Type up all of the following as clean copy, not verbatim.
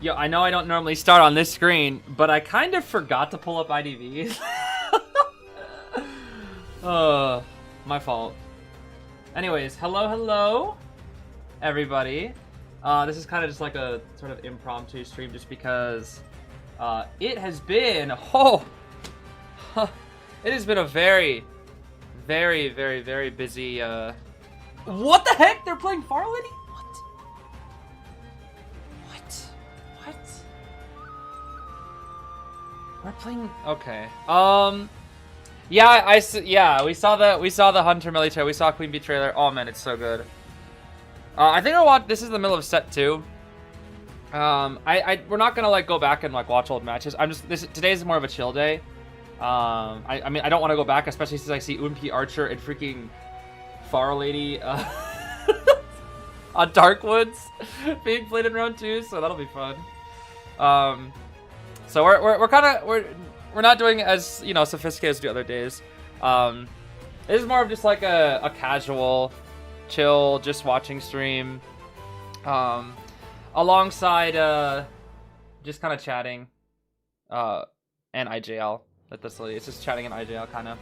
Yo, I know I don't normally start on this screen, but I kind of forgot to pull up IDVs. My fault. Anyways, hello, everybody. This is kind of just like a sort of impromptu stream just because it has been, it has been a very busy, what the heck? They're playing Farlady? What? We're playing, okay. Yeah, we saw the Hunter Melly trailer, we saw Queen Bee trailer. Oh man, it's so good. I think this is the middle of set 2. We're not gonna like go back and like watch old matches. Today is more of a chill day. I mean, I don't want to go back, especially since I see Unpi Archer and freaking Farlady on Darkwoods being played in round 2, so that'll be fun. So we're not doing as, you know, sophisticated as the other days. It is more of just like a casual, chill, just watching stream, alongside just kind of chatting, and IJL. It's just chatting in IJL kind of.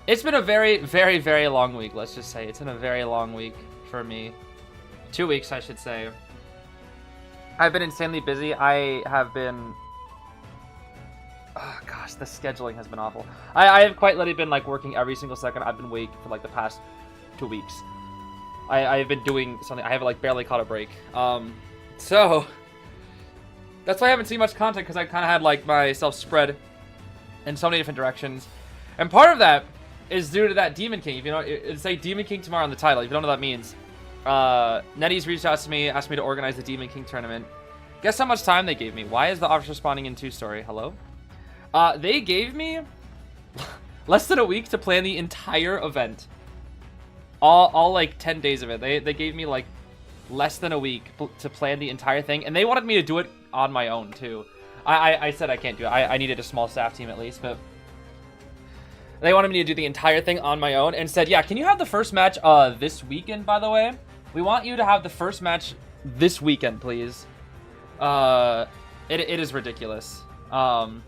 It's been a very long week. Let's just say it's been a very long week for me. 2 weeks, I should say. I've been insanely busy. I have been, oh gosh, the scheduling has been awful. I have quite literally been like working every single second. I've been awake for like the past 2 weeks. I've been doing something. I have like barely caught a break. So that's why I haven't seen much content, because I kind of had like myself spread in so many different directions. And part of that is due to that Demon King. If you know, it's like Demon King tomorrow on the title. If you don't know what that means. Nettie's reached out to me, asked me to organize the Demon King tournament. Guess how much time they gave me? Why is the officer spawning in 2-story? Hello? They gave me less than a week to plan the entire event. All like 10 days of it. They gave me like less than a week to plan the entire thing, and they wanted me to do it on my own too. I said I can't do it. I needed a small staff team at least, but they wanted me to do the entire thing on my own and said, yeah, can you have the first match this weekend, by the way? We want you to have the first match this weekend, please. It is ridiculous. And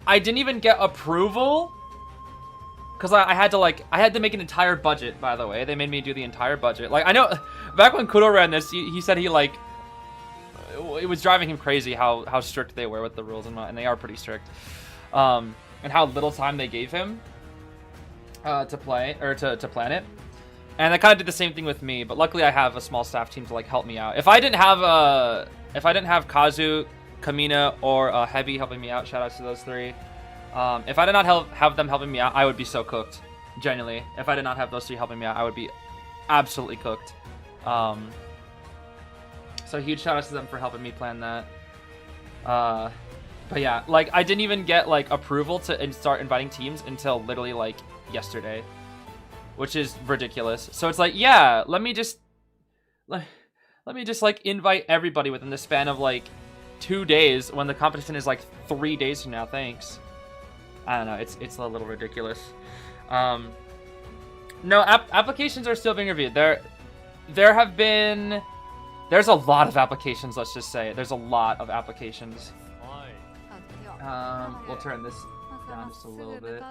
I didn't even get approval, because I had to make an entire budget, by the way. They made me do the entire budget. Like, I know, back when Kudo ran this, he said he, like, it was driving him crazy how strict they were with the rules, and they are pretty strict. And how little time they gave him to play, or to plan it. And I kind of did the same thing with me, but luckily I have a small staff team to like help me out. If I didn't have Kazu, Kamina, or Heavy helping me out, shout outs to those 3. If I did not have them helping me out, I would be so cooked. Genuinely, if I did not have those 3 helping me out, I would be absolutely cooked. So huge shout outs to them for helping me plan that. But yeah, like I didn't even get like approval to start inviting teams until literally like yesterday, which is ridiculous. So it's like, yeah, let me just like invite everybody within the span of like 2 days when the competition is like 3 days from now. Thanks. I don't know. It's a little ridiculous. No, applications are still being reviewed. There's a lot of applications. Let's just say there's a lot of applications. We'll turn this down just a little bit.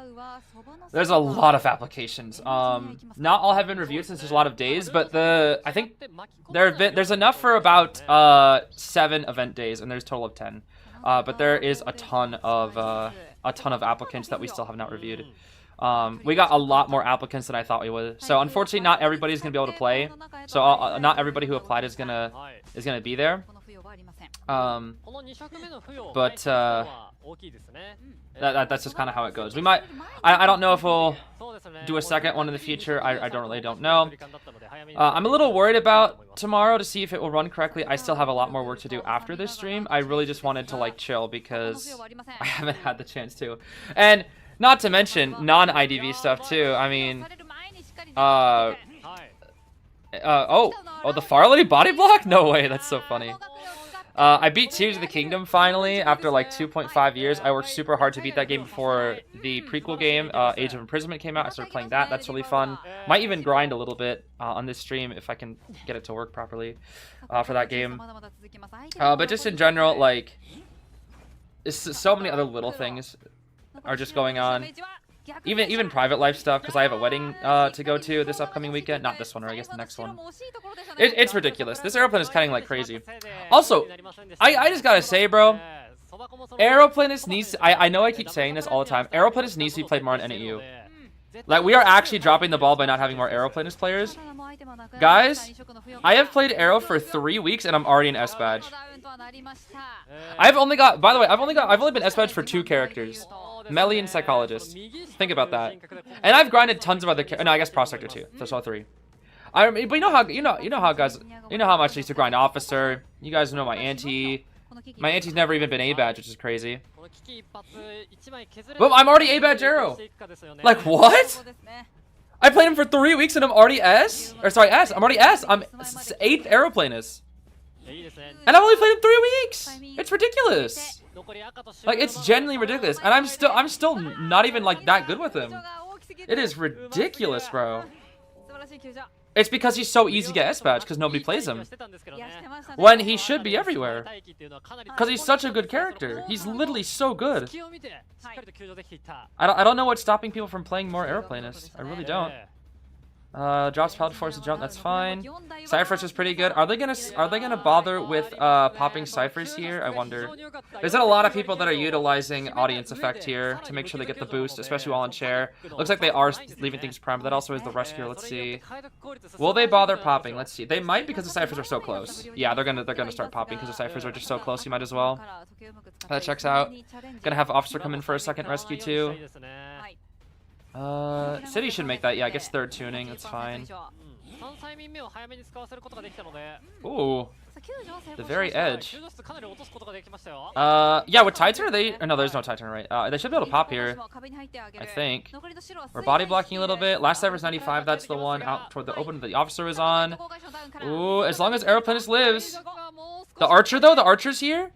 There's a lot of applications. Not all have been reviewed since there's a lot of days, but I think there's enough for about 7 event days, and there's a total of 10. But there is a ton of applicants that we still have not reviewed. We got a lot more applicants than I thought we would. So unfortunately, not everybody's gonna be able to play. So not everybody who applied is gonna be there. But that's just kind of how it goes. We might, I don't know if we'll do a second one in the future. I don't know. I'm a little worried about tomorrow to see if it will run correctly. I still have a lot more work to do after this stream. I really just wanted to like chill because I haven't had the chance to. And not to mention non-IDV stuff too. I mean, oh, the Farlady body block? No way, that's so funny. I beat Tears of the Kingdom finally after like 2.5 years. I worked super hard to beat that game before the prequel game, Age of Imprisonment, came out. I started playing that. That's really fun. Might even grind a little bit on this stream if I can get it to work properly for that game. But just in general, like, so many other little things are just going on. Even private life stuff, because I have a wedding to go to this upcoming weekend. Not this one, or I guess the next one. It's ridiculous. This Aeroplanist is cutting like crazy. Also, I just gotta say, bro, Aeroplanist needs... I know I keep saying this all the time. Aeroplanist needs to be played more on NAU. Like, we are actually dropping the ball by not having more Aeroplanist players. Guys, I have played Aero for 3 weeks, and I'm already an S badge. I've only been S badge for 2 characters. Melly and Psychologist. Think about that. And I've grinded tons of other characters. No, I guess Prospector too. So it's all 3. But you know how guys, you know how much I used to grind Officer. You guys know my auntie. My auntie's never even been A badge, which is crazy. But I'm already A badge Aero. Like what? I played him for 3 weeks and I'm already S? Or sorry, S. I'm already S. I'm 8th Aeroplanist. And I've only played him 3 weeks. It's ridiculous. Like, it's genuinely ridiculous. And I'm still not even like that good with him. It is ridiculous, bro. It's because he's so easy to get S badge because nobody plays him. When he should be everywhere. Because he's such a good character. He's literally so good. I don't know what's stopping people from playing more Aeroplanist. I really don't. Drops Pallet Force to jump, that's fine. Cyphers is pretty good. Are they gonna bother with popping Cyphers here? I wonder. There's a lot of people that are utilizing audience effect here to make sure they get the boost, especially while on chair. Looks like they are leaving things prime, but that also is the rescuer. Let's see. Will they bother popping? Let's see. They might because the Cyphers are so close. Yeah, they're gonna start popping because the Cyphers are just so close. You might as well. That checks out. Gonna have Officer come in for a second rescue too. City should make that. Yeah, I guess 3rd tuning. That's fine. Ooh, the very edge. Yeah, with Titan, are they? Oh, no, there's no Titan, right? They should be able to pop here, I think. We're body blocking a little bit. Last server's 95. That's the one out toward the open the officer was on. Ooh, as long as Aeroplanist lives. The archer though, the archer's here.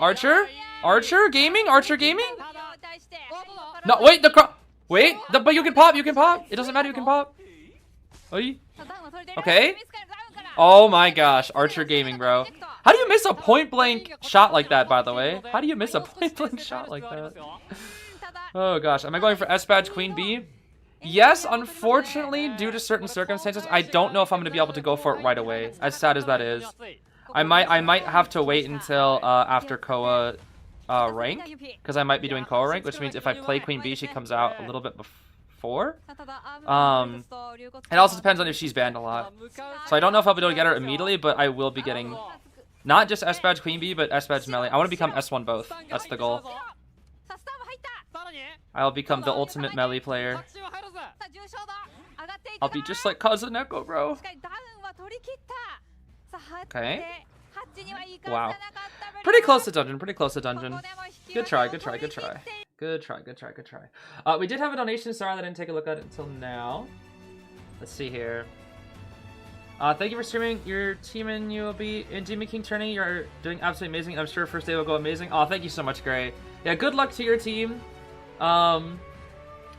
Archer? Archer gaming? Archer gaming? No, wait, but you can pop. It doesn't matter, you can pop. Okay. Oh my gosh, Archer gaming, bro. How do you miss a point blank shot like that, by the way? How do you miss a point blank shot like that? Oh gosh, am I going for S badge Queen Bee? Yes, unfortunately, due to certain circumstances, I don't know if I'm going to be able to go for it right away, as sad as that is. I might have to wait until after Koa rank, because I might be doing Koa rank, which means if I play Queen Bee, she comes out a little bit before. It also depends on if she's banned a lot. So I don't know if I'll be able to get her immediately, but I will be getting not just S badge Queen Bee, but S badge Melly. I want to become S1 both. That's the goal. I'll become the ultimate Melly player. I'll be just like Kazuneko, bro. Okay. Wow. Pretty close to dungeon, Good try. We did have a donation, sorry that I didn't take a look at it until now. Let's see here. Thank you for streaming your team in UOB in Jimmy King tourney. You're doing absolutely amazing. I'm sure first day will go amazing. Oh, thank you so much, Gray. Yeah, good luck to your team. All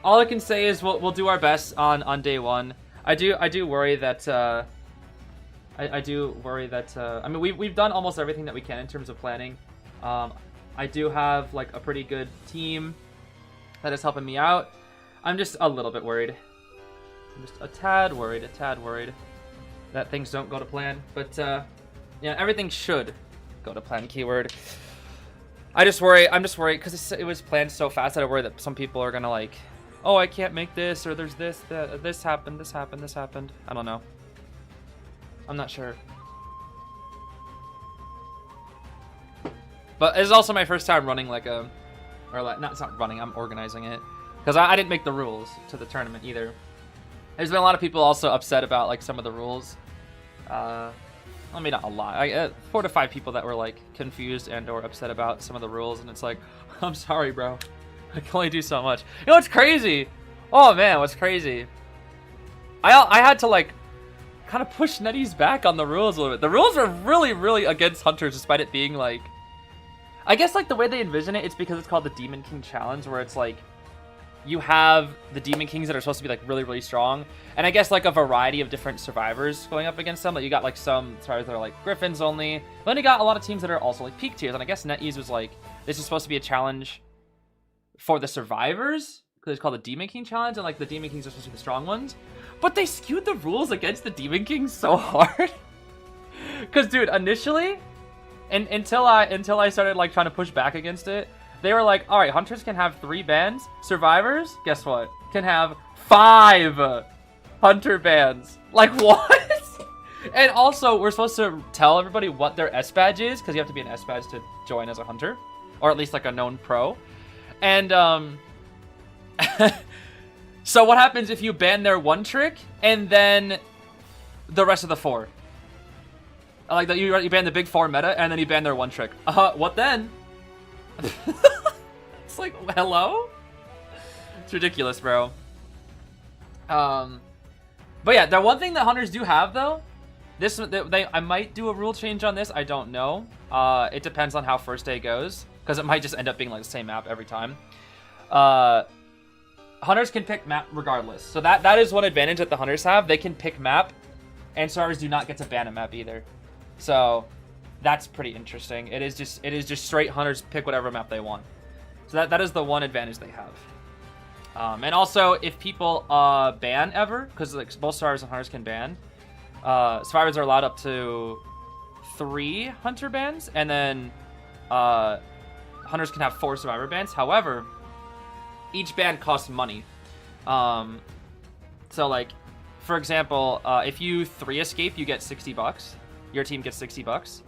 I can say is we'll do our best on day 1. I do worry that I do worry that I mean we've done almost everything that we can in terms of planning. I do have like a pretty good team that is helping me out. I'm just a little bit worried. I'm just a tad worried that things don't go to plan. But yeah, everything should go to plan. Keyword. I'm just worried because it was planned so fast that I worry that some people are gonna like, oh, I can't make this, or there's this happened. I don't know. I'm not sure. But it's also my first time running like a, or like, not, it's not running, I'm organizing it. Because I didn't make the rules to the tournament either. There's been a lot of people also upset about like some of the rules. I mean, not a lot. 4 to 5 people that were like confused and or upset about some of the rules. And it's like, I'm sorry, bro. I can only do so much. You know what's crazy? Oh man, what's crazy? I had to like kind of pushed NetEase back on the rules a little bit. The rules are really, really against hunters, despite it being like, I guess like the way they envision it, it's because it's called the Demon King Challenge, where it's like you have the Demon Kings that are supposed to be like really, really strong, and I guess like a variety of different survivors going up against them. Like you got like some survivors that are like Griffins only, but then you got a lot of teams that are also like peak tiers. And I guess NetEase was like, this is supposed to be a challenge for the survivors because it's called the Demon King Challenge, and like the Demon Kings are supposed to be the strong ones. But they skewed the rules against the Demon Kings so hard. Cause dude, initially, and until I started like trying to push back against it, they were like, all right, hunters can have 3 bans. Survivors, guess what? Can have 5 hunter bans. Like what? And also, we're supposed to tell everybody what their S badge is, because you have to be an S badge to join as a hunter, or at least like a known pro. And so what happens if you ban their 1 trick and then the rest of the 4? Like that, you ban the big 4 meta and then you ban their 1 trick. What then? It's like, hello? It's ridiculous, bro. But yeah, the one thing that hunters do have though, I might do a rule change on this. I don't know. It depends on how first day goes, because it might just end up being like the same map every time. Hunters can pick map regardless, so that is one advantage that the hunters have. They can pick map, and survivors do not get to ban a map either. So that's pretty interesting. It is just straight hunters pick whatever map they want. So that is the one advantage they have. And also, if people ban ever, because like both survivors and hunters can ban, survivors are allowed up to 3 hunter bans, and then hunters can have 4 survivor bans. However, each ban costs money. So like, for example, if you 3 escape, you get $60. Your team gets $60.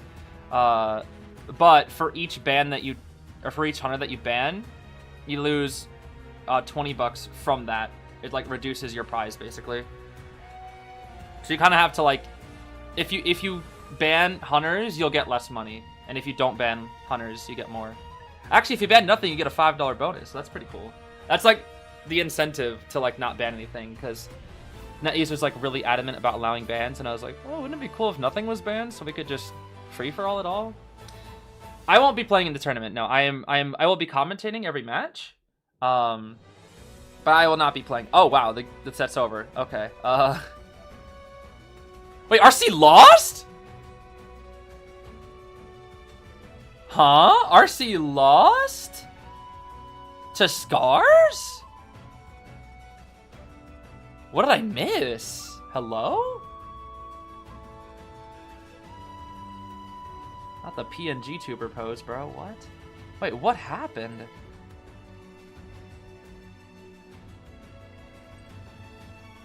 But for each ban that for each hunter that you ban, you lose $20 from that. It like reduces your prize basically. So you kind of have to like, if you ban hunters, you'll get less money, and if you don't ban hunters, you get more. Actually, if you ban nothing, you get a $5 bonus. So that's pretty cool. That's like the incentive to like not ban anything, because NetEase was like really adamant about allowing bans, and I was like, oh, wouldn't it be cool if nothing was banned so we could just free for all it all? I won't be playing in the tournament. No, I will be commentating every match, but I will not be playing. Oh wow, the set's over. Okay. Wait, RC lost? Huh? RC lost? To Scars? What did I miss? Hello? Not the PNG tuber pose, bro. What? Wait, what happened?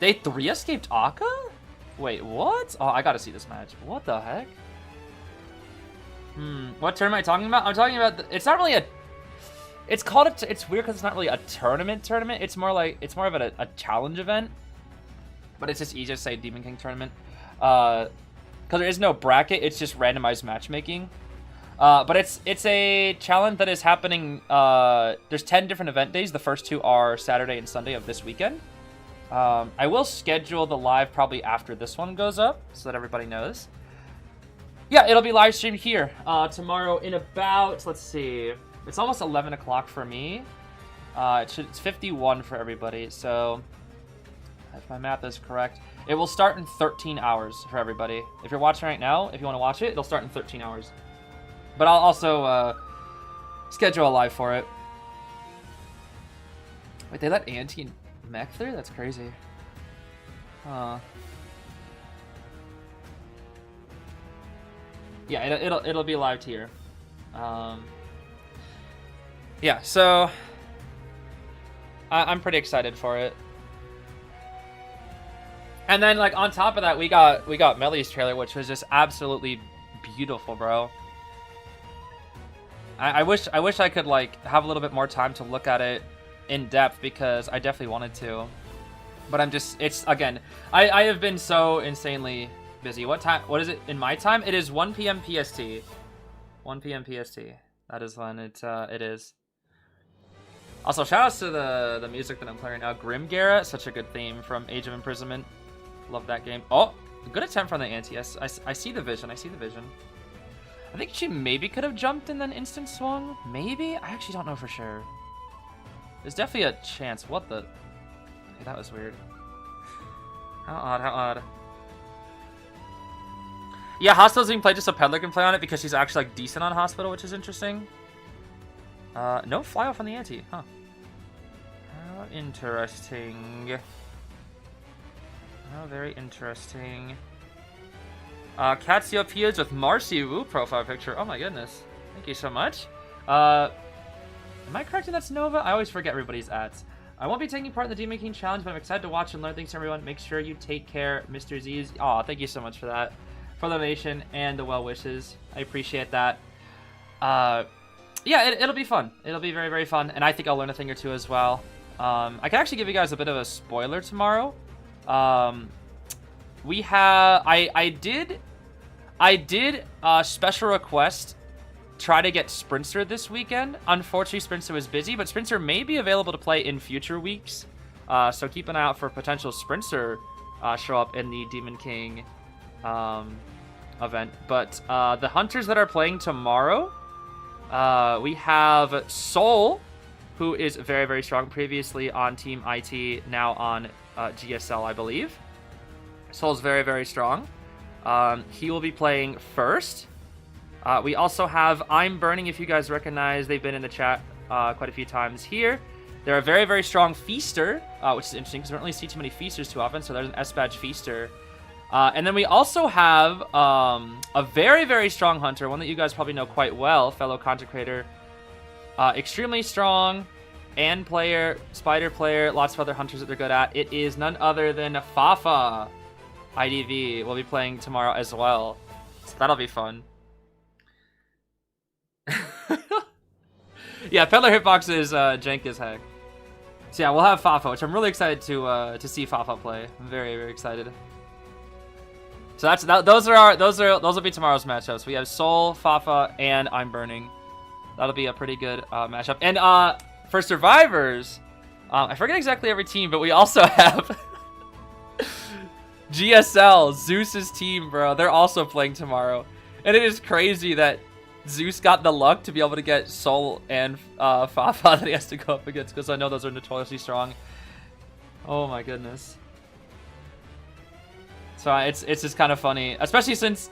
They 3 escaped Akka? Wait, what? Oh, I gotta see this match. What the heck? What tournament am I talking about? I'm talking about it's not really a... It's called it's weird because it's not really a tournament. It's more of a challenge event. But it's just easier to say Demon King tournament. Because there is no bracket, it's just randomized matchmaking. But it's a challenge that is happening. There's 10 different event days. The first 2 are Saturday and Sunday of this weekend. I will schedule the live probably after this one goes up, so that everybody knows. Yeah, it'll be live streamed here tomorrow in about, let's see, it's almost 11 o'clock for me. It's 51 for everybody, so if my math is correct, it will start in 13 hours for everybody. If you're watching right now, if you want to watch it, it'll start in 13 hours. But I'll also schedule a live for it. Wait, they let anti-mech through? That's crazy. Huh. Yeah, it'll be live here. Yeah, so I'm pretty excited for it. And then like on top of that, we got Melly's trailer, which was just absolutely beautiful, bro. I wish I could like have a little bit more time to look at it in depth, because I definitely wanted to. But it's again, I have been so insanely busy. What is it in my time? It is 1 p.m. PST. 1 p.m. PST. That is when it is. Also, shoutouts to the music that I'm playing right now. Grim Garrett, such a good theme from Age of Imprisonment. Love that game. Oh, Good attempt from the Auntie. I see the vision. I see the vision. I think she maybe could have jumped and then instant swung. Maybe? I actually don't know for sure. There's definitely a chance. What the? Okay, that was weird. How odd, how odd. Yeah, Hospital's being played just so Peddler can play on it because she's actually like decent on Hospital, which is interesting. No fly off on the Ante, huh? How interesting. Oh, very interesting. Catsiopeias with Marcy Wu profile picture. Oh my goodness. Thank you so much. Am I correct in that's Nova? I always forget everybody's ads. I won't be taking part in the Demon King Challenge, but I'm excited to watch and learn things from everyone. Make sure you take care, Mr. Zeez. Aw, thank you so much for that. For the donation and the well wishes. I appreciate that. Yeah, it'll be fun. It'll be very, very fun. And I think I'll learn a thing or two as well. I can actually give you guys a bit of a spoiler tomorrow. We have... I did special request try to get Sprinter this weekend. Unfortunately, Sprinter was busy, but Sprinter may be available to play in future weeks. So keep an eye out for potential Sprinter show up in the Demon King event. But the hunters that are playing tomorrow, we have Soul, who is very, very strong. Previously on Team IT, now on GSL, I believe. Soul's very, very strong. He will be playing first. We also have I'm Burning, if you guys recognize. They've been in the chat quite a few times here. They're a very, very strong Feaster, which is interesting because we don't really see too many Feasters too often, so there's an S-Badge Feaster. And then we also have a very, very strong Hunter, one that you guys probably know quite well, fellow content creator. Extremely strong, and player, Spider player, lots of other Hunters that they're good at. It is none other than Fafa. IDV will be playing tomorrow as well, so that'll be fun. Yeah, Peddler Hitbox is jank as heck. So yeah, we'll have Fafa, which I'm really excited to see Fafa play. I'm very, very excited. So those will be tomorrow's matchups. We have Soul, Fafa, and I'm Burning. That'll be a pretty good matchup. And for survivors, I forget exactly every team, but we also have GSL, Zeus's team, bro. They're also playing tomorrow, and it is crazy that Zeus got the luck to be able to get Soul and Fafa that he has to go up against, because I know those are notoriously strong. Oh my goodness. So it's just kind of funny, especially since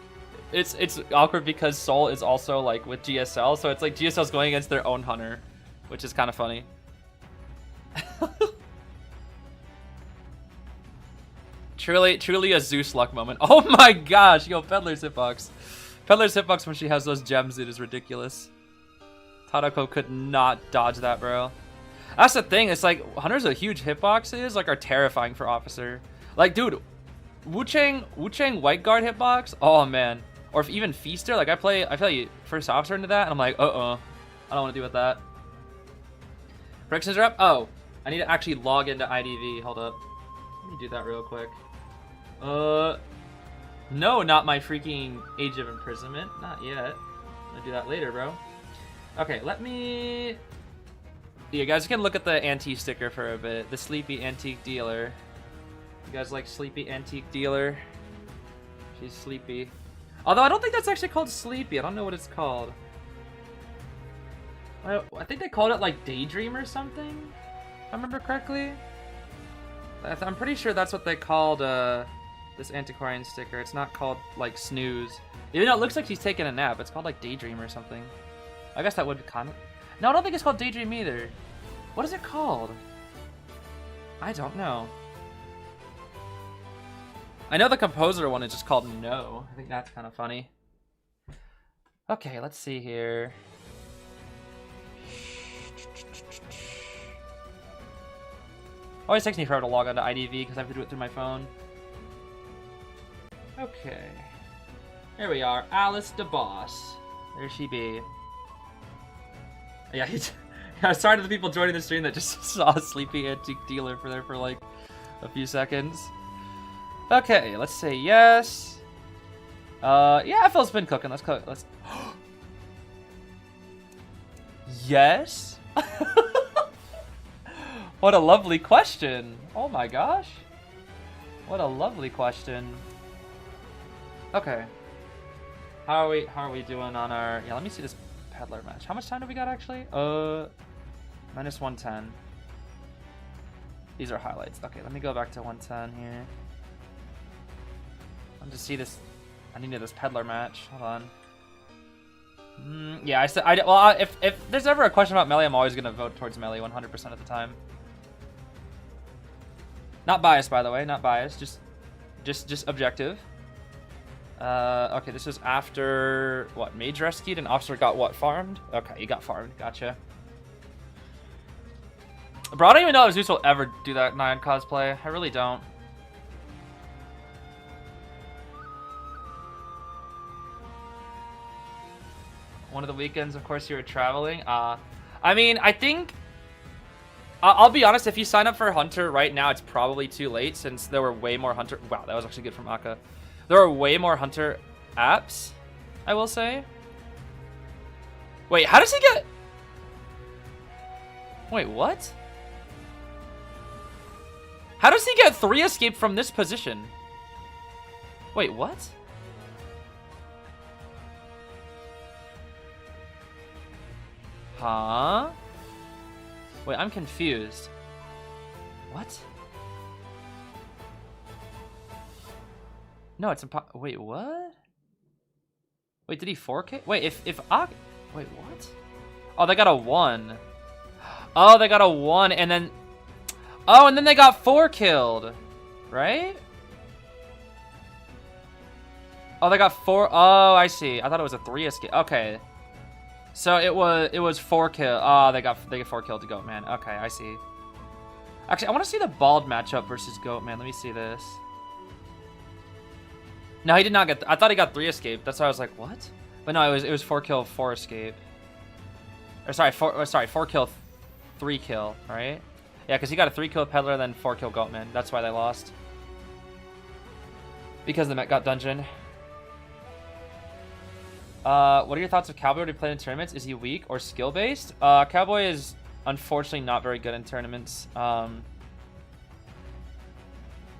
it's awkward because Soul is also like with GSL, so it's like GSL's going against their own Hunter, which is kind of funny. Truly a Zeus luck moment. Oh my gosh, yo, Peddler's Hitbox. Peddler's Hitbox when she has those gems, it is ridiculous. Tadako could not dodge that, bro. That's the thing, it's like, Hunters are huge hitboxes, like, are terrifying for Officer. Like, dude, Wu-Chang White Guard hitbox? Oh, man. Or if even Feaster, like, I play First Officer into that, and I'm like, I don't want to deal with that. Predictions are up? Oh, I need to actually log into IDV. Hold up. Let me do that real quick. No, not my freaking Age of Imprisonment. Not yet. I'm gonna do that later, bro. Okay, let me... You guys can look at the antique sticker for a bit. The Sleepy Antique Dealer. You guys like Sleepy Antique Dealer? She's sleepy. Although I don't think that's actually called Sleepy. I don't know what it's called. I think they called it like Daydream or something, if I remember correctly. I'm pretty sure that's what they called this Antiquarian sticker. It's not called like Snooze. Even though it looks like she's taking a nap, it's called like Daydream or something. I guess that would be kind of... No, I don't think it's called Daydream either. What is it called? I don't know. I know the Composer one is just called No. I think that's kind of funny. Okay, let's see here. Always takes me forever to log on to IDV because I have to do it through my phone. Okay. Here we are. Alice DeBoss. There she be. Yeah, sorry to the people joining the stream that just saw a Sleepy Antique Dealer for like a few seconds. Okay, let's say yes. Yeah, FL's been cooking. Let's cook. Let's. Yes. What a lovely question. Oh my gosh. What a lovely question. Okay. How are we doing on our... Yeah, let me see this peddler match. How much time do we got, actually? Minus 110. These are highlights. Okay, let me go back to 110 here. I'll just see this... I need this peddler match. Hold on. Yeah, well, if there's ever a question about Melly, I'm always going to vote towards Melly 100% of the time. Not biased, by the way. Not biased. Just objective. Okay, this was after, what, Mage rescued and Officer got, what, farmed? Okay, he got farmed. Gotcha. Bro, I don't even know if Zeus will ever do that 9 cosplay. I really don't. One of the weekends, of course, you were traveling. I mean, I think... I'll be honest, if you sign up for Hunter right now, it's probably too late since there were way more Hunter... Wow, that was actually good from Aka. There are way more Hunter apps, I will say. Wait, how does he get... Wait, what? How does he get 3 escape from this position? Wait, what? Huh? Wait, I'm confused. What? No, it's impossible. Wait, what? Wait, did he 4K? Wait, if Wait, what? Oh, they got a 1. Oh, they got a 1, and then... Oh, and then they got 4 killed. Right? Oh, they got 4... Oh, I see. I thought it was a 3 escape. Okay. So it was 4 kill. Oh, they get 4 killed to Goatman. Okay, I see. Actually, I want to see the bald matchup versus Goatman. Let me see this. No, he did not get... I thought he got 3 escape. That's why I was like, what? But no, it was 4 kill, 4 escape. Or sorry, 4 kill, 3 kill, right? Yeah, because he got a 3 kill peddler, then 4 kill Goatman. That's why they lost. Because the Met got dungeon. What are your thoughts of Cowboy when he played in tournaments? Is he weak or skill-based? Cowboy is unfortunately not very good in tournaments.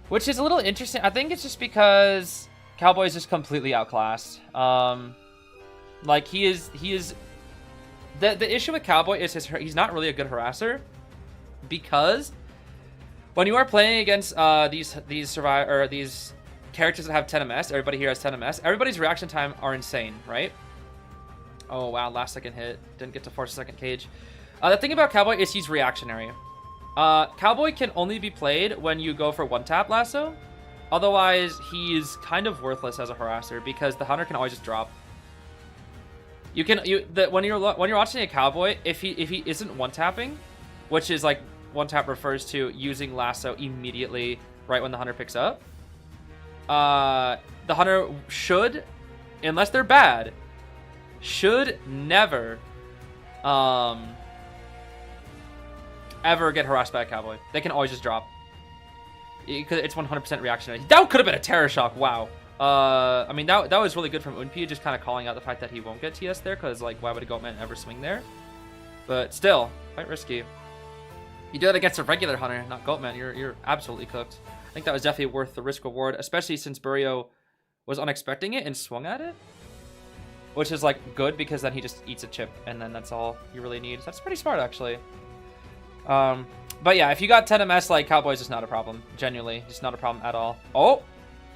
Which is a little interesting. I think it's just because Cowboy is just completely outclassed. Like he is the issue with Cowboy is he's not really a good harasser, because when you are playing against these characters that have 10 MS, everybody here has 10 MS, everybody's reaction time are insane, right? Oh wow, last second hit, didn't get to force a second cage. The thing about Cowboy is he's reactionary. Cowboy can only be played when you go for one tap lasso. Otherwise, he's kind of worthless as a harasser because the hunter can always just drop. When you're watching a Cowboy, if he isn't one tapping, which is like one tap refers to using lasso immediately right when the hunter picks up. The hunter should, unless they're bad, should never ever get harassed by a Cowboy. They can always just drop. It's 100% reactionary. That could have been a terror shock. Wow. I mean, that was really good from Unpi, just kind of calling out the fact that he won't get TS there, because like, why would a Goatman ever swing there? But still, quite risky. You do it against a regular hunter, not Goatman. You're absolutely cooked. I think that was definitely worth the risk reward, especially since Burio was unexpecting it and swung at it, which is like good because then he just eats a chip and then that's all you really need. So that's pretty smart actually. But yeah, if you got 10 MS, like Cowboy's just not a problem. Genuinely, just not a problem at all. Oh,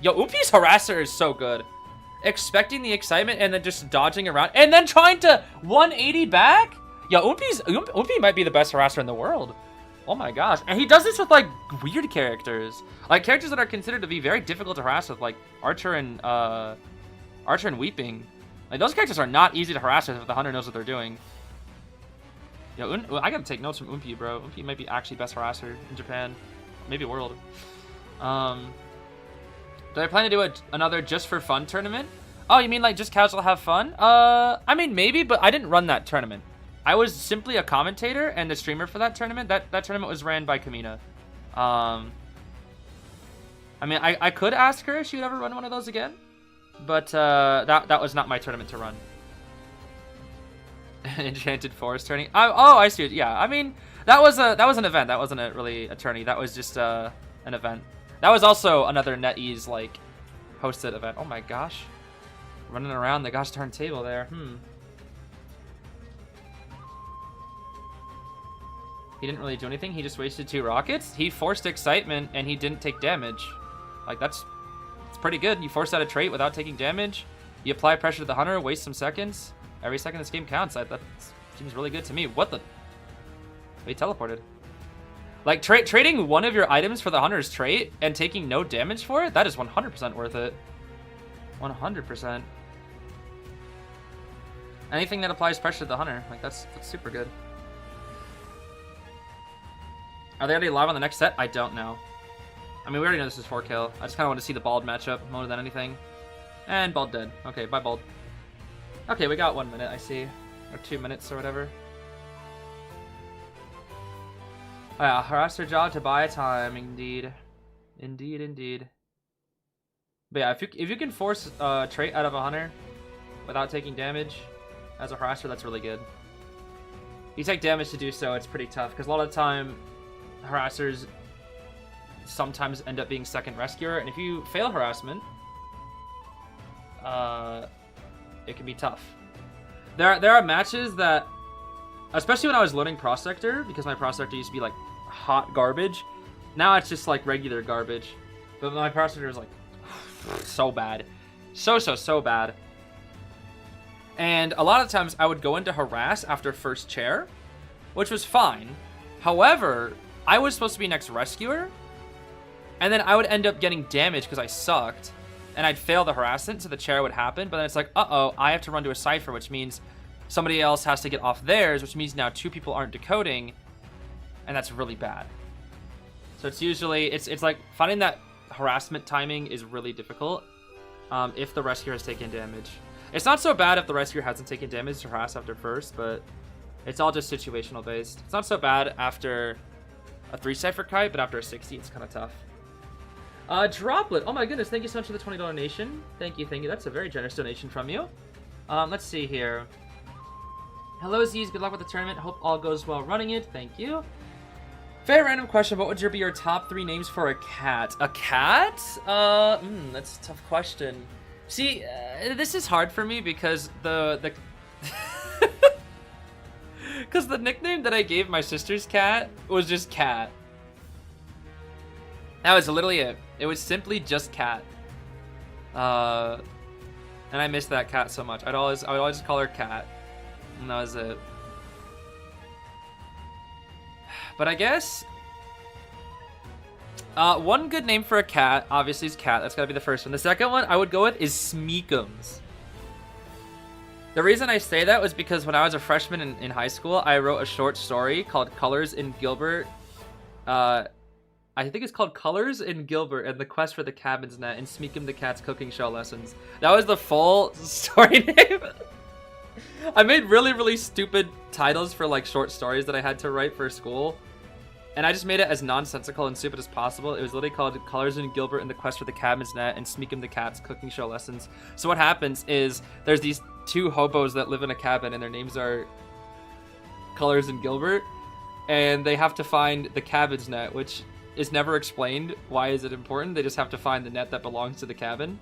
yo, Umpi's harasser is so good. Expecting the excitement and then just dodging around and then trying to 180 back. Yo, Umpi might be the best harasser in the world. Oh my gosh. And he does this with like weird characters. Like characters that are considered to be very difficult to harass with, like Archer and Weeping. Like those characters are not easy to harass with if the hunter knows what they're doing. Yo, I gotta take notes from Umpi, bro. Umpi might be actually best harasser in Japan. Maybe world. Do I plan to do another just for fun tournament? Oh, you mean like just casual have fun? I mean maybe, but I didn't run that tournament. I was simply a commentator and a streamer for that tournament. That tournament was ran by Kamina. I mean, I could ask her if she would ever run one of those again, but that was not my tournament to run. Enchanted Forest tourney. Oh, I see. Yeah, I mean, that was an event. That wasn't really a tourney. That was just an event. That was also another NetEase like hosted event. Oh my gosh. Running around the gosh darn table there. He didn't really do anything. He just wasted 2 rockets. He forced excitement and he didn't take damage. Like, it's pretty good. You force out a trait without taking damage. You apply pressure to the hunter, waste some seconds. Every second this game counts. That seems really good to me. What the? He teleported. Like, trading one of your items for the hunter's trait and taking no damage for it, that is 100% worth it. 100%. Anything that applies pressure to the hunter, like, that's super good. Are they already live on the next set? I don't know. I mean, we already know this is 4 kill. I just kind of want to see the Bald matchup more than anything. And Bald dead. Okay, bye Bald. Okay, we got 1 minute, I see. Or 2 minutes or whatever. Oh, yeah, Harasser job to buy time, indeed. Indeed. But yeah, if you can force a trait out of a hunter without taking damage as a Harasser, that's really good. You take damage to do so, it's pretty tough, because a lot of the time, Harassers sometimes end up being second rescuer, and if you fail harassment, it can be tough. There are matches that, especially when I was learning Prosector, because my Prosector used to be like hot garbage. Now it's just like regular garbage. But my Prosector is like so bad. So bad. And a lot of times I would go into harass after first chair, which was fine. However, I was supposed to be next rescuer, and then I would end up getting damaged because I sucked, and I'd fail the harassment, so the chair would happen, but then it's like, uh-oh, I have to run to a cipher, which means somebody else has to get off theirs, which means now 2 people aren't decoding, and that's really bad. So it's usually, it's like, finding that harassment timing is really difficult if the rescuer has taken damage. It's not so bad if the rescuer hasn't taken damage to harass after first, but it's all just situational based. It's not so bad after a 3 cipher kite, but after a 60, it's kind of tough. Droplet. Oh my goodness, thank you so much for the $20 donation. Thank you. That's a very generous donation from you. Let's see here. Hello, Zeez. Good luck with the tournament. Hope all goes well running it. Thank you. Very random question. What would be your top 3 names for a cat? A cat? That's a tough question. See, this is hard for me because the because the nickname that I gave my sister's cat was just Cat. That was literally it. It was simply just Cat. And I miss that cat so much. I would always just call her Cat. And that was it. But I guess one good name for a cat, obviously, is Cat. That's gotta be the first one. The second one I would go with is Smeekums. The reason I say that was because when I was a freshman in high school, I wrote a short story called Colors in Gilbert. I think it's called Colors in Gilbert and the Quest for the Cabin's Net and Smeekum the Cat's Cooking Show Lessons. That was the full story name. I made really stupid titles for like short stories that I had to write for school. And I just made it as nonsensical and stupid as possible. It was literally called Colors in Gilbert and the Quest for the Cabin's Net and Smeekum the Cat's Cooking Show Lessons. So what happens is there's these 2 hobos that live in a cabin and their names are Colors in Gilbert. And they have to find the cabin's net, which is never explained. Why is it important? They just have to find the net that belongs to the cabin.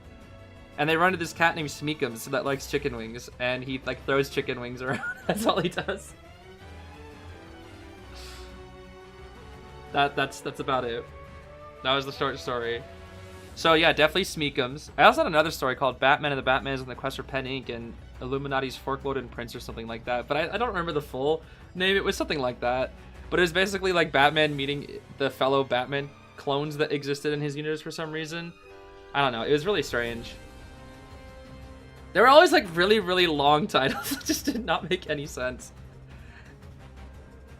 And they run into this cat named Smeekums that likes chicken wings. And he like throws chicken wings around. That's all he does. That's about it. That was the short story. So yeah, definitely Smeekums. I also had another story called Batman and the Batmans on the Quest for Pen Ink and Illuminati's Fork-Loaded Prince or something like that. But I don't remember the full name. It was something like that. But it was basically like Batman meeting the fellow Batman clones that existed in his universe for some reason. I don't know. It was really strange. They were always like really long titles that just did not make any sense.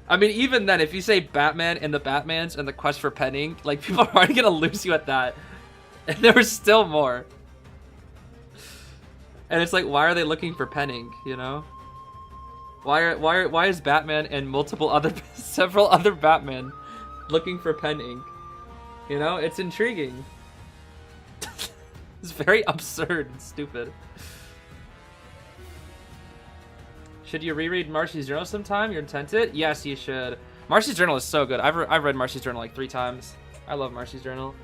I mean, even then, if you say Batman and the Batmans and the Quest for Pen Ink, like, people are already gonna lose you at that. And there was still more. And it's like, why are they looking for pen ink, you know? Why is Batman and several other Batmen looking for pen ink? You know, it's intriguing. It's very absurd and stupid. Should you reread Marcy's journal sometime? You're tempted? Yes, you should. Marcy's journal is so good. I've read Marcy's journal like 3 times. I love Marcy's journal.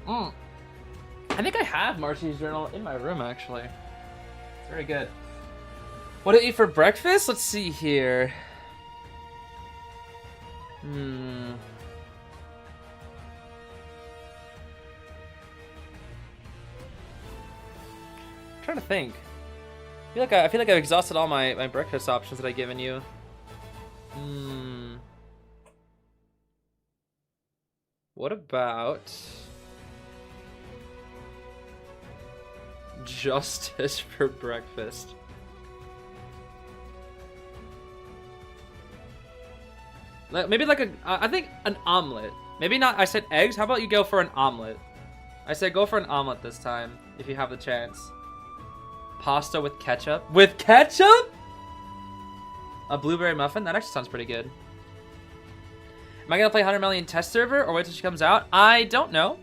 God, I think I have Marcy's journal in my room, actually. It's very good. What did I eat for breakfast? Let's see here. I'm trying to think. I feel like I've exhausted all my breakfast options that I've given you. What about justice for breakfast? Maybe like I think an omelet. Maybe not, I said eggs. How about you go for an omelet? I said go for an omelet this time, if you have the chance. Pasta with ketchup. With ketchup? A blueberry muffin? That actually sounds pretty good. Am I going to play 100 Melly in test server or wait till she comes out? I don't know.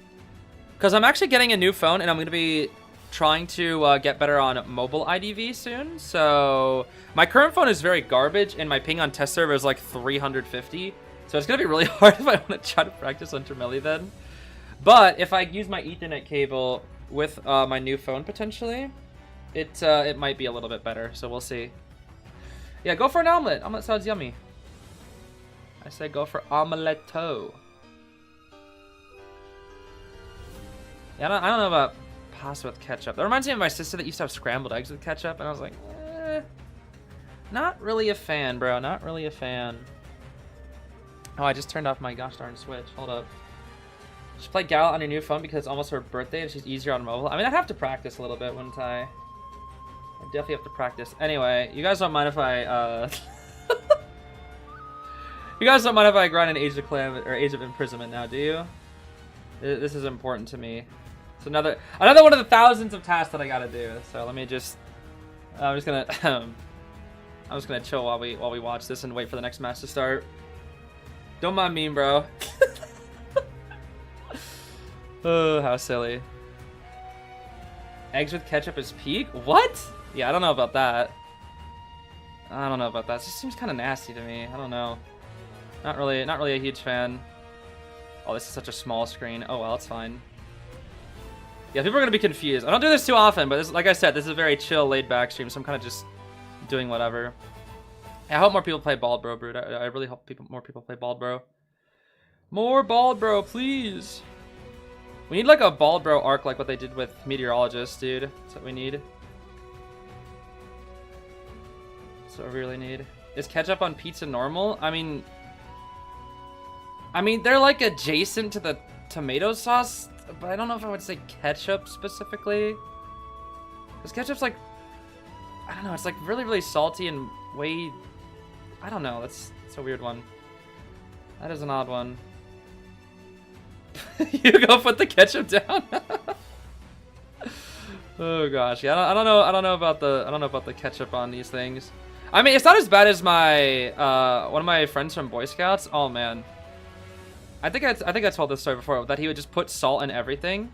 Because I'm actually getting a new phone and I'm going to be trying to get better on mobile IDV soon. So my current phone is very garbage and my ping on test server is like 350. So it's going to be really hard if I want to try to practice on Melly then. But if I use my Ethernet cable with my new phone potentially, it might be a little bit better. So we'll see. Yeah, go for an omelet. Omelet sounds yummy. I say go for omeletto. Yeah, I don't know about pasta with ketchup. That reminds me of my sister that used to have scrambled eggs with ketchup, and I was like, not really a fan, bro. Not really a fan. Oh, I just turned off my gosh darn Switch. Hold up. She played Gal on your new phone because it's almost her birthday and she's easier on mobile. I mean, I'd have to practice a little bit, wouldn't I? I definitely have to practice. Anyway, you guys don't mind if I, you guys don't mind if I grind an Age of Calamity or Age of Imprisonment now, do you? This is important to me. It's another one of the thousands of tasks that I gotta do. So let me just, I'm just gonna chill while we watch this and wait for the next match to start. Don't mind me, bro. Oh, how silly. Eggs with ketchup is peak? What? Yeah, I don't know about that. I don't know about that. It just seems kind of nasty to me. I don't know. Not really a huge fan. Oh, this is such a small screen. Oh well, it's fine. Yeah, people are gonna be confused. I don't do this too often, but this, like I said, this is a very chill, laid-back stream, so I'm kind of just doing whatever. I hope more people play Bald Bro, Brood. I really hope more people play Bald Bro. More Bald Bro, please. We need like a Bald Bro arc like what they did with Meteorologist, dude. That's what we need. That's what we really need. Is ketchup on pizza normal? I mean, they're like adjacent to the tomato sauce, but I don't know if I would say ketchup specifically. Because ketchup's like, I don't know, it's like really, really salty and way, I don't know, that's a weird one. That is an odd one. You go put the ketchup down. Oh gosh, yeah, I don't know about the ketchup on these things. I mean, it's not as bad as my one of my friends from Boy Scouts. Oh man, I think I told this story before that he would just put salt in everything.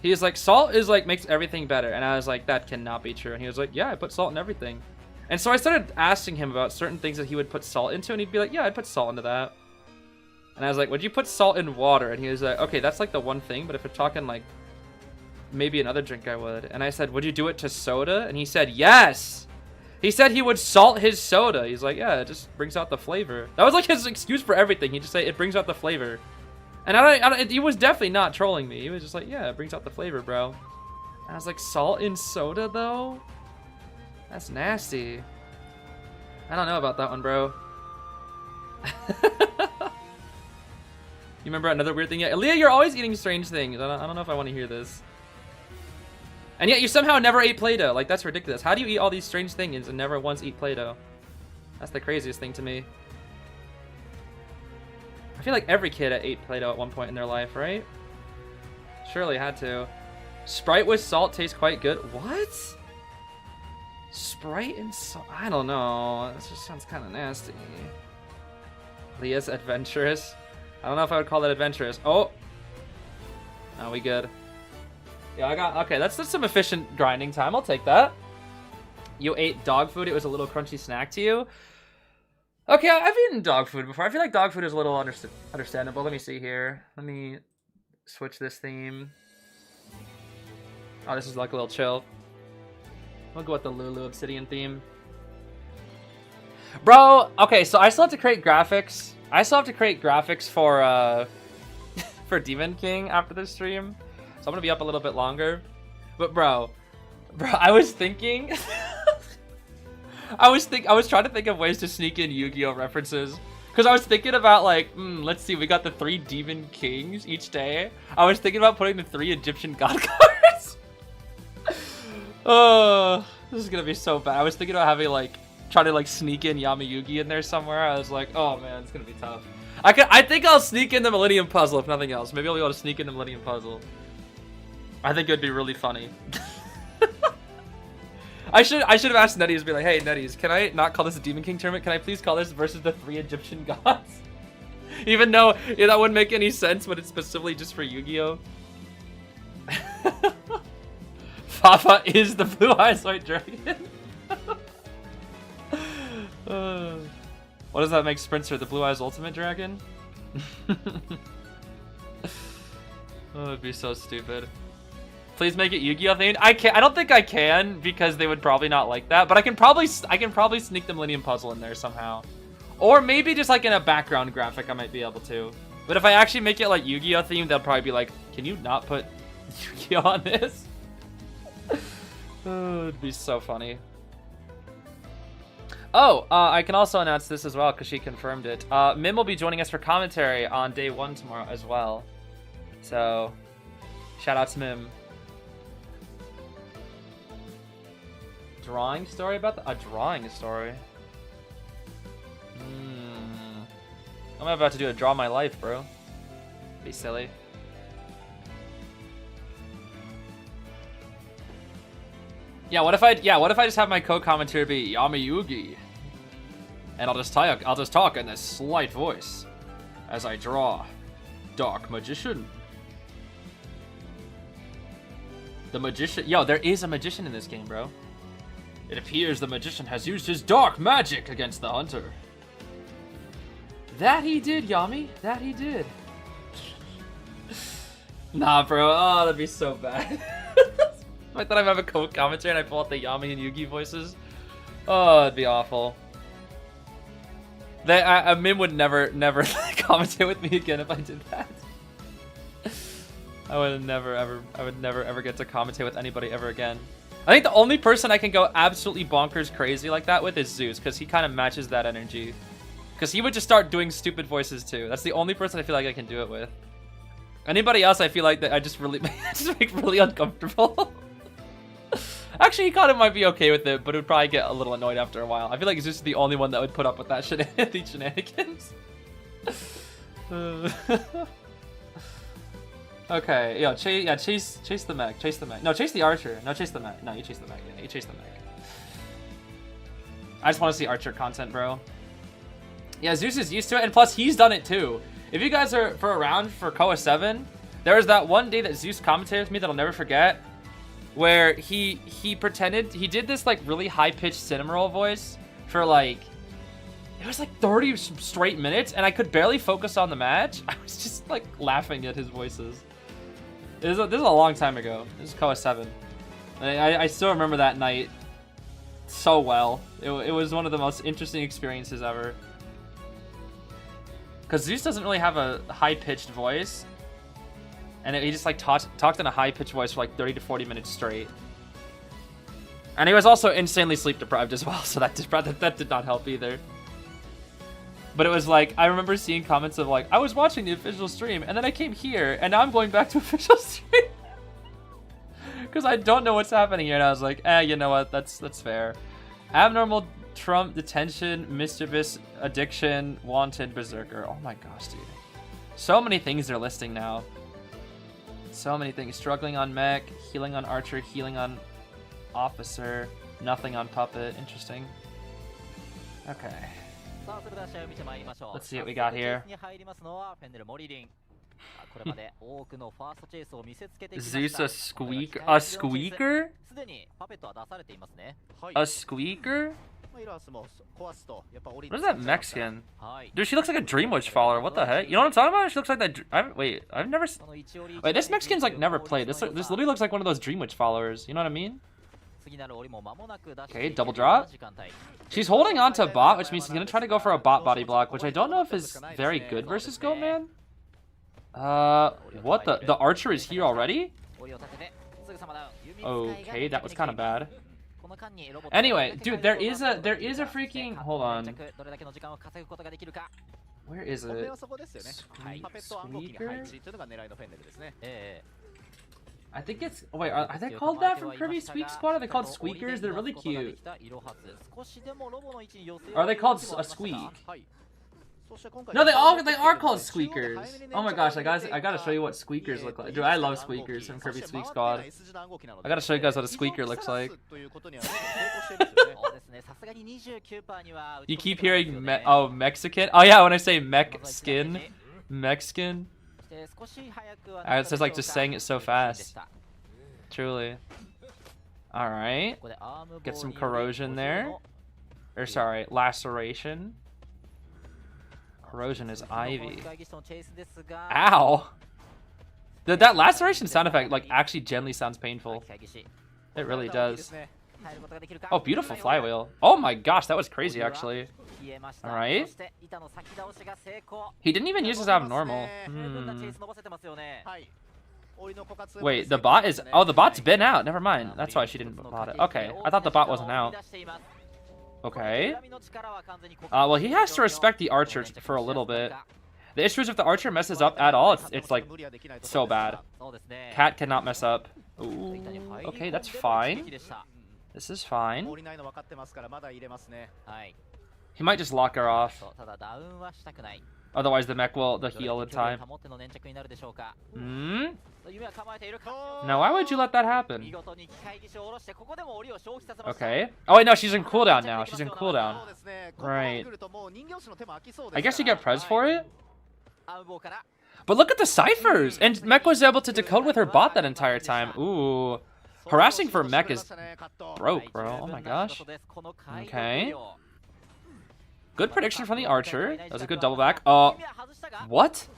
He was like, salt is like makes everything better, and I was like, that cannot be true. And he was like, yeah, I put salt in everything. And so I started asking him about certain things that he would put salt into, and he'd be like, yeah, I'd put salt into that. And I was like, would you put salt in water? And he was like, okay, that's like the one thing, but if we're talking like maybe another drink, I would. And I said, would you do it to soda? And he said, yes. He said he would salt his soda. He's like, yeah, it just brings out the flavor. That was like his excuse for everything. He'd just say, it brings out the flavor. And he was definitely not trolling me. He was just like, yeah, it brings out the flavor, bro. And I was like, salt in soda, though? That's nasty. I don't know about that one, bro. You remember another weird thing? Yeah, Leah, you're always eating strange things. I don't know if I want to hear this. And yet you somehow never ate Play-Doh. Like, that's ridiculous. How do you eat all these strange things and never once eat Play-Doh? That's the craziest thing to me. I feel like every kid ate Play-Doh at one point in their life, right? Surely had to. Sprite with salt tastes quite good. What? Sprite and salt? I don't know. That just sounds kind of nasty. Leah's adventurous. I don't know if I would call that adventurous. Oh! No, we good. Yeah, I got... Okay, that's some efficient grinding time. I'll take that. You ate dog food. It was a little crunchy snack to you. Okay, I've eaten dog food before. I feel like dog food is a little understandable. Let me see here. Let me switch this theme. Oh, this is like a little chill. We'll go with the Lulu Obsidian theme. Bro, okay, so I still have to create graphics. I still have to create graphics for for Demon King after this stream. So I'm gonna be up a little bit longer. But bro, I was thinking I was trying to think of ways to sneak in Yu-Gi-Oh references. Cause I was thinking about like, let's see, we got the 3 Demon Kings each day. I was thinking about putting the 3 Egyptian god cards. Oh, this is gonna be so bad. I was thinking about having like, trying to like sneak in Yama-Yugi in there somewhere. I was like, oh man, it's gonna be tough. I think I'll sneak in the Millennium Puzzle if nothing else. Maybe I'll be able to sneak in the Millennium Puzzle. I think it'd be really funny. I should have asked Netties to be like, hey Netties, can I not call this a Demon King tournament? Can I please call this versus the 3 Egyptian gods? Even though that wouldn't make any sense, but it's specifically just for Yu-Gi-Oh. Fafa is the Blue Eyes White Dragon. What does that make Sprinter? The Blue Eyes Ultimate Dragon? Oh, it'd be so stupid. Please make it Yu-Gi-Oh themed. I don't think I can because they would probably not like that. But I can probably sneak the Millennium Puzzle in there somehow, or maybe just like in a background graphic I might be able to. But if I actually make it like Yu-Gi-Oh themed, they'll probably be like, "Can you not put Yu-Gi-Oh on this?" Oh, it'd be so funny. Oh, I can also announce this as well because she confirmed it. Mim will be joining us for commentary on day 1 tomorrow as well. So, shout out to Mim. Drawing story about a drawing story. I'm about to do a draw my life, bro. Be silly. Yeah, what if I just have my co-commentator be Yama-Yugi, and I'll just talk in this slight voice as I draw Dark Magician. The magician. Yo, there is a magician in this game, bro. It appears the magician has used his dark magic against the hunter. That he did, Yami. That he did. Nah, bro. Oh, that'd be so bad. I thought I'd have a co-commentary and I pull out the Yami and Yugi voices. Oh, it'd be awful. Mim would never commentate with me again if I did that. I would never ever get to commentate with anybody ever again. I think the only person I can go absolutely bonkers crazy like that with is Zeus, because he kind of matches that energy. Because he would just start doing stupid voices too. That's the only person I feel like I can do it with. Anybody else, I feel like that I just really make really uncomfortable. Actually, he kind of might be okay with it, but it would probably get a little annoyed after a while. I feel like Zeus is the only one that would put up with that these shenanigans. Okay, yo, chase the mech, chase the mech. No, chase the archer. No, chase the mech. No, you chase the mech. Yeah, you chase the mech. I just want to see archer content, bro. Yeah, Zeus is used to it, and plus he's done it too. If you guys are around for Koa 7, there was that one day that Zeus commentated with me that I'll never forget, where he pretended he did this like really high-pitched Cinnamoroll voice for like, it was like 30 straight minutes, and I could barely focus on the match. I was just like laughing at his voices. This is a long time ago. This is Koa 7. I still remember that night so well. It was one of the most interesting experiences ever. Because Zeus doesn't really have a high-pitched voice. And he just like talked in a high-pitched voice for like 30 to 40 minutes straight. And he was also insanely sleep-deprived as well, so that did not help either. But it was like, I remember seeing comments of like, I was watching the official stream, and then I came here, and now I'm going back to official stream. Because I don't know what's happening here, and I was like, you know what, that's fair. Abnormal Trump detention, mischievous addiction, wanted berserker. Oh my gosh, dude. So many things they're listing now. So many things. Struggling on mech, healing on archer, healing on officer, nothing on puppet. Interesting. Okay. Let's see what we got here. Zeus a squeaker? A squeaker? A squeaker? What is that Mexican? Dude, she looks like a Dreamwitch follower. What the heck? You know what I'm talking about? She looks like that. Wait, I've never. Wait, this Mexican's like never played. This literally looks like one of those Dreamwitch followers. You know what I mean? Okay, double drop. She's holding on to bot, which means she's gonna try to go for a bot body block, which I don't know if is very good versus Goatman. What the? The archer is here already? Okay, that was kind of bad. Anyway, dude, there is a freaking, hold on. Where is it? Squeaker? I think it's, wait, are they called that from Kirby Squeak Squad? Are they called squeakers? They're really cute. Are they called a squeak? No, they are called squeakers. Oh my gosh, I gotta show you what squeakers look like. Dude, I love squeakers from Kirby Squeak Squad. I gotta show you guys what a squeaker looks like. You keep hearing Mexican? Oh yeah, when I say Mexican. It's just like just saying it so fast. Truly. Alright. Get some corrosion there. Or sorry, laceration. Corrosion is Ivy. Ow! That laceration sound effect like actually genuinely sounds painful. It really does. Oh, beautiful flywheel. Oh my gosh, that was crazy actually. Alright. He didn't even use his abnormal. Wait, the bot is... Oh, the bot's been out. Never mind. That's why she didn't bot it. Okay, I thought the bot wasn't out. Okay. Well, he has to respect the archer for a little bit. The issue is if the archer messes up at all, it's like so bad. Cat cannot mess up. Ooh, okay, that's fine. This is fine. He might just lock her off. Otherwise, the mech will heal in time. Now, why would you let that happen? Okay. Oh, wait, no, she's in cooldown now. She's in cooldown. Right. I guess you get pres for it? But look at the ciphers! And mech was able to decode with her bot that entire time. Ooh. Harassing for mech is broke, bro. Oh my gosh. Okay. Good prediction from the archer. That was a good double back. What?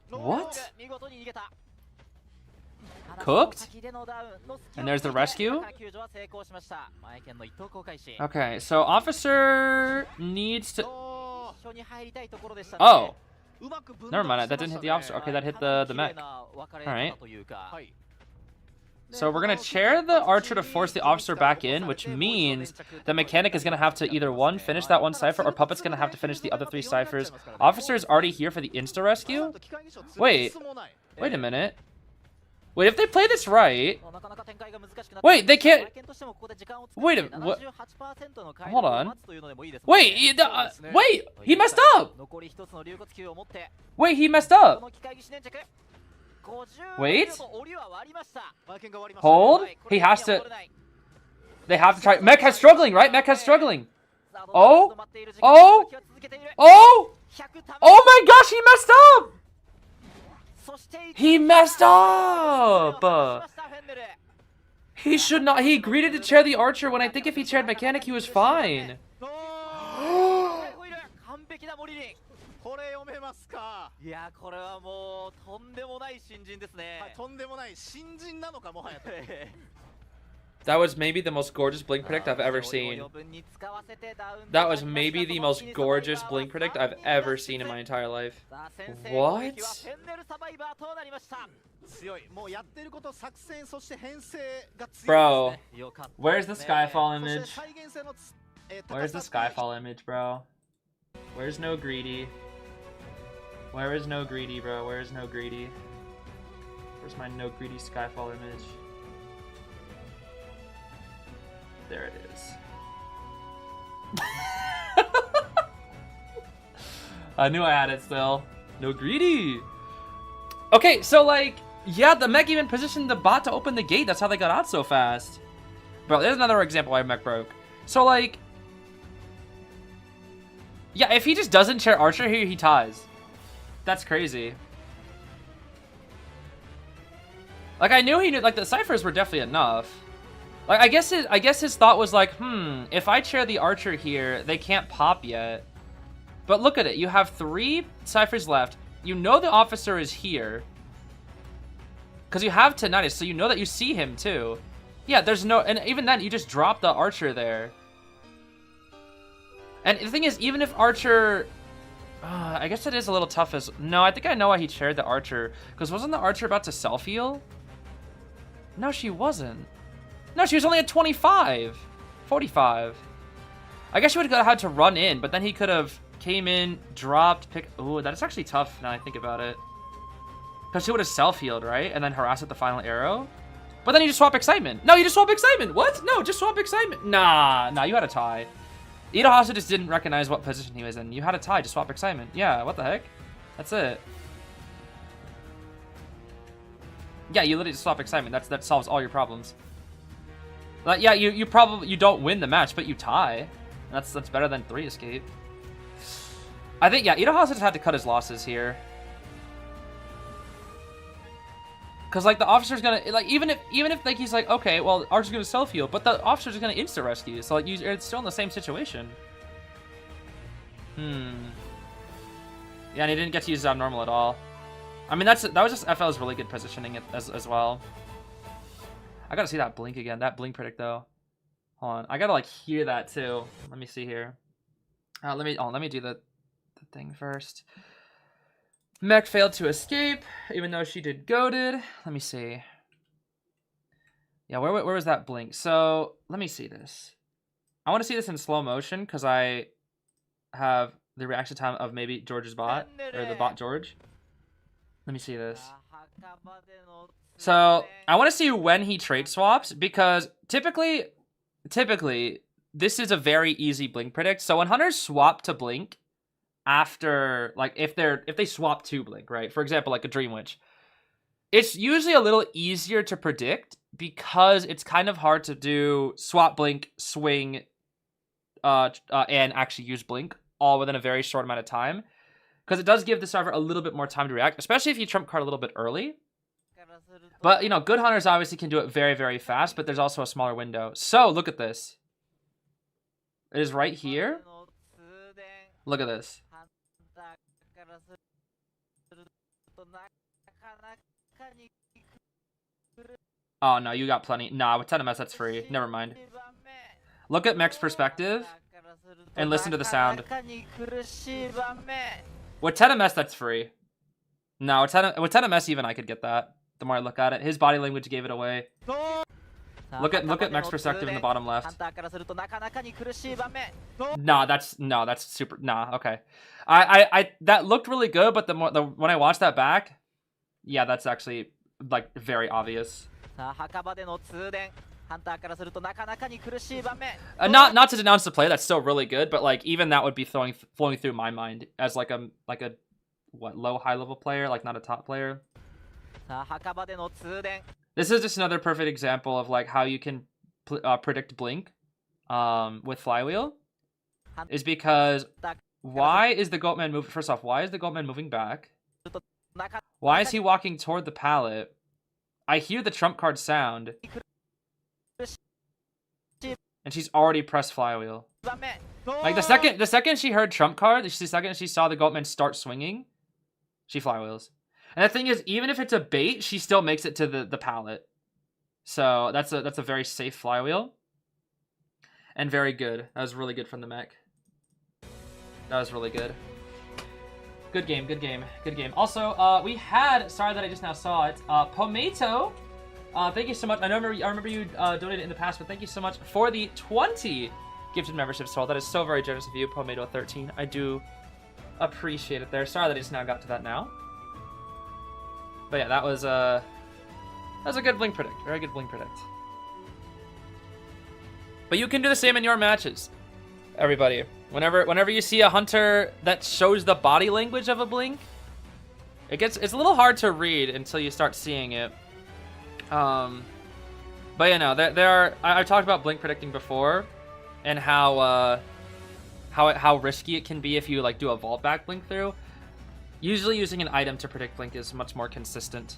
What? Cooked? And there's the rescue. Okay, so officer needs to... Oh. Never mind, that didn't hit the officer. Okay, that hit the mech. Alright. So we're going to chair the archer to force the officer back in, which means the mechanic is going to have to either one, finish that one cipher, or Puppet's going to have to finish the other 3 ciphers. Officer is already here for the insta-rescue? Wait a minute. Wait, if they play this right... Wait, they can't... Wait a... What? Hold on. Wait, wait! He messed up! Wait, he messed up! Wait. Hold. He has to... They have to try... Mech has struggling, right? Mech has struggling. Oh! Oh! Oh! Oh my gosh, he messed up! He messed up! He should not... He agreed to chair the archer when I think if he chaired mechanic, he was fine. That was maybe the most gorgeous blink predict I've ever seen. That was maybe the most gorgeous blink predict I've ever seen in my entire life. What? Bro, where's the Skyfall image? Where's the Skyfall image, bro? Where's no greedy? Where is no greedy, bro? Where is no greedy? Where's my no greedy Skyfall image? There it is. I knew I had it still. No greedy. Okay, so like, yeah, the mech even positioned the bot to open the gate. That's how they got out so fast. Bro, there's another example why mech broke. So like, yeah, if he just doesn't chair archer here, he ties. That's crazy. Like, I knew he knew, like, the ciphers were definitely enough. Like, I guess his thought was like, if I chair the archer here, they can't pop yet. But look at it. You have 3 ciphers left. You know the officer is here. Because you have tinnitus, so you know that you see him too. Yeah, there's no... And even then, you just drop the archer there. And the thing is, even if archer... I guess it is a little tough as... No, I think I know why he chaired the archer. Because wasn't the archer about to self-heal? No, she wasn't. No, she was only at 25. 45. I guess she would have had to run in, but then he could have came in, dropped, picked... Ooh, that's actually tough now I think about it. Because she would have self-healed, right? And then harass at the final arrow. But then you just swap excitement. No, you just swap excitement. What? No, just swap excitement. Nah, you had a tie. Harasser just didn't recognize what position he was in. You had a tie, just swap excitement. Yeah, what the heck? That's it. Yeah, you literally just swap excitement. That solves all your problems. Like, yeah, you probably don't win the match, but you tie. That's better than 3 escape. I think, yeah, Harasser just had to cut his losses here. Because, like, the officer's gonna, like, even if like, he's like, okay, well, Archer's gonna self-heal, but the officer's gonna insta-rescue, so, like, it's still in the same situation. Yeah, and he didn't get to use abnormal at all. I mean, that was just FL's really good positioning as well. I gotta see that blink again, that blink predict, though. Hold on, I gotta, like, hear that, too. Let me see here. Let me do the thing first. Mech failed to escape, even though she did goaded. Let me see. Yeah, where was that blink? So, let me see this. I want to see this in slow motion, because I have the reaction time of maybe George's bot, or the bot George. Let me see this. So, I want to see when he trait swaps, because typically, this is a very easy blink predict. So, when hunters swap to blink, after, like, if they swap to blink, right? For example, like a Dream Witch. It's usually a little easier to predict because it's kind of hard to do swap, blink, swing, and actually use blink all within a very short amount of time. Because it does give the server a little bit more time to react, especially if you trump card a little bit early. But, you know, good hunters obviously can do it very, very fast, but there's also a smaller window. So, look at this. It is right here. Look at this. Oh, no, you got plenty. Nah, with 10 MS, that's free. Never mind. Look at Mech's perspective and listen to the sound. With 10 MS, that's free. No, with 10 MS, even I could get that. The more I look at it. His body language gave it away. Look at Mech's perspective in the bottom left. Nah, that's super. Nah, okay. I that looked really good, but when I watched that back, yeah, that's actually like very obvious. Not to denounce the play, that's still really good, but like even that would be flowing through my mind as like a what, low high level player, like not a top player. This is just another perfect example of like how you can predict blink with flywheel. Is because why is the Goatman moving? First off, why is the Goatman moving back? Why is he walking toward the pallet? I hear the trump card sound, and she's already pressed flywheel. Like the second she heard trump card, the second she saw the Goatman start swinging, she flywheels. And the thing is, even if it's a bait, she still makes it to the pallet. So that's a very safe flywheel. And very good. That was really good from the mech. That was really good. Good game, good game, good game. Also, we had, sorry that I just now saw it, Pomato. Thank you so much. I remember you donated in the past, but thank you so much for the 20 gifted memberships as well. That is so very generous of you, Pomato13. I do appreciate it there. Sorry that I just now got to that now. But yeah, that was a good blink predict. Very good blink predict. But you can do the same in your matches, everybody. Whenever you see a hunter that shows the body language of a blink, it's a little hard to read until you start seeing it. But you know, I've talked about blink predicting before, and how risky it can be if you like do a vault back blink through. Usually using an item to predict blink is much more consistent.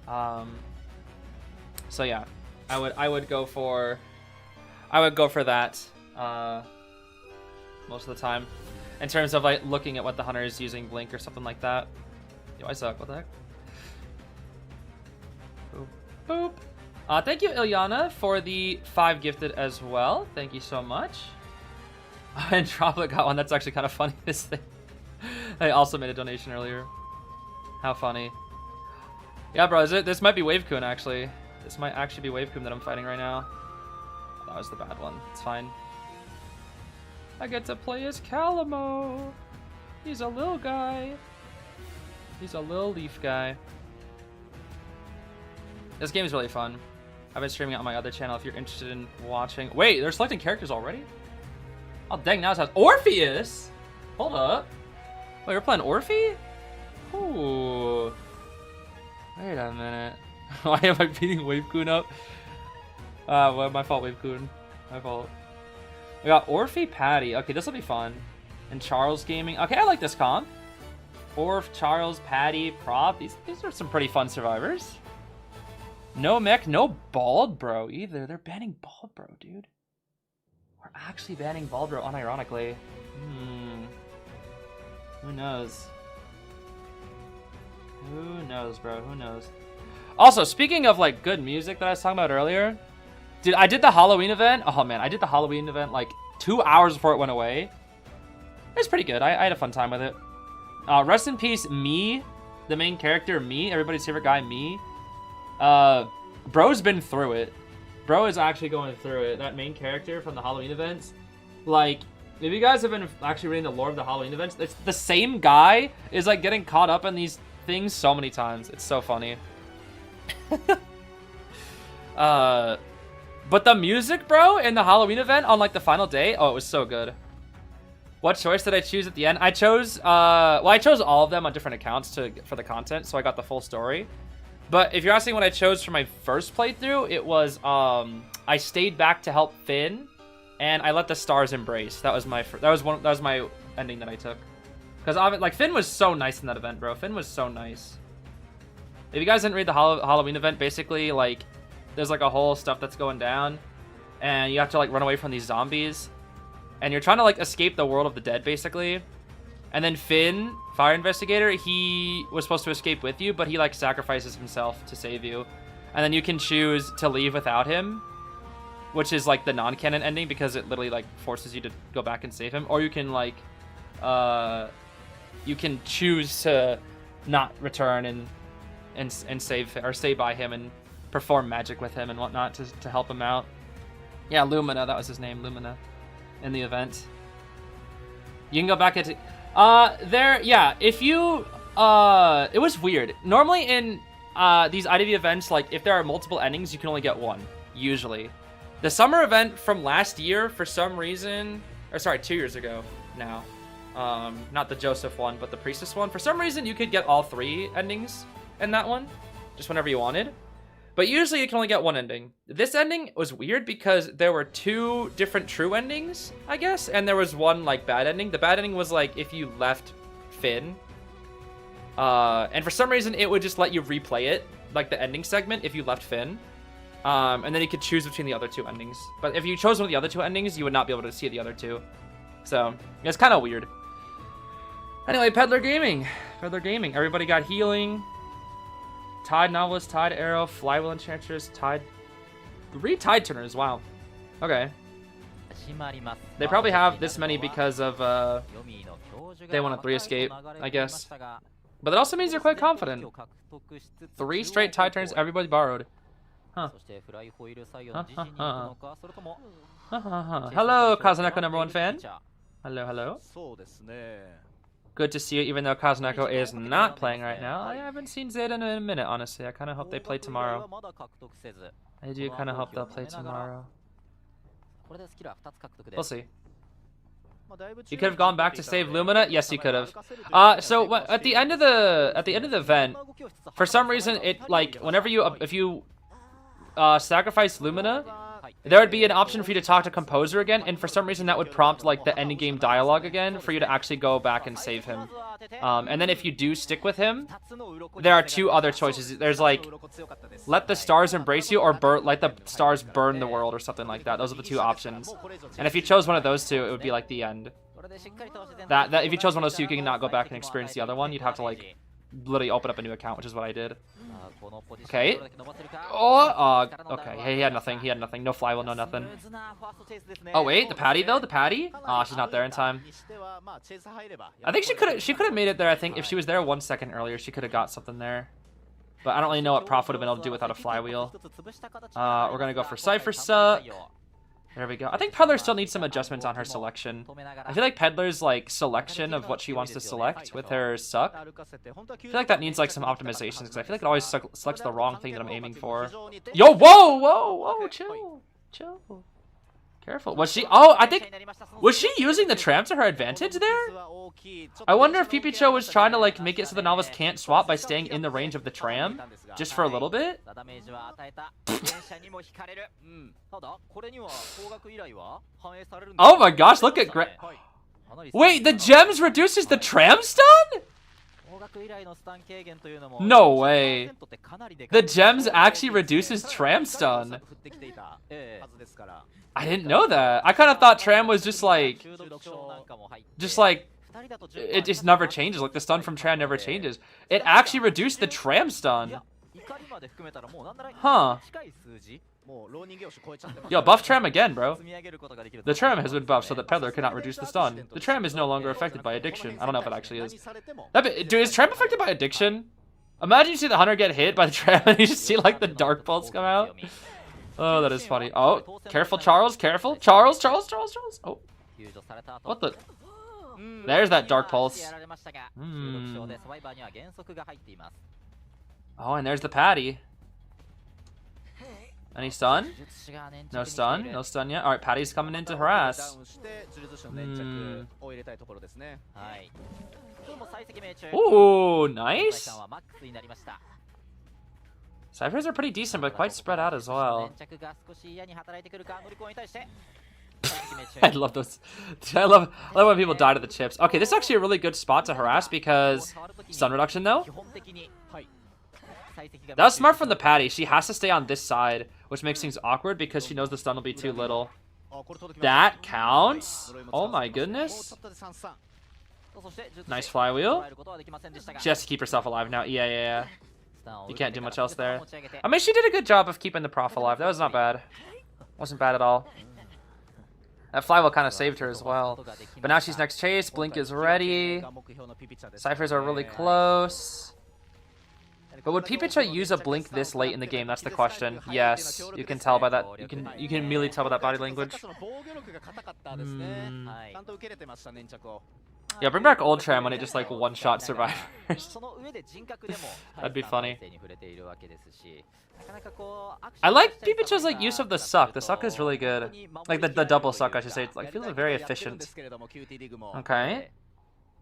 So yeah. I would go for that most of the time, in terms of like looking at what the hunter is using, blink or something like that. Yo, I suck. What the heck? Boop. Boop. Thank you, Ilyana, for the 5 gifted as well. Thank you so much. And Droplet got one. That's actually kind of funny. This thing. I also made a donation earlier. How funny. Yeah, bro. This might be Wavecoon, actually. This might actually be Wavecoon that I'm fighting right now. That was the bad one. It's fine. I get to play as Calamo. He's a little guy. He's a little leaf guy. This game is really fun. I've been streaming it on my other channel if you're interested in watching. Wait, they're selecting characters already? Oh, dang, now it has Orpheus! Hold up. Wait, we're playing Orphe? Ooh. Wait a minute. Why am I beating Wavecoon up? Well, my fault, Wavecoon. My fault. We got Orphe Patty. Okay, this will be fun. And Charles Gaming. Okay, I like this comp. Orph, Charles, Patty, Prop. These are some pretty fun survivors. No mech, no bald bro either. They're banning bald bro, dude. We're actually banning bald bro unironically. Who knows? Who knows, bro? Who knows? Also, speaking of like good music that I was talking about earlier, dude, I did the Halloween event. Oh man, I did the Halloween event like 2 hours before it went away. It was pretty good. I had a fun time with it. Rest in peace, me, the main character, me, everybody's favorite guy, me. Bro's been through it. Bro is actually going through it. That main character from the Halloween events, like, if you guys have been actually reading the lore of the Halloween events, it's the same guy is like getting caught up in these things so many times. It's so funny. But the music, bro, in the Halloween event on like the final day, oh, it was so good. What choice did I choose at the end? I chose, well, I chose all of them on different accounts for the content, so I got the full story. But if you're asking what I chose for my first playthrough, it was, I stayed back to help Finn, and I let the stars embrace. That was my ending that I took. Because like Finn was so nice in that event, bro. Finn was so nice. If you guys didn't read the Halloween event, basically like there's like a whole stuff that's going down, and you have to like run away from these zombies, and you're trying to like escape the world of the dead, basically. And then Finn, fire investigator, he was supposed to escape with you, but he like sacrifices himself to save you. And then you can choose to leave without him, which is like the non-canon ending because it literally like forces you to go back and save him. Or you can like, you can choose to not return and save or stay by him and perform magic with him and whatnot to help him out. Yeah, Lumina, that was his name, Lumina, in the event. You can go back into... yeah, if you, it was weird. Normally in, these IDV events, like, if there are multiple endings, you can only get one, usually. The summer event from last year, for some reason, or sorry, 2 years ago now, not the Joseph one, but the Priestess one, for some reason, you could get all 3 endings in that one, just whenever you wanted. But usually you can only get one ending. This ending was weird because there were 2 different true endings, I guess, and there was one like bad ending. The bad ending was like if you left Finn, and for some reason it would just let you replay it, like the ending segment, if you left Finn, and then you could choose between the other 2 endings. But if you chose one of the other 2 endings, you would not be able to see the other 2. So it's kind of weird. Anyway, Peddler Gaming, everybody got healing. Tide Novelist, Tide Arrow, Flywheel Enchantress, Tide... 3 Tide Turners, wow. Okay. They probably have this many because of, they want a 3 escape, I guess. But that also means they're quite confident. 3 straight Tide Turners, everybody borrowed. Huh. Hello, Kazuneko #1 fan. Hello, hello. Good to see you, even though Kazuneko is not playing right now. I haven't seen Zeta in a minute, honestly. I kind of hope they play tomorrow. I do kind of hope they'll play tomorrow. We'll see. You could have gone back to save Lumina. Yes, you could have. So at the end of the event, for some reason, it like whenever you if you sacrifice Lumina, there would be an option for you to talk to Composer again, and for some reason that would prompt like the endgame dialogue again for you to actually go back and save him. And then if you do stick with him, there are two other choices. There's like, let the stars embrace you, or let the stars burn the world, or something like that. Those are the two options. And if you chose one of those two, it would be like the end. That if you chose one of those two, you can not go back and experience the other one. You'd have to like literally open up a new account, which is what I did. Okay. Oh, okay. Hey, he had nothing. He had nothing. No flywheel, no nothing. Oh wait, the patty though. The patty. Ah, she's not there in time. I think she could have made it there. I think if she was there 1 second earlier, she could have got something there. But I don't really know what Prof would have been able to do without a flywheel. We're gonna go for Cypher Suck. There we go. I think Peddler still needs some adjustments on her selection. I feel like Peddler's like selection of what she wants to select with her suck, I feel like that needs like some optimizations, because I feel like it always selects the wrong thing that I'm aiming for. Yo, whoa, chill. Careful. Was she? Oh, I think, was she using the tram to her advantage there? I wonder if Pipicho was trying to like make it so the novice can't swap by staying in the range of the tram, just for a little bit. Oh my gosh, look at wait, the gems reduces the tram stun? No way. The gems actually reduces tram stun. I didn't know that. I kind of thought tram was just like it just never changes. Like the stun from tram never changes. It actually reduced the tram stun. Huh. Yo, buff tram again, bro. The tram has been buffed so that Peddler cannot reduce the stun. The tram is no longer affected by addiction. I don't know if it actually is. Dude, is tram affected by addiction? Imagine you see the hunter get hit by the tram and you just see like the dark pulse come out. Oh, that is funny. Oh, careful, Charles. Careful. Charles. Oh. What the? There's that dark pulse. Oh, and there's the patty. Any stun? No stun? No stun yet? Alright, Patty's coming in to harass. Ooh, nice. Cyphers are pretty decent, but quite spread out as well. I love those. I love when people die to the chips. Okay, this is actually a really good spot to harass because stun reduction though. That was smart from the Patty. She has to stay on this side, which makes things awkward because she knows the stun will be too little. That counts? Oh my goodness. Nice flywheel. She has to keep herself alive now. Yeah. You can't do much else there. I mean, she did a good job of keeping the prof alive. That was not bad. Wasn't bad at all. That flywheel kind of saved her as well. But now she's next chase. Blink is ready. Cyphers are really close. But would Pipicha use a blink this late in the game? That's the question. Yes, you can tell by that. You can immediately tell by that body language. Yeah, bring back old tram when it just like one-shot survivors. That'd be funny. I like Pipicha's like use of the suck. The suck is really good. Like the double suck, I should say. It like feels very efficient. Okay.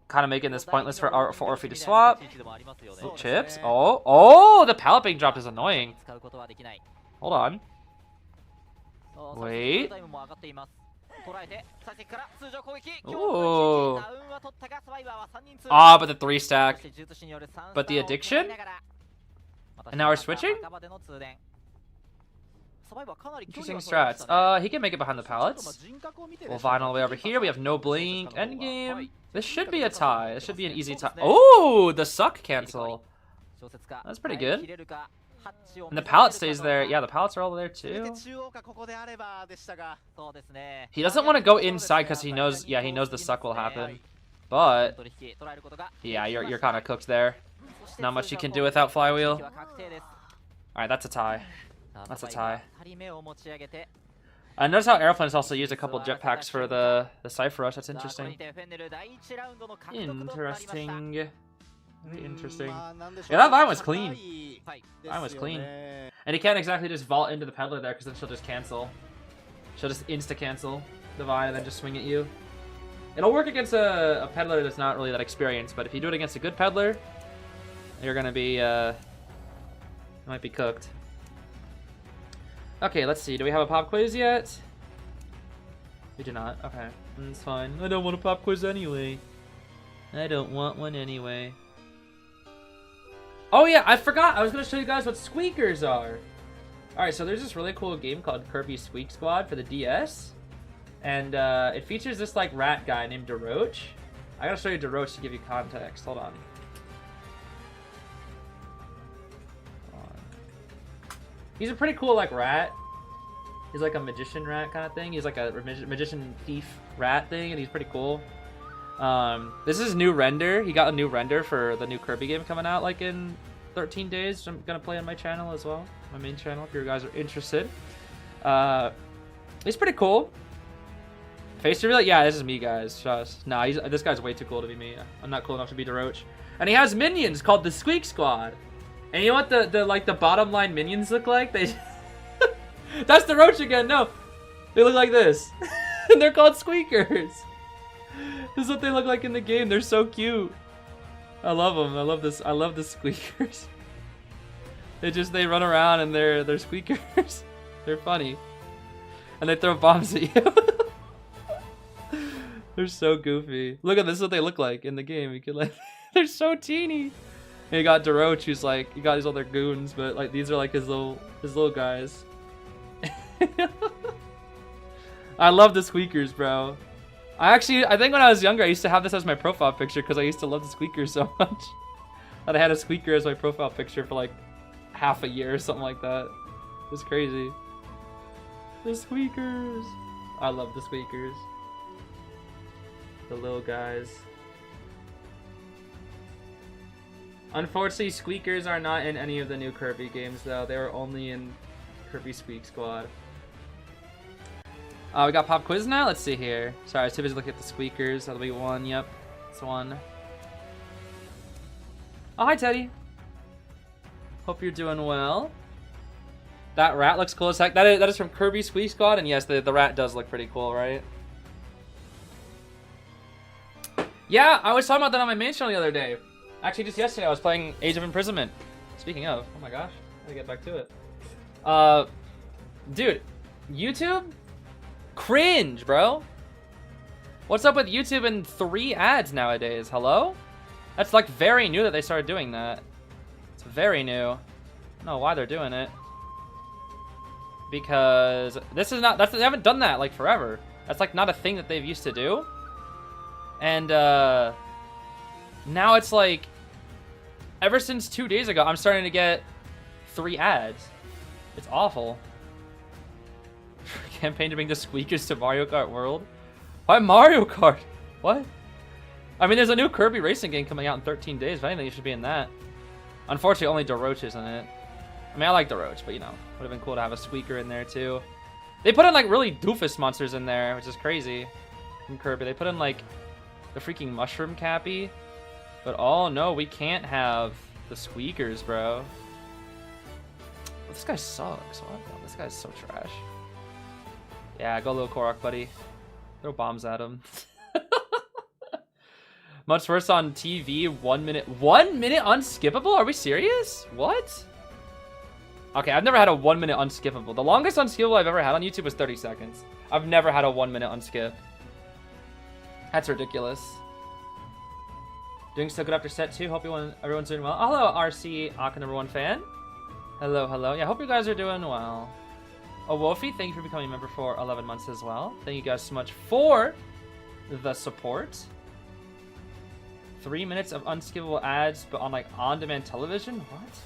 Kind of making this pointless for Orphe to swap. Oh, chips. Oh, the pallet being dropped is annoying. Hold on. Wait. Ooh. Ah, but the 3-stack. But the addiction? And now we're switching? Interesting strats. He can make it behind the pallets. We'll vine all the way over here. We have no blink. Endgame. This should be a tie. This should be an easy tie. Oh, the suck cancel. That's pretty good. And the pallet stays there. Yeah, the pallets are all there too. He doesn't want to go inside because he knows. Yeah, he knows the suck will happen. But yeah, you're kind of cooked there. Not much you can do without flywheel. All right, that's a tie. That's a tie. I notice how Aeroplanist also used a couple jetpacks for the Cypher Rush. That's interesting. Interesting. Very interesting. Yeah, that vine was clean. Vine was clean. And he can't exactly just vault into the peddler there because then she'll just cancel. She'll just insta-cancel the vine and then just swing at you. It'll work against a peddler that's not really that experienced, but if you do it against a good peddler, you're gonna be, you might be cooked. Okay, let's see. Do we have a pop quiz yet? We do not. Okay, that's fine. I don't want a pop quiz anyway. I don't want one anyway. Oh yeah, I forgot. I was gonna show you guys what squeakers are. All right, so there's this really cool game called Kirby Squeak Squad for the DS, and it features this like rat guy named DeRoach. I gotta show you DeRoach to give you context. Hold on. He's a pretty cool like rat. He's like a magician rat kind of thing. He's like a magician thief rat thing, and he's pretty cool. This is new render. He got a new render for the new Kirby game coming out like in 13 days. Which I'm gonna play on my channel as well, my main channel, if you guys are interested. He's pretty cool. Face reveal? Yeah, this is me, guys. Just nah, this guy's way too cool to be me. I'm not cool enough to be DeRoach. And he has minions called the Squeak Squad. And you know what the bottom line minions look like? They that's DeRoach again. No, they look like this, and they're called squeakers. This is what they look like in the game. They're so cute. I love them. I love this. I love the squeakers. They run around and they're squeakers. They're funny, and they throw bombs at you. They're so goofy. Look at this. Is what they look like in the game. You could like, they're so teeny. And you got DeRoach, who's like, you got these other goons, but like these are like his little guys. I love the squeakers, bro. I think when I was younger, I used to have this as my profile picture because I used to love the squeakers so much that I had a squeaker as my profile picture for like half a year or something like that. It was crazy. The squeakers. I love the squeakers. The little guys. Unfortunately, squeakers are not in any of the new Kirby games, though. They were only in Kirby Squeak Squad. We got pop quiz now? Let's see here. Sorry, I was too busy looking at the squeakers. That'll be one. Yep, it's one. Oh, hi, Teddy. Hope you're doing well. That rat looks cool as heck. That is from Kirby Squeak Squad, and yes, the rat does look pretty cool, right? Yeah, I was talking about that on my main channel the other day. Actually, just yesterday, I was playing Age of Imprisonment. Speaking of, oh my gosh, gotta get back to it. Dude, YouTube? Cringe, bro. What's up with YouTube and 3 ads nowadays? Hello? That's like very new that they started doing that. It's very new. I don't know why they're doing it. Because this is not, they haven't done that like forever. That's like not a thing that they've used to do. And now it's like, ever since 2 days ago, I'm starting to get 3 ads. It's awful. Campaign to bring the squeakers to Mario Kart World? Why Mario Kart? What? I mean, there's a new Kirby racing game coming out in 13 days. If anything, it should be in that. Unfortunately, only DeRoach is in it. I mean, I like DeRoach, but you know, would have been cool to have a squeaker in there too. They put in like really doofus monsters in there, which is crazy. In Kirby, they put in like the freaking mushroom cappy. But oh no, we can't have the squeakers, bro. Oh, this guy sucks. What? Oh, this guy's so trash. Yeah, go little Korok, buddy. Throw bombs at him. Much worse on TV. 1 minute. 1 minute unskippable? Are we serious? What? Okay, I've never had a 1 minute unskippable. The longest unskippable I've ever had on YouTube was 30 seconds. I've never had a 1 minute unskip. That's ridiculous. Doing so good after set 2. Hope everyone's doing well. Hello, RC Aka #1 fan. Hello, hello. Yeah, hope you guys are doing well. Oh, Wolfie, thank you for becoming a member for 11 months as well. Thank you guys so much for the support. 3 minutes of unskippable ads, but on like on-demand television? What?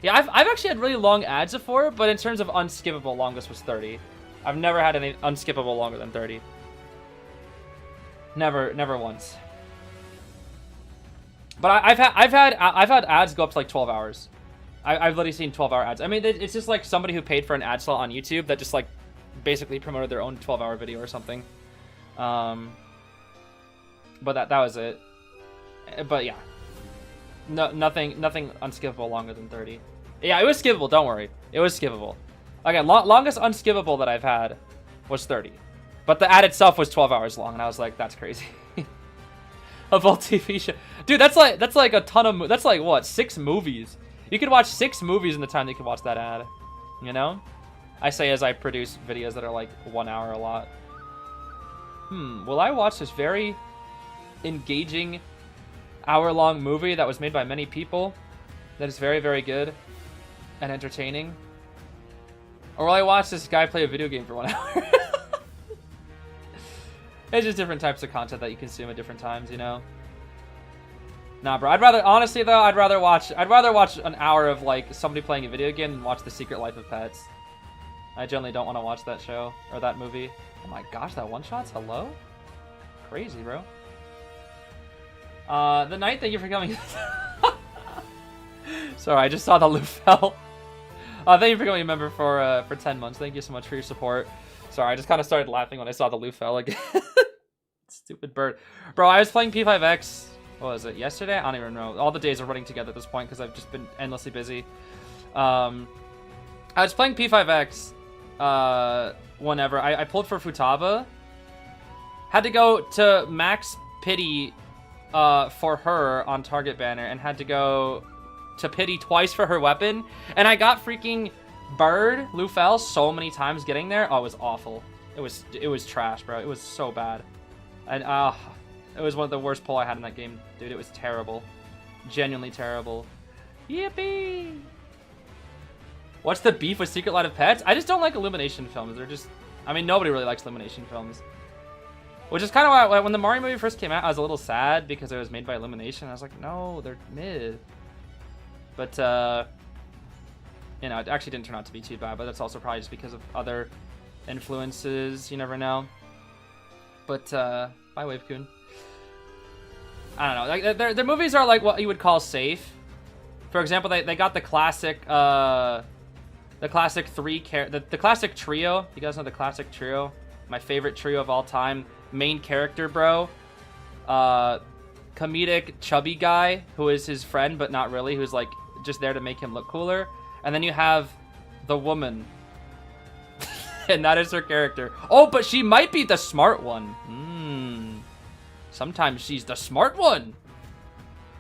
Yeah, I've actually had really long ads before, but in terms of unskippable, longest was 30. I've never had any unskippable longer than 30. Never once. But I've had ads go up to like 12 hours. I've literally seen 12-hour ads. I mean, it's just like somebody who paid for an ad slot on YouTube that just like basically promoted their own 12-hour video or something. But that was it. But yeah, nothing unskippable longer than 30. Yeah, it was skippable. Don't worry, it was skippable. Okay, longest unskippable that I've had was 30, but the ad itself was 12 hours long, and I was like, that's crazy. A full TV show, dude. That's like a ton of. That's like what, 6 movies? You could watch 6 movies in the time that you could watch that ad. You know, I say as I produce videos that are like 1 hour a lot. Will I watch this very engaging hour-long movie that was made by many people that is very, very good and entertaining? Or will I watch this guy play a video game for 1 hour? It's just different types of content that you consume at different times, you know? Nah, bro. Honestly though, I'd rather watch an hour of like somebody playing a video game than watch The Secret Life of Pets. I generally don't want to watch that show or that movie. Oh my gosh, that one shots? Hello? Crazy, bro. The Knight, thank you for coming. Sorry, I just saw the Lufel. Thank you for becoming a member for 10 months. Thank you so much for your support. Sorry, I just kind of started laughing when I saw the Lufel again. Stupid bird. Bro, I was playing P5X, what was it, yesterday? I don't even know. All the days are running together at this point because I've just been endlessly busy. I was playing P5X whenever. I pulled for Futaba. Had to go to max pity for her on target banner and had to go to pity twice for her weapon. And I got freaking bird Lufel so many times getting there. Oh, it was awful. It was trash, bro. It was so bad. And it was one of the worst pull I had in that game, dude. It was terrible. Genuinely terrible. Yippee! What's the beef with Secret Life of Pets? I just don't like Illumination films. They're just... I mean, nobody really likes Illumination films. Which is kind of why, when the Mario movie first came out, I was a little sad because it was made by Illumination. I was like, no, they're mid. But, you know, it actually didn't turn out to be too bad, but that's also probably just because of other influences. You never know. But, bye, Wavekun. I don't know. Like, their movies are like what you would call safe. For example, they got the classic, the classic the classic trio. You guys know the classic trio? My favorite trio of all time. Main character, bro. Comedic chubby guy who is his friend, but not really. Who's like just there to make him look cooler. And then you have the woman. And that is her character. Oh, but she might be the smart one. Sometimes she's the smart one.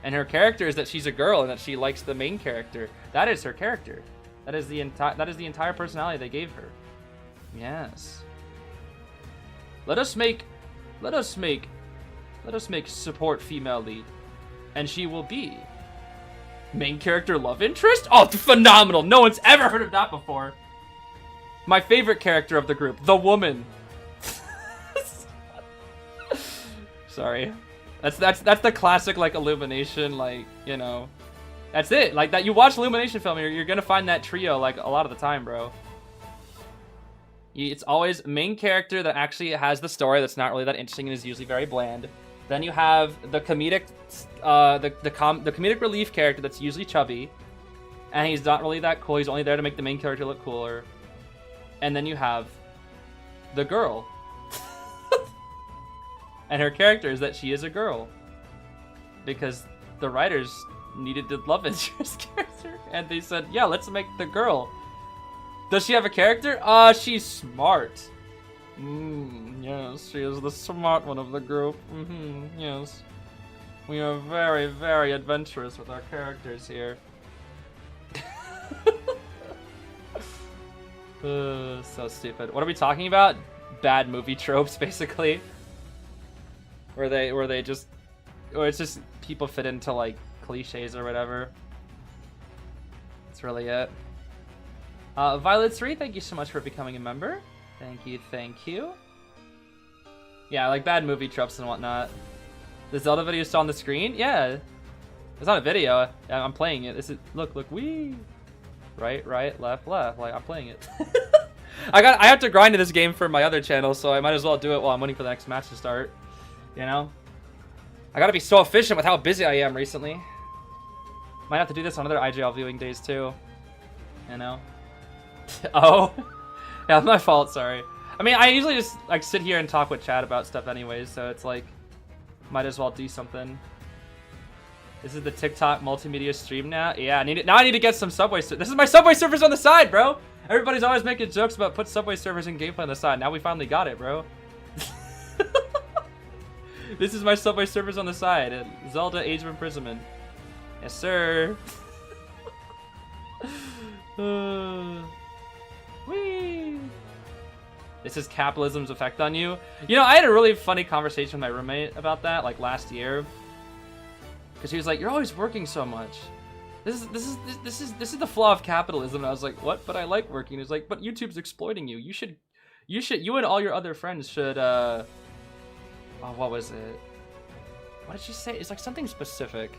And her character is that she's a girl and that she likes the main character. That is her character. That is the entire personality they gave her. Yes. Let us make support female lead. And she will be main character love interest? Oh, phenomenal. No one's ever heard of that before. My favorite character of the group, the woman. Sorry. That's the classic, like, Illumination, like, you know. That's it. Like, that you watch Illumination film, you're gonna find that trio, like, a lot of the time, bro. It's always main character that actually has the story that's not really that interesting and is usually very bland. Then you have the comedic, the comedic relief character that's usually chubby, and he's not really that cool. He's only there to make the main character look cooler. And then you have the girl. And her character is that she is a girl. Because the writers needed the love interest character. And they said, yeah, let's make the girl. Does she have a character? She's smart. Yes, she is the smart one of the group. Yes. We are very, very adventurous with our characters here. So stupid. What are we talking about? Bad movie tropes, basically. Where it's just people fit into like cliches or whatever. That's really it. Violet3, thank you so much for becoming a member. Thank you, thank you. Yeah, like bad movie tropes and whatnot. The Zelda video is still on the screen? Yeah. It's not a video. I'm playing it. This is look, wee. Right, left. Like I'm playing it. I have to grind in this game for my other channel, so I might as well do it while I'm waiting for the next match to start. You know? I gotta be so efficient with how busy I am recently. Might have to do this on other IGL viewing days too. You know? Oh. Yeah, my fault, sorry. I mean, I usually just like sit here and talk with chat about stuff anyways, so it's like might as well do something. This is the TikTok multimedia stream now. Yeah, I need to get some Subway. This is my Subway servers on the side, bro. Everybody's always making jokes about put Subway servers in gameplay on the side. Now we finally got it, bro. This is my Subway servers on the side. Zelda Age of Imprisonment. Yes, sir. Whee! This is capitalism's effect on you. You know, I had a really funny conversation with my roommate about that, like last year, because he was like, "You're always working so much. This is the flaw of capitalism." And I was like, "What? But I like working." He's like, "But YouTube's exploiting you. You and all your other friends should." Oh, what was it? What did she say? It's like something specific.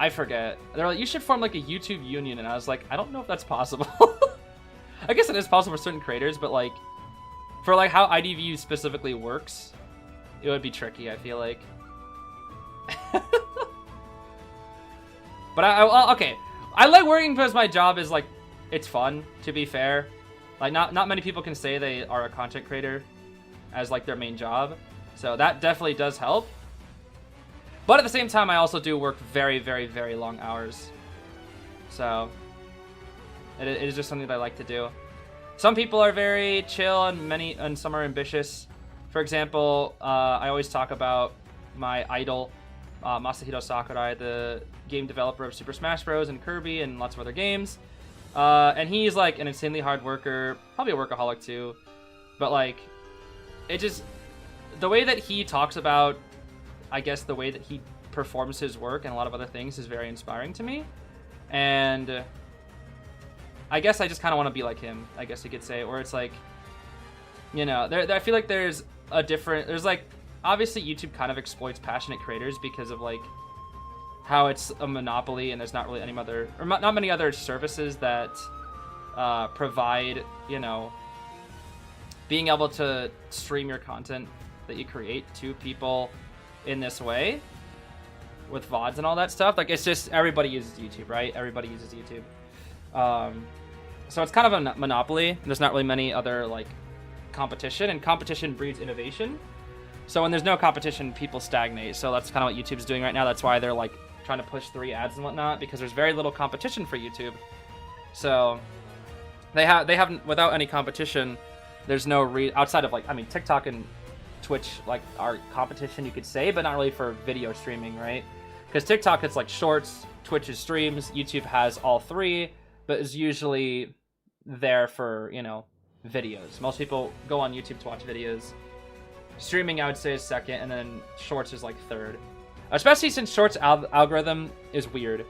I forget. They're like, "You should form like a YouTube union," and I was like, "I don't know if that's possible." I guess it is possible for certain creators, but like, for like how IDVU specifically works, it would be tricky, I feel like. But okay, I like working because my job is like, it's fun, to be fair. Like not many people can say they are a content creator as like their main job. So that definitely does help. But at the same time, I also do work very, very, very long hours. So it is just something that I like to do. Some people are very chill and some are ambitious. For example, I always talk about my idol, Masahiro Sakurai, the game developer of Super Smash Bros. And Kirby and lots of other games. And he's like an insanely hard worker, probably a workaholic too. But like, it just, the way that he talks about, I guess the way that he performs his work and a lot of other things is very inspiring to me. And I guess I just kind of want to be like him, I guess you could say, where it's like, you know, I feel like there's like, obviously YouTube kind of exploits passionate creators because of like how it's a monopoly and there's not really not many other services that provide, you know, being able to stream your content that you create to people in this way with VODs and all that stuff. Like, it's just, everybody uses YouTube, right? Everybody uses YouTube. So it's kind of a monopoly. There's not really many other like competition, and competition breeds innovation. So when there's no competition, people stagnate. So that's kind of what YouTube's doing right now. That's why they're like trying to push 3 ads and whatnot, because there's very little competition for YouTube. So they haven't, without any competition, there's no outside of like, I mean, TikTok and Twitch like are competition, you could say, but not really for video streaming, right? Because TikTok, it's like shorts, Twitch is streams, YouTube has all 3, but is usually there for, you know, videos. Most people go on YouTube to watch videos. Streaming, I would say, is second, and then shorts is like third. Especially since shorts algorithm is weird.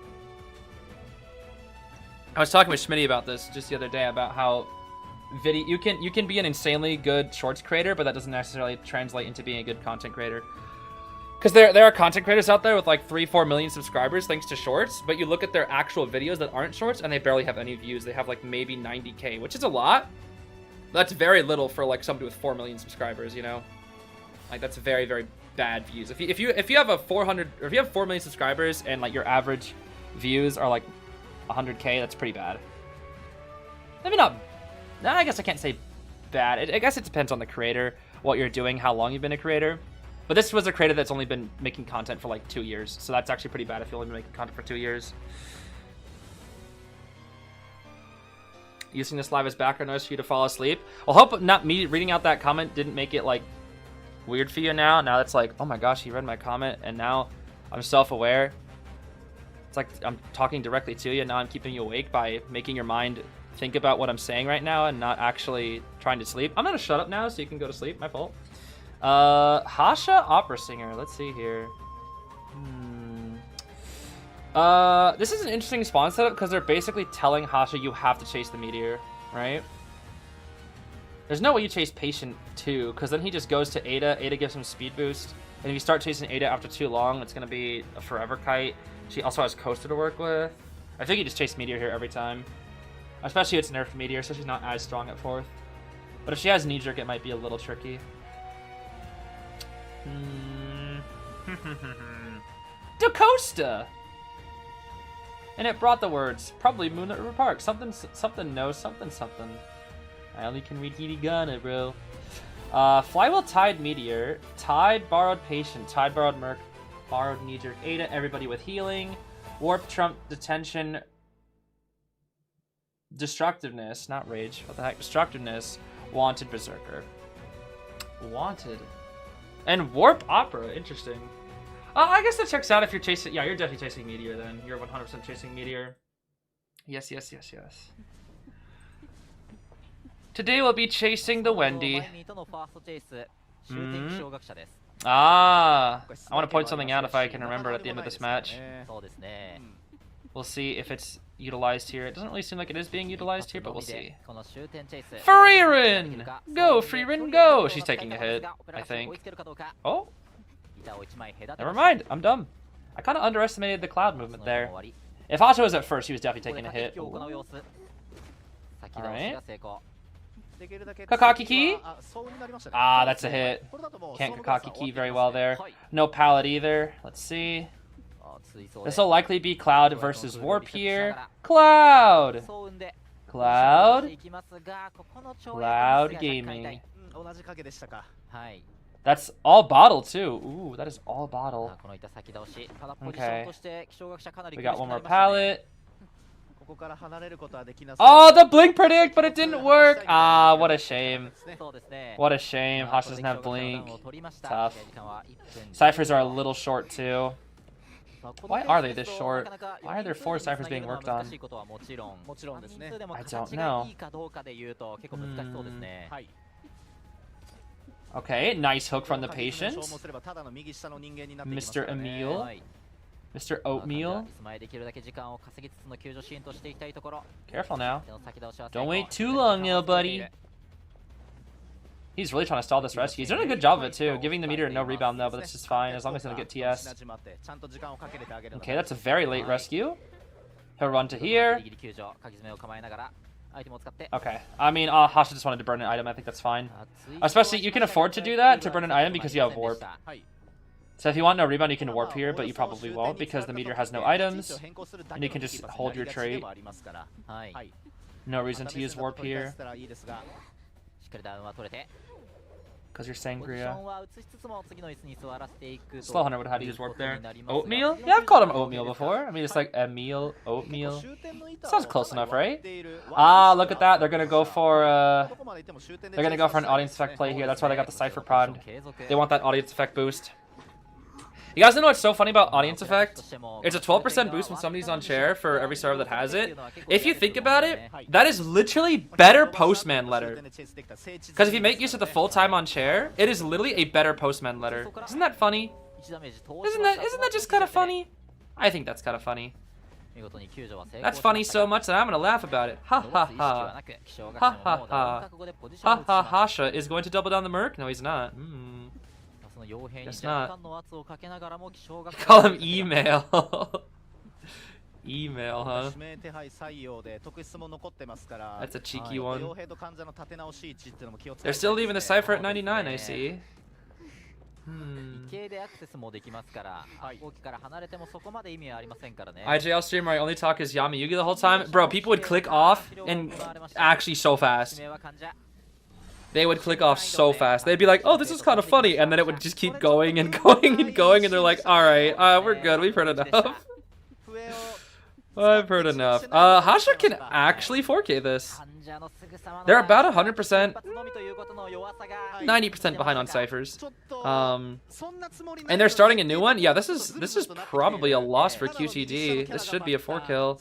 I was talking with Schmitty about this just the other day, about how you can be an insanely good shorts creator, but that doesn't necessarily translate into being a good content creator. Because there are content creators out there with like 3-4 million subscribers thanks to shorts, but you look at their actual videos that aren't shorts and they barely have any views. They have like maybe 90K, which is a lot. That's very little for like somebody with 4 million subscribers, you know? Like, that's very, very bad views. If you have a 400, or if you have 4 million subscribers and like your average views are like 100K, that's pretty bad. Maybe not. I guess I can't say bad. I guess it depends on the creator, what you're doing, how long you've been a creator. But this was a creator that's only been making content for like 2 years, so that's actually pretty bad if you've only been making content for 2 years. Using this live as background noise for you to fall asleep. Well, hope not me reading out that comment didn't make it like weird for you now. Now it's like, oh my gosh, he read my comment, and now I'm self-aware. It's like I'm talking directly to you, and now I'm keeping you awake by making your mind think about what I'm saying right now and not actually trying to sleep. I'm gonna shut up now so you can go to sleep. My fault. Hasha opera singer. Let's see here. This is an interesting spawn setup because they're basically telling Hasha you have to chase the meteor, right? There's no way you chase Patient too, because then he just goes to Ada. Ada gives him speed boost, and if you start chasing Ada after too long, it's gonna be a forever kite. She also has Coaster to work with. I think you just chase Meteor here every time. Especially if it's nerfed Meteor, so she's not as strong at 4th. But if she has Knee Jerk, it might be a little tricky. DaCosta! And it brought the words, probably Moonlit River Park. Something knows something. I only can read Hiragana, bro. Flywheel Tide Meteor. Tide borrowed Patient. Tide borrowed Merc. Borrowed Knee Jerk Ada. Everybody with healing. Warp Trump Detention. Destructiveness. Not Rage. What the heck? Destructiveness. Wanted Berserker. Wanted. And Warp Opera. Interesting. I guess that checks out if you're chasing... Yeah, you're definitely chasing Meteor then. You're 100% chasing Meteor. Yes. Today we'll be chasing the Wendy. Ah, I want to point something out if I can remember at the end of this match. We'll see if it's utilized here. It doesn't really seem like it is being utilized here, but we'll see. Freerin! Go, Freerin, go! She's taking a hit, I think. Oh? Never mind, I'm dumb. I kind of underestimated the cloud movement there. If Hato was at first, he was definitely taking a hit. Alright. Kakaki Key? Ah, that's a hit. Can't Kakaki Key very well there. No pallet either. Let's see. This will likely be Cloud versus Warp here. Cloud! Cloud? Cloud Gaming. That's all bottle too. Ooh, that is all bottle. Okay. We got one more pallet. Oh, the blink predict, but it didn't work. Ah, what a shame. What a shame. Hash doesn't have blink. Tough. Ciphers are a little short too. Why are they this short? Why are there 4 ciphers being worked on? I don't know. Okay, nice hook from the patient. Mr. Emile. Mr. Oatmeal. Careful now. Don't wait too long now, buddy. He's really trying to stall this rescue. He's doing a good job of it too. Giving the meter no rebound though, but that's just fine as long as he doesn't get TS. Okay, that's a very late rescue. He'll run to here. Okay, I mean, Hasha just wanted to burn an item. I think that's fine. Especially, you can afford to do that, to burn an item, because you have warp. So if you want no rebound, you can warp here, but you probably won't, because the meter has no items. And you can just hold your trait. No reason to use warp here. Because you're Sangria. Slow Hunter would have had to use warp there. Oatmeal? Yeah, I've called him Oatmeal before. I mean, it's like Emile, Oatmeal. Sounds close enough, right? Ah, look at that. They're gonna go for an audience effect play here. That's why they got the Cypher prod. They want that audience effect boost. You guys know what's so funny about audience effect? It's a 12% boost when somebody's on chair for every server that has it. If you think about it, that is literally better postman letter. Because if you make use of the full time on chair, it is literally a better postman letter. Isn't that funny? Isn't that just kind of funny? I think that's kind of funny. That's funny so much that I'm gonna laugh about it. Ha ha ha. Ha ha ha. Ha ha Hasha is going to double down the Merc? No, he's not. Guess not. Call him email. Email, huh? That's a cheeky one. They're still leaving the cipher at 99, I see. IJL streamer, I only talk as Yami Yugi the whole time. Bro, people would click off and actually so fast. They would click off so fast. They'd be like, oh, this is kind of funny. And then it would just keep going and going and going. And they're like, all right, we're good. We've heard enough. I've heard enough. Hasha can actually 4K this. They're about 100%, 90% behind on ciphers. And they're starting a new one. Yeah, this is probably a loss for QTD. This should be a 4-kill.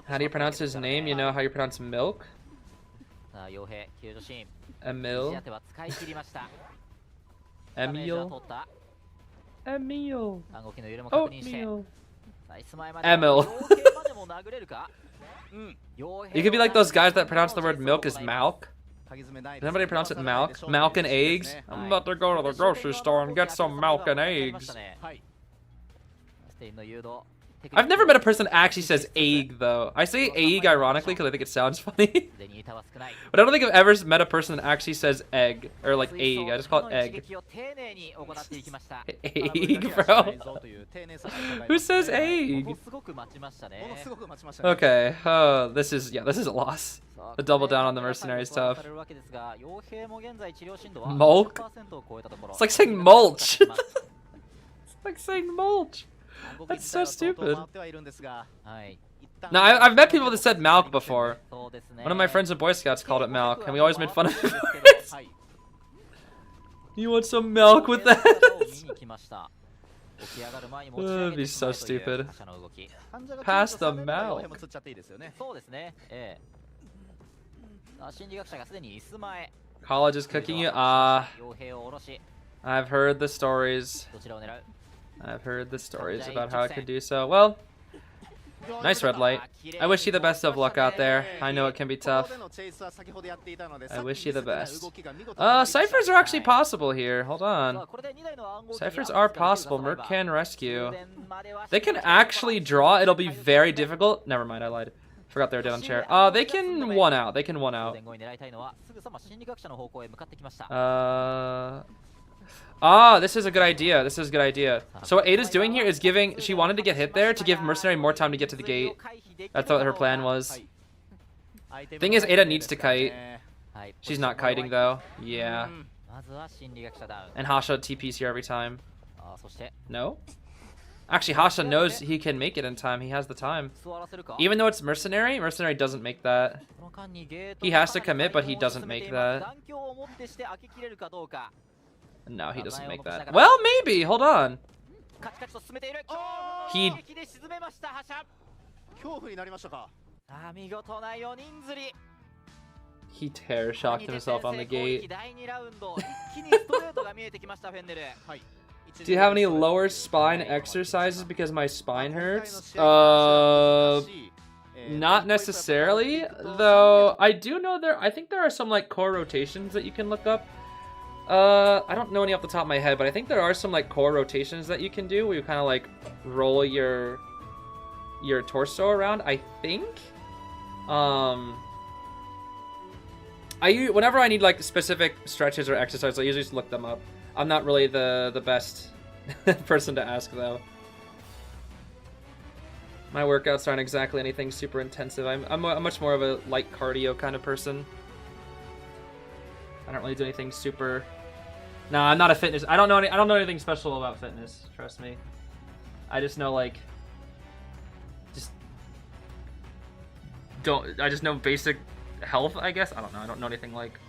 How do you pronounce his name? You know how you pronounce milk? Emil. Emil. Emil. Oatmeal. Emil. You could be like those guys that pronounce the word milk as malk. Does anybody pronounce it malk? Malk and eggs? I'm about to go to the grocery store and get some milk and eggs. I've never met a person that actually says egg, though. I say egg ironically because I think it sounds funny. But I don't think I've ever met a person that actually says egg, or like egg. I just call it egg. Egg, bro. Who says egg? Okay, this is a loss. The double down on the mercenary is tough. Mulch? It's like saying mulch. It's like saying mulch. That's so stupid. No, I've met people that said Malk before. One of my friends in Boy Scouts called it Malk, and we always made fun of it. You want some milk with that? That'd be so stupid. Pass the milk. College is cooking you. I've heard the stories. I've heard the stories about how it could do so. Well, nice red light. I wish you the best of luck out there. I know it can be tough. I wish you the best. Ciphers are actually possible here. Hold on. Ciphers are possible. Merc can rescue. They can actually draw. It'll be very difficult. Never mind, I lied. Forgot they were dead on chair. They can one out. They can one out. This is a good idea. This is a good idea. So what Ada's doing here is giving... She wanted to get hit there to give Mercenary more time to get to the gate. That's what her plan was. Thing is, Ada needs to kite. She's not kiting, though. Yeah. And Hasha TP's here every time. No? Actually, Hasha knows he can make it in time. He has the time. Even though it's Mercenary, Mercenary doesn't make that. He has to commit, but he doesn't make that. No, he doesn't make that. Well, maybe. Hold on. He terror shocked himself on the gate. Do you have any lower spine exercises because my spine hurts? Not necessarily, though. I do know I think there are some like core rotations that you can look up. I don't know any off the top of my head, but I think there are some like core rotations that you can do where you kind of like roll your torso around, I think. Whenever I need like specific stretches or exercises, I usually just look them up. I'm not really the best person to ask, though. My workouts aren't exactly anything super intensive. I'm much more of a light cardio kind of person. I don't really do anything super. No, I'm not a fitness. I don't know anything special about fitness. Trust me. I just know like. I just know basic health, I guess. I don't know. I don't know anything like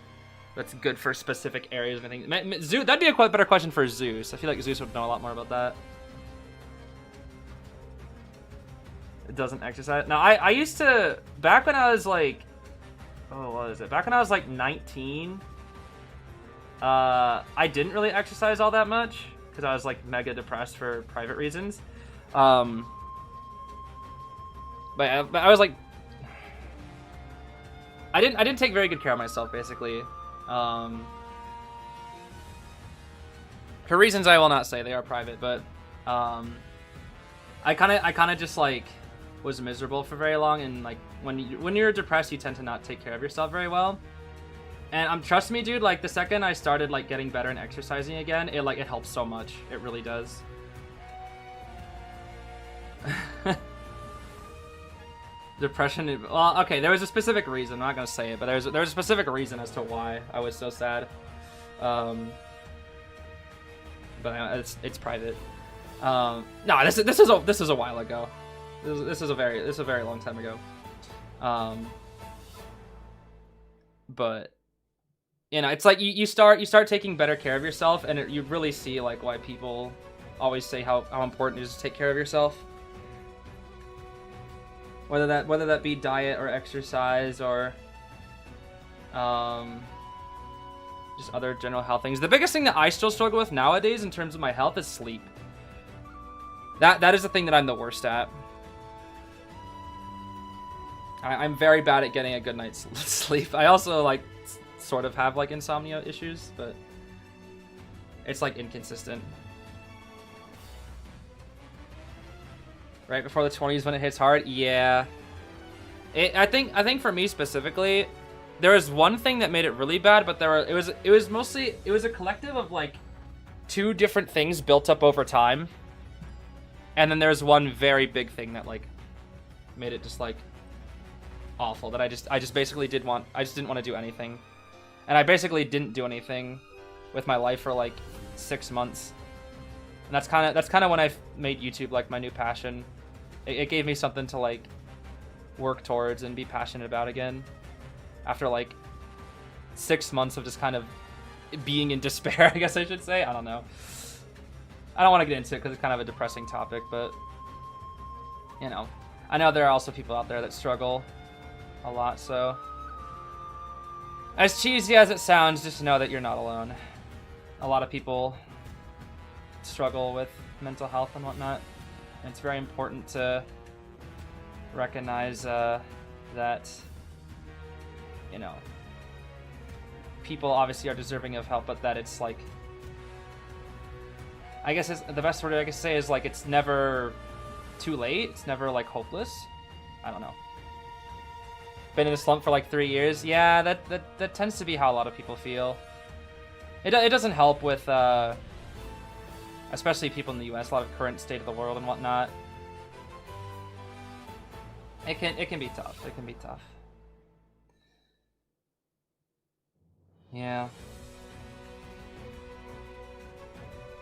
that's good for specific areas or anything. Zeus, that'd be a quite better question for Zeus. I feel like Zeus would know a lot more about that. It doesn't exercise. Now, I used to, back when I was like, oh, what is it? Back when I was like 19, I didn't really exercise all that much because I was like mega depressed for private reasons. But I was like, I didn't take very good care of myself, basically. For reasons I will not say, they are private, but I kind of just like was miserable for very long, and like when you're depressed, you tend to not take care of yourself very well. And trust me, dude, like the second I started like getting better and exercising again, it helps so much. It really does. Depression. Well, okay, there was a specific reason. I'm not gonna say it, but there was a specific reason as to why I was so sad. But it's private. No, this is a while ago. This is a very long time ago. But you know, it's like you start taking better care of yourself, and you really see like why people always say how important it is to take care of yourself. Whether that be diet or exercise or just other general health things. The biggest thing that I still struggle with nowadays in terms of my health is sleep. That is the thing that I'm the worst at. I'm very bad at getting a good night's sleep. I also like sort of have like insomnia issues, but it's like inconsistent. Right before the 20s when it hits hard, yeah. I think for me specifically, there was one thing that made it really bad, but it was a collective of like two different things built up over time, and then there's one very big thing that like made it just like awful. That I just basically didn't want to do anything, and I basically didn't do anything with my life for like 6 months, and that's kind of when I made YouTube like my new passion. It gave me something to like work towards and be passionate about again after like 6 months of just kind of being in despair, I guess I should say. I don't know. I don't want to get into it because it's kind of a depressing topic, but you know, I know there are also people out there that struggle a lot. So, as cheesy as it sounds, just know that you're not alone. A lot of people struggle with mental health and whatnot. And it's very important to recognize that, you know, people obviously are deserving of help, but that it's like, I guess the best word I can say is like it's never too late. It's never like hopeless. I don't know. Been in a slump for like 3 years. Yeah, that tends to be how a lot of people feel. It doesn't help with especially people in the U.S. A lot of current state of the world and whatnot. It can be tough. It can be tough. Yeah.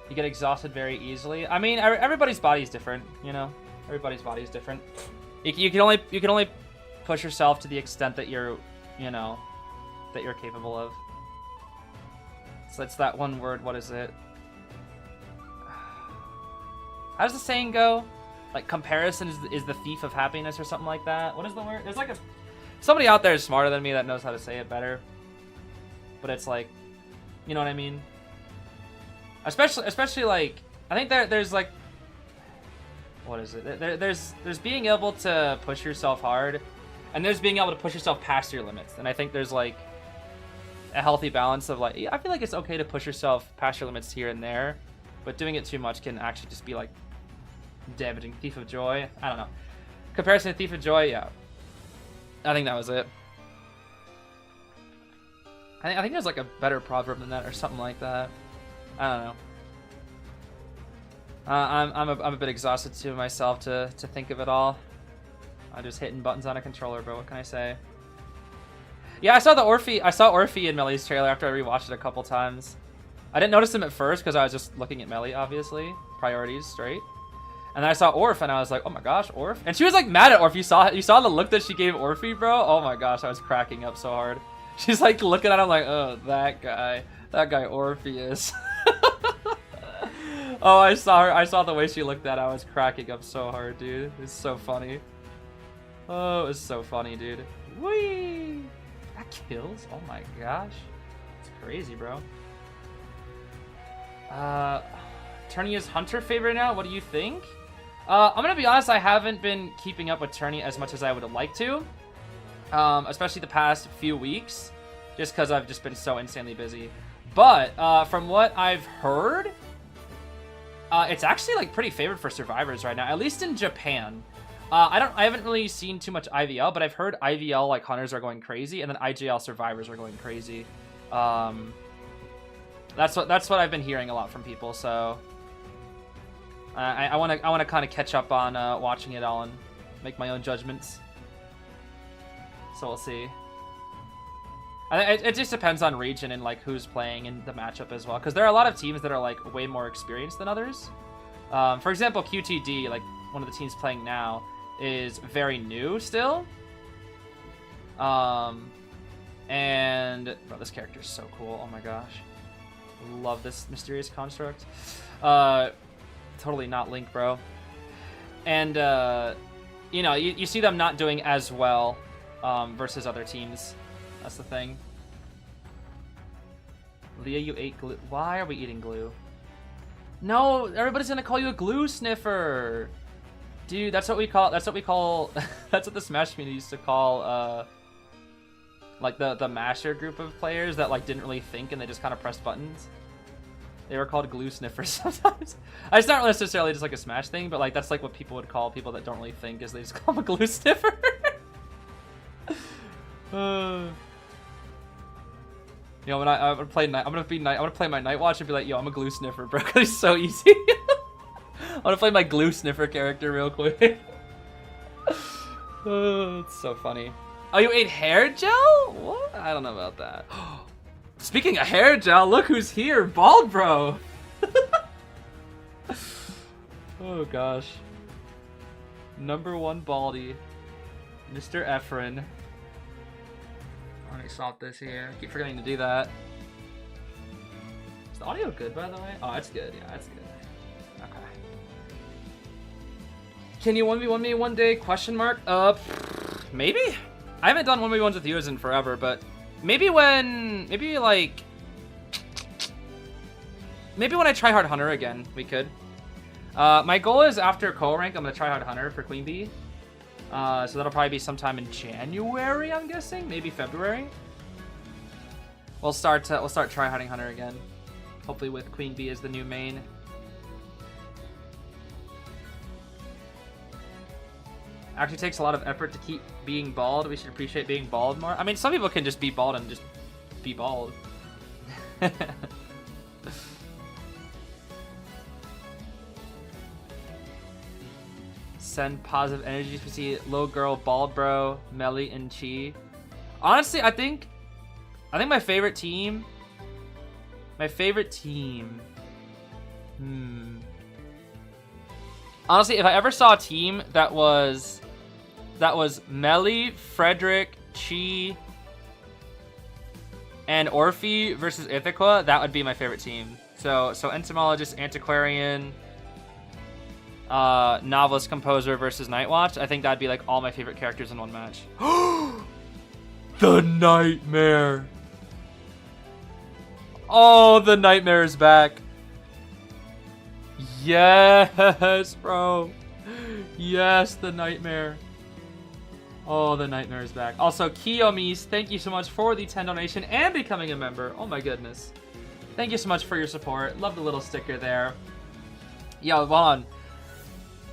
You get exhausted very easily. I mean, everybody's body is different, you know. Everybody's body is different. You can only push yourself to the extent that you're, you know, that you're capable of. So it's that one word. What is it? How does the saying go? Like comparison is the thief of happiness or something like that. What is the word? There's like somebody out there is smarter than me that knows how to say it better. But it's like, you know what I mean? Especially like, I think there's like, what is it? There's being able to push yourself hard, and there's being able to push yourself past your limits. And I think there's like a healthy balance of like, I feel like it's okay to push yourself past your limits here and there, but doing it too much can actually just be like damaging. Thief of joy. I don't know. Comparison to Thief of Joy. Yeah, I think that was it. I think there's like a better proverb than that or something like that. I don't know. I'm a bit exhausted too myself to think of it all. I'm just hitting buttons on a controller, bro. What can I say? Yeah, I saw Orphe in Melly's trailer after I rewatched it a couple times. I didn't notice him at first because I was just looking at Melly, obviously. Priorities straight. And then I saw Orphe and I was like, oh my gosh, Orphe. And she was like mad at Orphe. You saw the look that she gave Orphe, bro? Oh my gosh, I was cracking up so hard. She's like looking at him like, oh, that guy Orpheus. Oh, I saw the way she looked at it. I was cracking up so hard, dude. It's so funny. Oh, it was so funny, dude. Whee! That kills? Oh my gosh. It's crazy, bro. Tourney is Hunter favorite now? What do you think? I'm gonna be honest, I haven't been keeping up with Tourney as much as I would have liked to. Especially the past few weeks, just because I've just been so insanely busy. But from what I've heard, it's actually like pretty favored for survivors right now, at least in Japan. I haven't really seen too much IVL, but I've heard IVL like hunters are going crazy, and then IGL survivors are going crazy. That's what I've been hearing a lot from people. So I want to kind of catch up on watching it all and make my own judgments. So we'll see. It just depends on region and like who's playing in the matchup as well, because there are a lot of teams that are like way more experienced than others. For example, QTD, like one of the teams playing now, is very new still. And bro, this character is so cool. Oh my gosh, love this mysterious construct. Totally not Link, bro. And you know, you see them not doing as well versus other teams. That's the thing. Leah, you ate glue. Why are we eating glue? No, everybody's gonna call you a glue sniffer. Dude, that's what we call that's what the Smash community used to call like the masher group of players that like didn't really think and they just kind of pressed buttons. They were called glue sniffers sometimes. It's not necessarily just like a Smash thing, but like that's like what people would call people that don't really think, is they just call them a glue sniffer. You know, when I'm gonna play my Night Watch and be like, yo, I'm a glue sniffer, bro, because it's so easy. I'm gonna play my glue sniffer character real quick. Oh, it's so funny. Oh, you ate hair gel? What? I don't know about that. Speaking of hair gel, look who's here, Bald Bro. Oh gosh. #1 Baldy, Mr. Efren. Let me swap this here. I keep forgetting to do that. Is the audio good, by the way? Oh, it's good. Yeah, it's good. Can you 1v1 me one day? Question mark. Maybe. I haven't done 1v1s with you as in forever, but maybe when I try hard hunter again, we could. My goal is after co-rank, I'm gonna try hard hunter for Queen Bee. So that'll probably be sometime in January, I'm guessing, maybe February. We'll start try harding hunter again, hopefully with Queen Bee as the new main. Actually takes a lot of effort to keep being bald. We should appreciate being bald more. I mean, some people can just be bald and just be bald. Send positive energies. We see Low Girl, Bald Bro, Melly, and Chi. Honestly, I think my favorite team. Honestly, if I ever saw a team that was Melly, Frederick, Chi, and Orphe versus Ithaca, that would be my favorite team. So Entomologist, Antiquarian, Novelist, Composer versus Nightwatch. I think that'd be like all my favorite characters in one match. The Nightmare. Oh, the Nightmare is back. Yes, bro. Yes, the Nightmare. Oh, the Nightmare is back. Also, Kiyomis, thank you so much for the 10 donation and becoming a member. Oh my goodness. Thank you so much for your support. Love the little sticker there. Yo, Vaughn.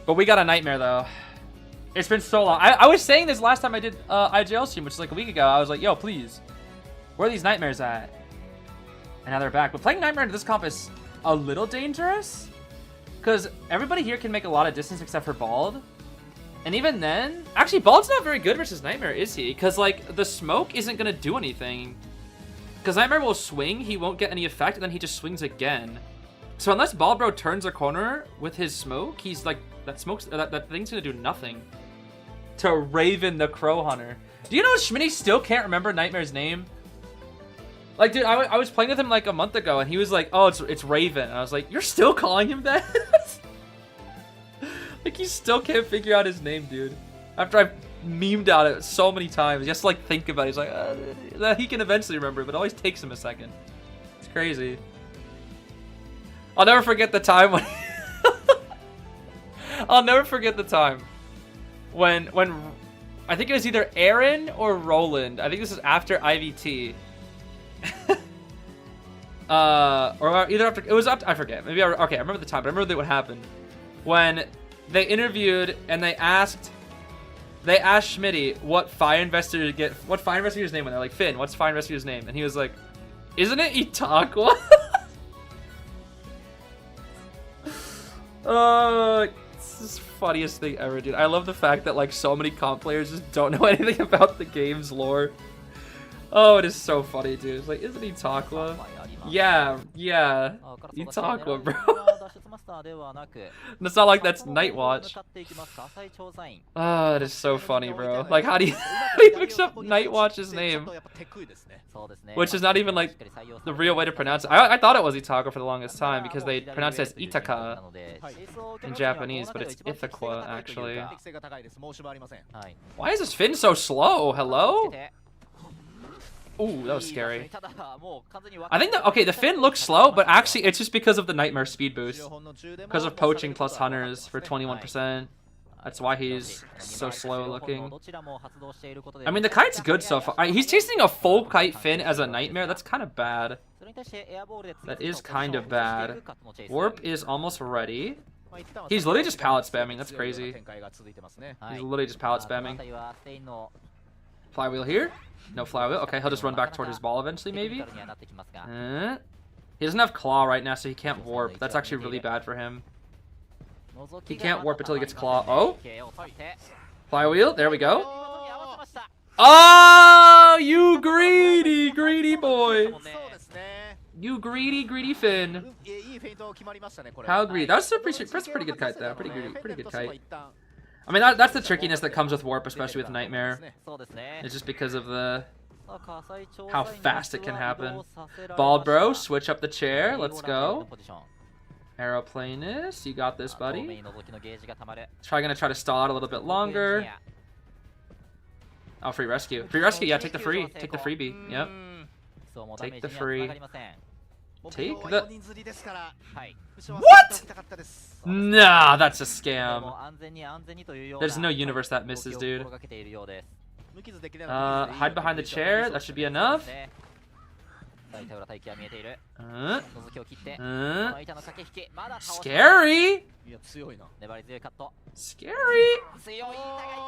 But we got a Nightmare, though. It's been so long. I was saying this last time I did IGL stream, which is like a week ago. I was like, yo, please. Where are these Nightmares at? And now they're back. But playing Nightmare into this comp is a little dangerous. Because everybody here can make a lot of distance except for Bald. And even then, actually, Bald's not very good versus Nightmare, is he? Because, like, the smoke isn't going to do anything. Because Nightmare will swing, he won't get any effect, and then he just swings again. So unless Bald Bro turns a corner with his smoke, he's like, that thing's going to do nothing. To Raven the Crow Hunter. Do you know Schmitty still can't remember Nightmare's name? Like, dude, I was playing with him like a month ago, and he was like, oh, it's Raven. And I was like, you're still calling him that? Like, he still can't figure out his name, dude. After I've memed out it so many times, just like think about it. He's like, he can eventually remember it, but it always takes him a second. It's crazy. I'll never forget the time when... I'll never forget the time when I think it was either Aaron or Roland. I think this is after IVT. Or either after, it was up to, I forget. Maybe okay, I remember the time, but I remember what happened. When they interviewed and they asked Schmitty what fire investigator's name when they're like, Finn, what's fire investigator's name? And he was like, isn't it Itaqua? It's the funniest thing ever, dude. I love the fact that like so many comp players just don't know anything about the game's lore. Oh, it is so funny, dude. It's like, isn't Itaqua? Yeah, Itaqua, bro. It's not like that's Nightwatch. Oh, it is so funny, bro. Like, how do you mix up Nightwatch's name? Which is not even like the real way to pronounce it. I thought it was Itaqua for the longest time because they pronounce it as Itaka in Japanese, but it's Ithaca actually. Why is this Finn so slow? Hello? Ooh, that was scary. I think that, okay, the Finn looks slow, but actually it's just because of the Nightmare speed boost. Because of poaching plus hunters for 21%. That's why he's so slow looking. I mean, the kite's good so far. He's chasing a full kite Finn as a Nightmare. That's kind of bad. That is kind of bad. Warp is almost ready. He's literally just pallet spamming. That's crazy. He's literally just pallet spamming. Flywheel here. No flywheel. Okay, he'll just run back toward his ball eventually, maybe. He doesn't have claw right now, so he can't warp. That's actually really bad for him. He can't warp until he gets claw. Oh! Flywheel. There we go. Oh! You greedy, greedy boy. You greedy Finn. How greedy. That's a pretty good kite, though. Pretty good kite. I mean, that's the trickiness that comes with warp, especially with Nightmare. It's just because of how fast it can happen. Bald Bro, switch up the chair. Let's go. Aeroplanist, you got this, buddy. Gonna try to stall out a little bit longer. Oh, free rescue. Free rescue, yeah, take the free. Take the freebie. Yep. Take the free. Take the... What? Nah, that's a scam. There's no universe that misses, dude. Hide behind the chair. That should be enough. Scary. Scary.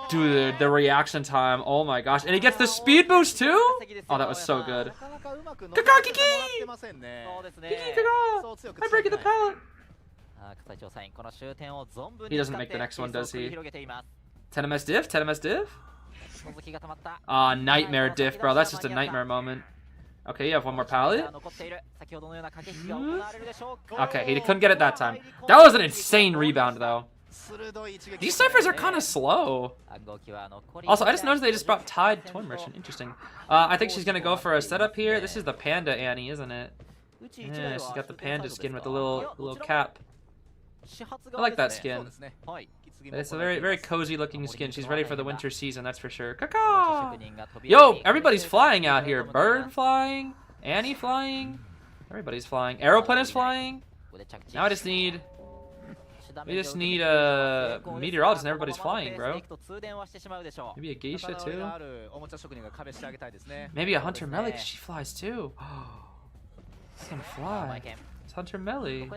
Dude, the reaction time. Oh my gosh. And he gets the speed boost too? Oh, that was so good. Kaka Kiki! Kiki Kaka! I'm breaking the pallet. He doesn't make the next one, does he? 10ms diff? 10ms diff? Ah, nightmare diff, bro. That's just a nightmare moment. Okay, you have one more pallet. Okay, he couldn't get it that time. That was an insane rebound, though. These ciphers are kind of slow. Also, I just noticed they just brought Tide Toy Merchant. Interesting. I think she's going to go for a setup here. This is the Panda Annie, isn't it? Yeah, she's got the panda skin with the little cap. I like that skin. It's a very, very cozy looking skin. She's ready for the winter season, that's for sure. Caca! Yo, everybody's flying out here. Bird flying, Annie flying, everybody's flying. Aeroplanist flying. Now we just need a meteorologist and everybody's flying, bro. Maybe a geisha too. Maybe a Hunter Melly, because she flies too. She can fly. It's Hunter Melly.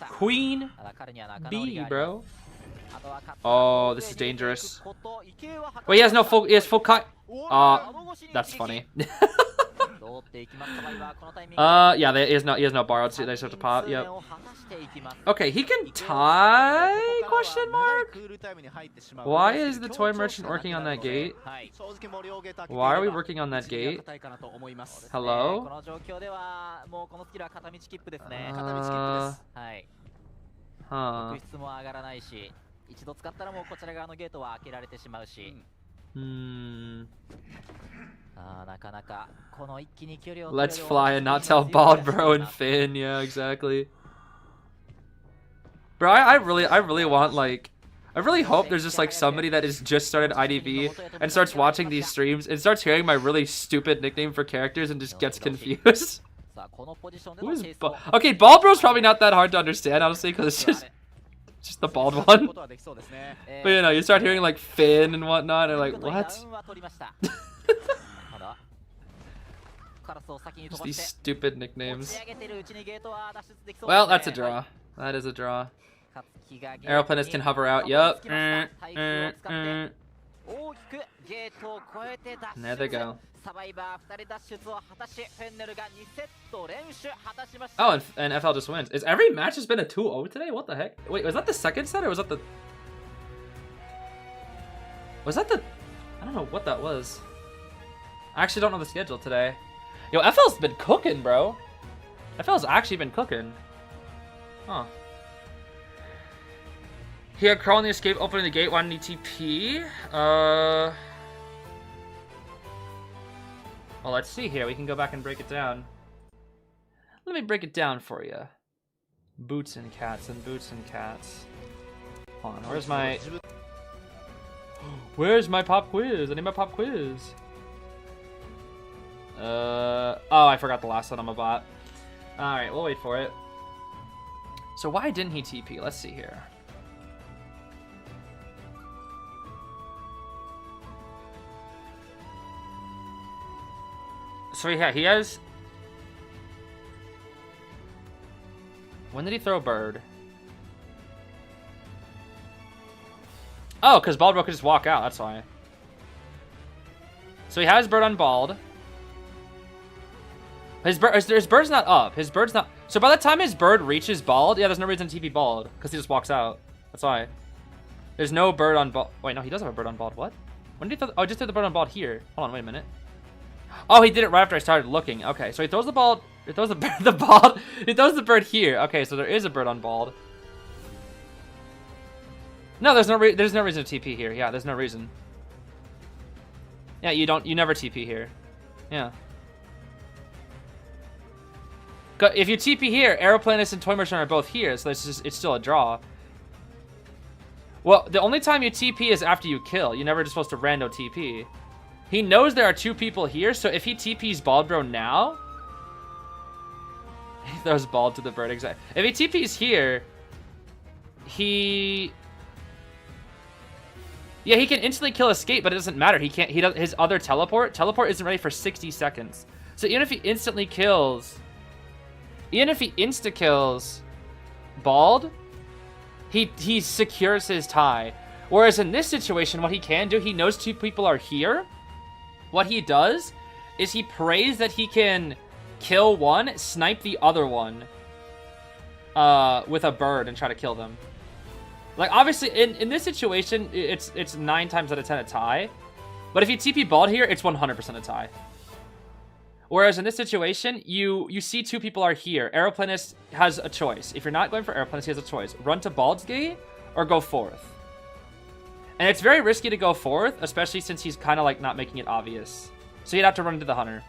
Queen bee, bro. Oh, this is dangerous. Wait, he has no full. He has full cut. That's funny. Yeah, he has no borrowed suit. They just have to pop. Yep. Okay, he can tie? Question mark. Why is the toy merchant working on that gate? Why are we working on that gate? Hello? Huh. Let's fly and not tell Bald Bro and Finn. Yeah, exactly. Bro, I really want, like, I really hope there's just like somebody that has just started IDV and starts watching these streams and starts hearing my really stupid nickname for characters and just gets confused. Who is okay, Bald Bro's probably not that hard to understand, honestly, because it's just the bald one. But you know, you start hearing like Finn and whatnot, and like, what? Just these stupid nicknames. Well, that's a draw. That is a draw. Aeroplanist can hover out. Yup. And there they go. Oh, and FL just wins. Is every match has been a 2-0 today? What the heck? Wait, was that the second set or was that the... Was that the... I don't know what that was. I actually don't know the schedule today. Yo, FL's been cooking, bro. FL's actually been cooking. Huh. Here, crawl on the escape, opening the gate, why didn't he TP? Well, let's see here. We can go back and break it down. Let me break it down for you. Boots and cats and boots and cats. Hold on, where's my... Where's my pop quiz? I need my pop quiz. Oh, I forgot the last one on my bot. Alright, we'll wait for it. So why didn't he TP? Let's see here. So yeah, he has... When did he throw a bird? Oh, because Bald Bro could just walk out, that's why. So he has bird on Bald. His bird's not up. His bird's not... So by the time his bird reaches Bald, yeah, there's no reason to TP Bald, because he just walks out. That's why. There's no bird on Bald. Wait, no, he does have a bird on Bald. What? When did he throw... Oh, he just threw the bird on Bald here. Hold on, wait a minute. Oh, he did it right after I started looking. Okay, so he throws the ball. He throws the bird. He throws the bird here. Okay, so there is a bird on Bald. No, there's no reason to TP here. Yeah, there's no reason. Yeah, you never TP here. Yeah. If you TP here, Aeroplanist and Toy Merchant are both here, so it's still a draw. Well, the only time you TP is after you kill. You're never just supposed to rando TP. He knows there are 2 people here, so if he TPs Bald Bro now... He throws Bald to the bird, exactly. If he TPs here, yeah, he can instantly kill Escape, but it doesn't matter. He can't. He does his other teleport. Teleport isn't ready for 60 seconds. So even if he instantly kills, even if he insta kills Bald, he secures his tie. Whereas in this situation, what he can do, he knows 2 people are here. What he does is he prays that he can kill one, snipe the other one with a bird and try to kill them. Like, obviously, in this situation, it's 9 times out of 10 a tie. But if you TP Bald here, it's 100% a tie. Whereas in this situation, you see 2 people are here. Aeroplanist has a choice. If you're not going for Aeroplanist, he has a choice. Run to Bald's Gate or go 4th. And it's very risky to go 4th, especially since he's kind of like not making it obvious. So you'd have to run into the Hunter.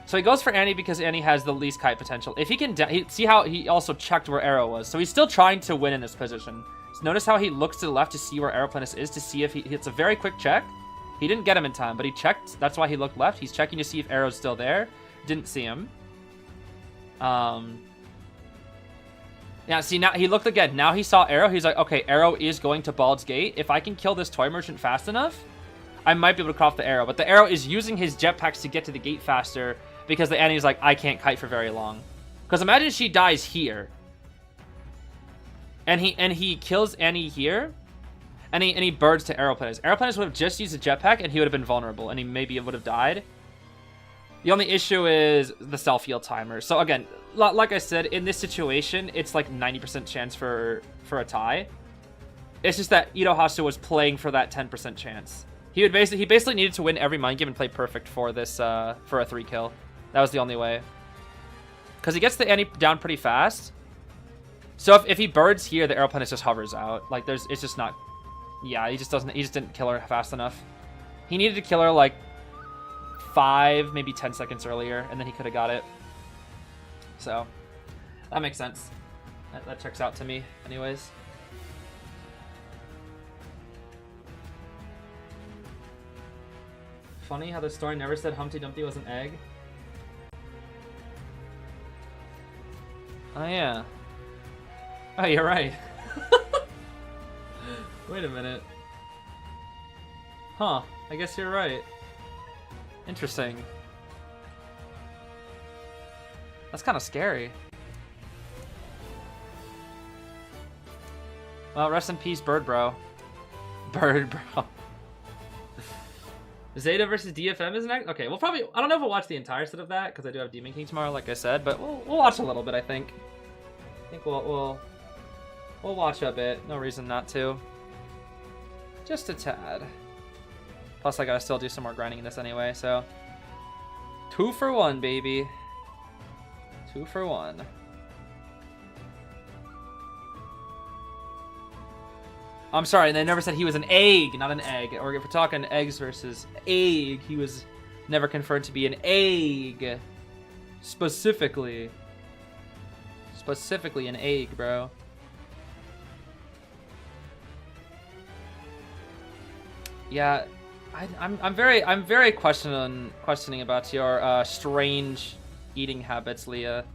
So he goes for Annie because Annie has the least kite potential. If he can... see how he also checked where Arrow was. So he's still trying to win in this position. So notice how he looks to the left to see where Aeroplanist is, to see if it's a very quick check. He didn't get him in time, but he checked. That's why he looked left. He's checking to see if Arrow's still there. Didn't see him. Yeah, see, now he looked again. Now he saw Arrow. He's like, okay, Arrow is going to Bald's Gate. If I can kill this Toy Merchant fast enough, I might be able to cut off the Arrow. But the Arrow is using his jetpacks to get to the gate faster because the Annie's like, I can't kite for very long. Because imagine she dies here. And he kills Annie here. And he birds to Aeroplanist. Aeroplanist would have just used a jetpack and he would have been vulnerable. And he maybe would have died. The only issue is the self-heal timer. So again, like I said, in this situation, it's like 90% chance for a tie. It's just that Harasser was playing for that 10% chance. He basically needed to win every mind game and play perfect for this for a 3 kill. That was the only way. Because he gets the Annie down pretty fast. So if he birds here, the Aeroplanist just hovers out. Like it's just not. Yeah, he just didn't kill her fast enough. He needed to kill her like 5, maybe 10 seconds earlier, and then he could have got it. So that makes sense. That checks out to me, anyways. Funny how the story never said Humpty Dumpty was an egg. Oh yeah. Oh, you're right. Wait a minute. Huh, I guess you're right. Interesting. That's kind of scary. Well, rest in peace, Bird Bro. Bird Bro. Zeta versus DFM is next? Okay, we'll probably... I don't know if we'll watch the entire set of that, because I do have Demon King tomorrow, like I said, but we'll watch a little bit, I think. I think we'll watch a bit. No reason not to. Just a tad. Plus, I gotta still do some more grinding in this anyway, so... 2 for 1, baby. 2 for 1. I'm sorry, they never said he was an egg, not an egg. Or if we're talking eggs versus egg, he was never confirmed to be an egg. Specifically. Specifically an egg, bro. Yeah, I'm very questioning about your strange eating habits, Leah.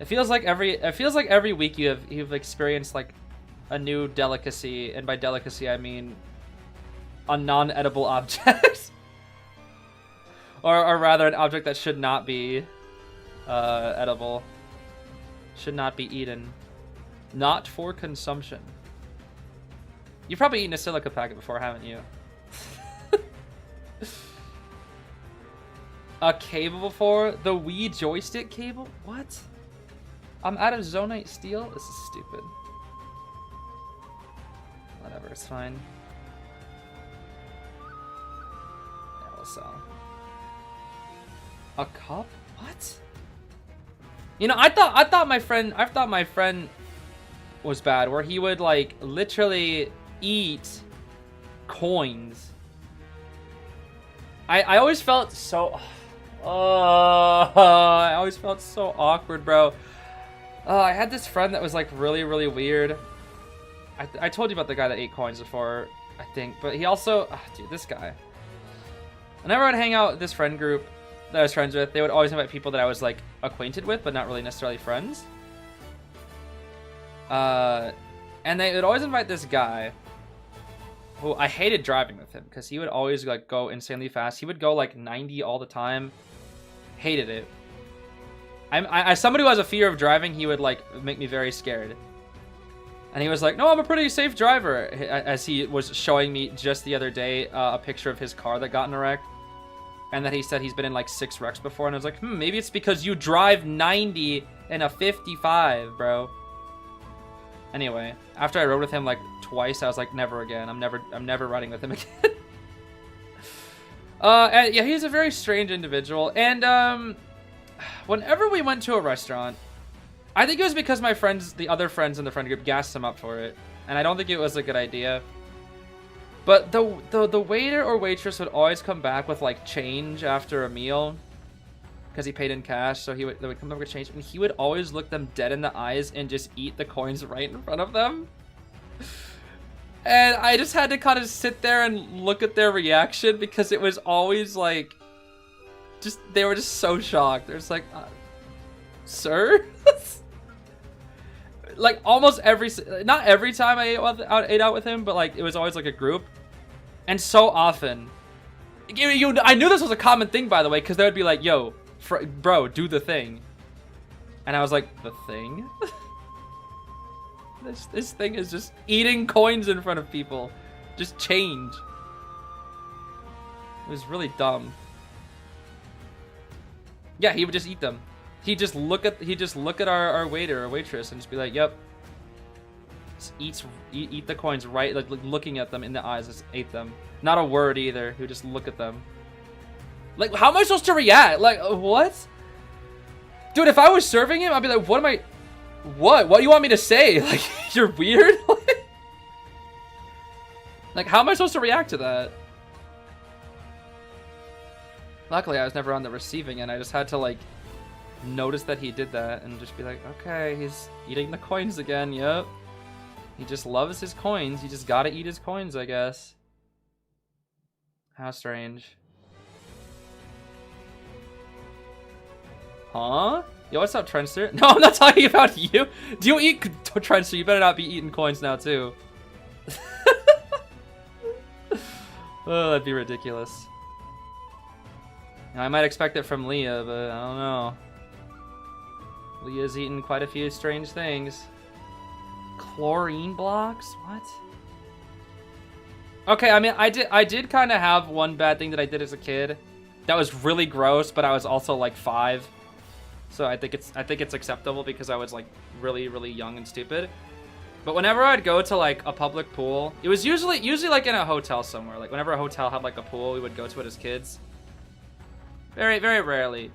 It feels like every week you've experienced like a new delicacy, and by delicacy I mean a non-edible object, or rather an object that should not be edible, should not be eaten, not for consumption. You've probably eaten a silica packet before, haven't you? A cable before? The Wii joystick cable? What? I'm out of Zonite steel? This is stupid. Whatever, it's fine. Yeah, we'll sell. A cup? What? You know, I thought my friend was bad, where he would like literally eat coins. I always felt so I always felt so awkward, bro. I had this friend that was like really, really weird. I told you about the guy that ate coins before, I think. But he also... dude, this guy. Whenever I'd hang out with this friend group that I was friends with, they would always invite people that I was like acquainted with, but not really necessarily friends. And they would always invite this guy who I hated driving with him because he would always like go insanely fast. He would go like 90 all the time. Hated it. As somebody who has a fear of driving, he would like make me very scared. And he was like, no, I'm a pretty safe driver. As he was showing me just the other day a picture of his car that got in a wreck. And that he said he's been in like 6 wrecks before. And I was like, maybe it's because you drive 90 in a 55, bro. Anyway, after I rode with him like twice, I was like, never again. I'm never riding with him again. And yeah, he's a very strange individual. And whenever we went to a restaurant, I think it was because my friends, the other friends in the friend group, gassed him up for it, and I don't think it was a good idea. But the waiter or waitress would always come back with like change after a meal, because he paid in cash. So they would come back with change, and he would always look them dead in the eyes and just eat the coins right in front of them. And I just had to kind of sit there and look at their reaction because it was always like, they were just so shocked. They're just like, sir? Like almost not every time I ate out with him, but like it was always like a group. And so often, I knew this was a common thing, by the way, because they would be like, yo, bro, do the thing. And I was like, the thing? This thing is just eating coins in front of people. Just change. It was really dumb. Yeah, he would just eat them. He'd just look at our waiter or waitress and just be like, yep. Just eat the coins right, like looking at them in the eyes, just ate them. Not a word either. He would just look at them. Like, how am I supposed to react? Like, what? Dude, if I was serving him, I'd be like, what do you want me to say? Like, you're weird? Like, how am I supposed to react to that? Luckily, I was never on the receiving end. I just had to, like, notice that he did that and just be like, okay, he's eating the coins again. Yep. He just loves his coins. He just gotta eat his coins, I guess. How strange. Huh? Yo, what's up, Trenster? No, I'm not talking about you. Do you eat Trenster? You better not be eating coins now, too. Oh, that'd be ridiculous. I might expect it from Leah, but I don't know. Leah's eaten quite a few strange things. Chlorine blocks? What? Okay, I mean, I did kind of have one bad thing that I did as a kid. That was really gross, but I was also like 5. So I think it's acceptable because I was like really, really young and stupid. But whenever I'd go to like a public pool, it was usually like in a hotel somewhere. Like whenever a hotel had like a pool, we would go to it as kids. Very, very rarely.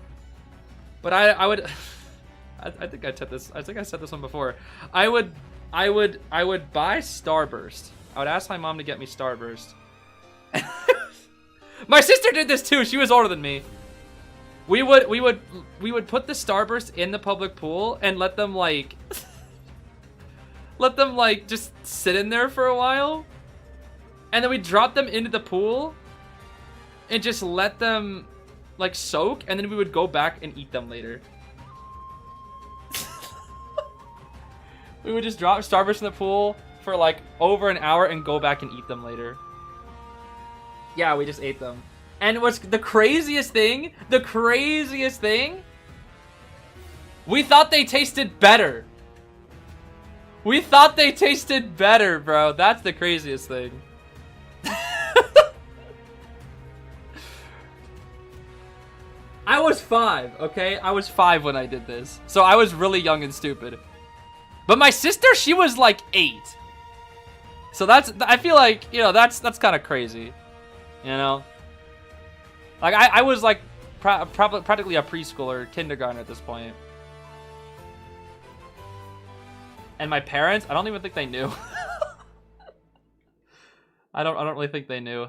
But I would I think I said this one before. I would buy Starburst. I would ask my mom to get me Starburst. My sister did this too. She was older than me. We would put the Starburst in the public pool and let them like just sit in there for a while. And then we drop them into the pool and just let them like soak, and then we would go back and eat them later. We would just drop Starburst in the pool for like over an hour and go back and eat them later. Yeah, we just ate them. And what's the craziest thing? We thought they tasted better. We thought they tasted better, bro. That's the craziest thing. I was 5, okay? I was 5 when I did this. So I was really young and stupid. But my sister, she was like 8. So I feel like, you know, that's kind of crazy. You know? Like, I was like practically a preschooler, kindergarten at this point. And my parents, I don't even think they knew. I don't really think they knew.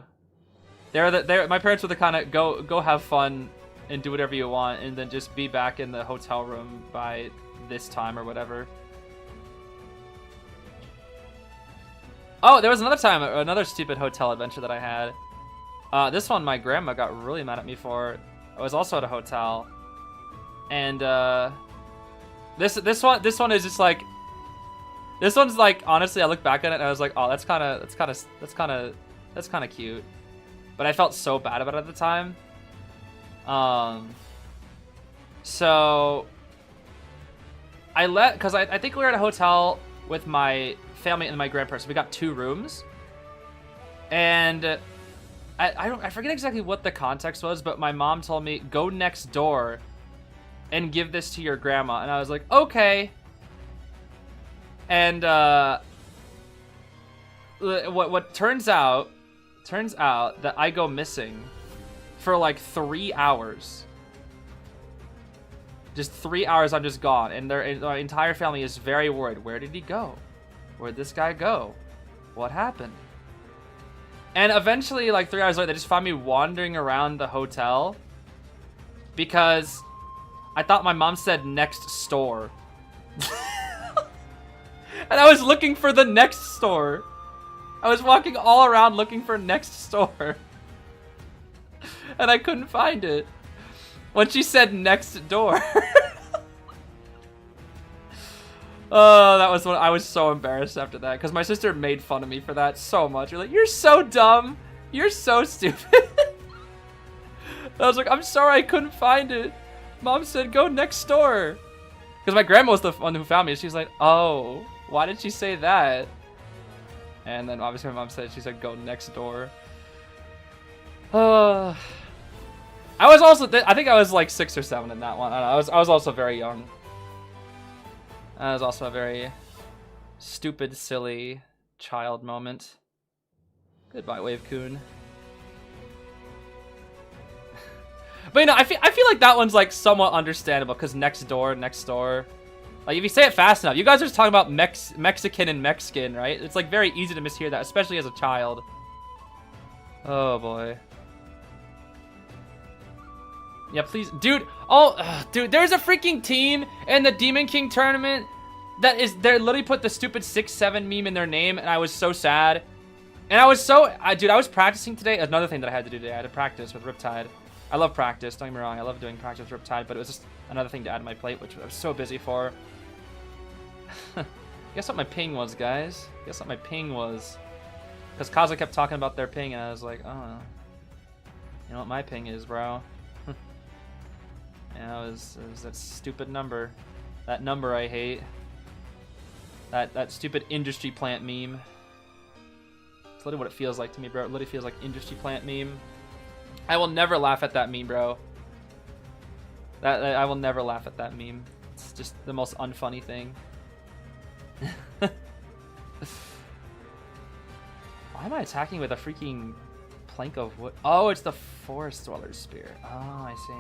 My parents were the kind of go have fun and do whatever you want, and then just be back in the hotel room by this time or whatever. Oh, there was another time, another stupid hotel adventure that I had. This one my grandma got really mad at me for. I was also at a hotel, and this one is just like, this one's like, honestly, I look back at it and I was like, oh, that's kind of cute, but I felt so bad about it at the time. So because I think we were at a hotel with my family and my grandparents. We got 2 rooms, and I forget exactly what the context was, but my mom told me, go next door and give this to your grandma, and I was like, okay. And what turns out that I go missing for like 3 hours. Just 3 hours, I'm just gone, and their entire family is very worried. Where did he go? Where'd this guy go? What happened? And eventually, like 3 hours later, they just found me wandering around the hotel because I thought my mom said next store. And I was looking for the next store. I was walking all around looking for next store. And I couldn't find it. When she said next door. Oh, that was when I was so embarrassed after that, because my sister made fun of me for that so much. You're like, you're so dumb. You're so stupid. I was like, I'm sorry, I couldn't find it. Mom said, go next door. Because my grandma was the one who found me. She's like, oh, why did she say that? And then obviously my mom said, she said, go next door. I was also, I think I was like 6 or 7 in that one. I don't know, I was also very young. That was also a very stupid, silly child moment. Goodbye, Wave-kun. But you know, I feel like that one's like somewhat understandable, because next door. Like if you say it fast enough, you guys are just talking about Mexican and Mexican, right? It's like very easy to mishear that, especially as a child. Oh boy. Yeah, please, dude. Oh, dude, there's a freaking team in the Demon King tournament that is, they literally put the stupid 6-7 meme in their name, and I was so sad. And I was so, dude, I was practicing today. Another thing that I had to do today, I had to practice with Riptide. I love practice, don't get me wrong. I love doing practice with Riptide, but it was just another thing to add to my plate, which I was so busy for. Guess what my ping was, guys? Guess what my ping was? Because Kaza kept talking about their ping, and I was like, oh, you know what my ping is, bro? Yeah, it was that stupid number. That number I hate. That stupid industry plant meme. It's literally what it feels like to me, bro. It literally feels like industry plant meme. I will never laugh at that meme, bro. I will never laugh at that meme. It's just the most unfunny thing. Why am I attacking with a freaking plank of wood? Oh, it's the Forest Dweller's Spear. Oh, I see.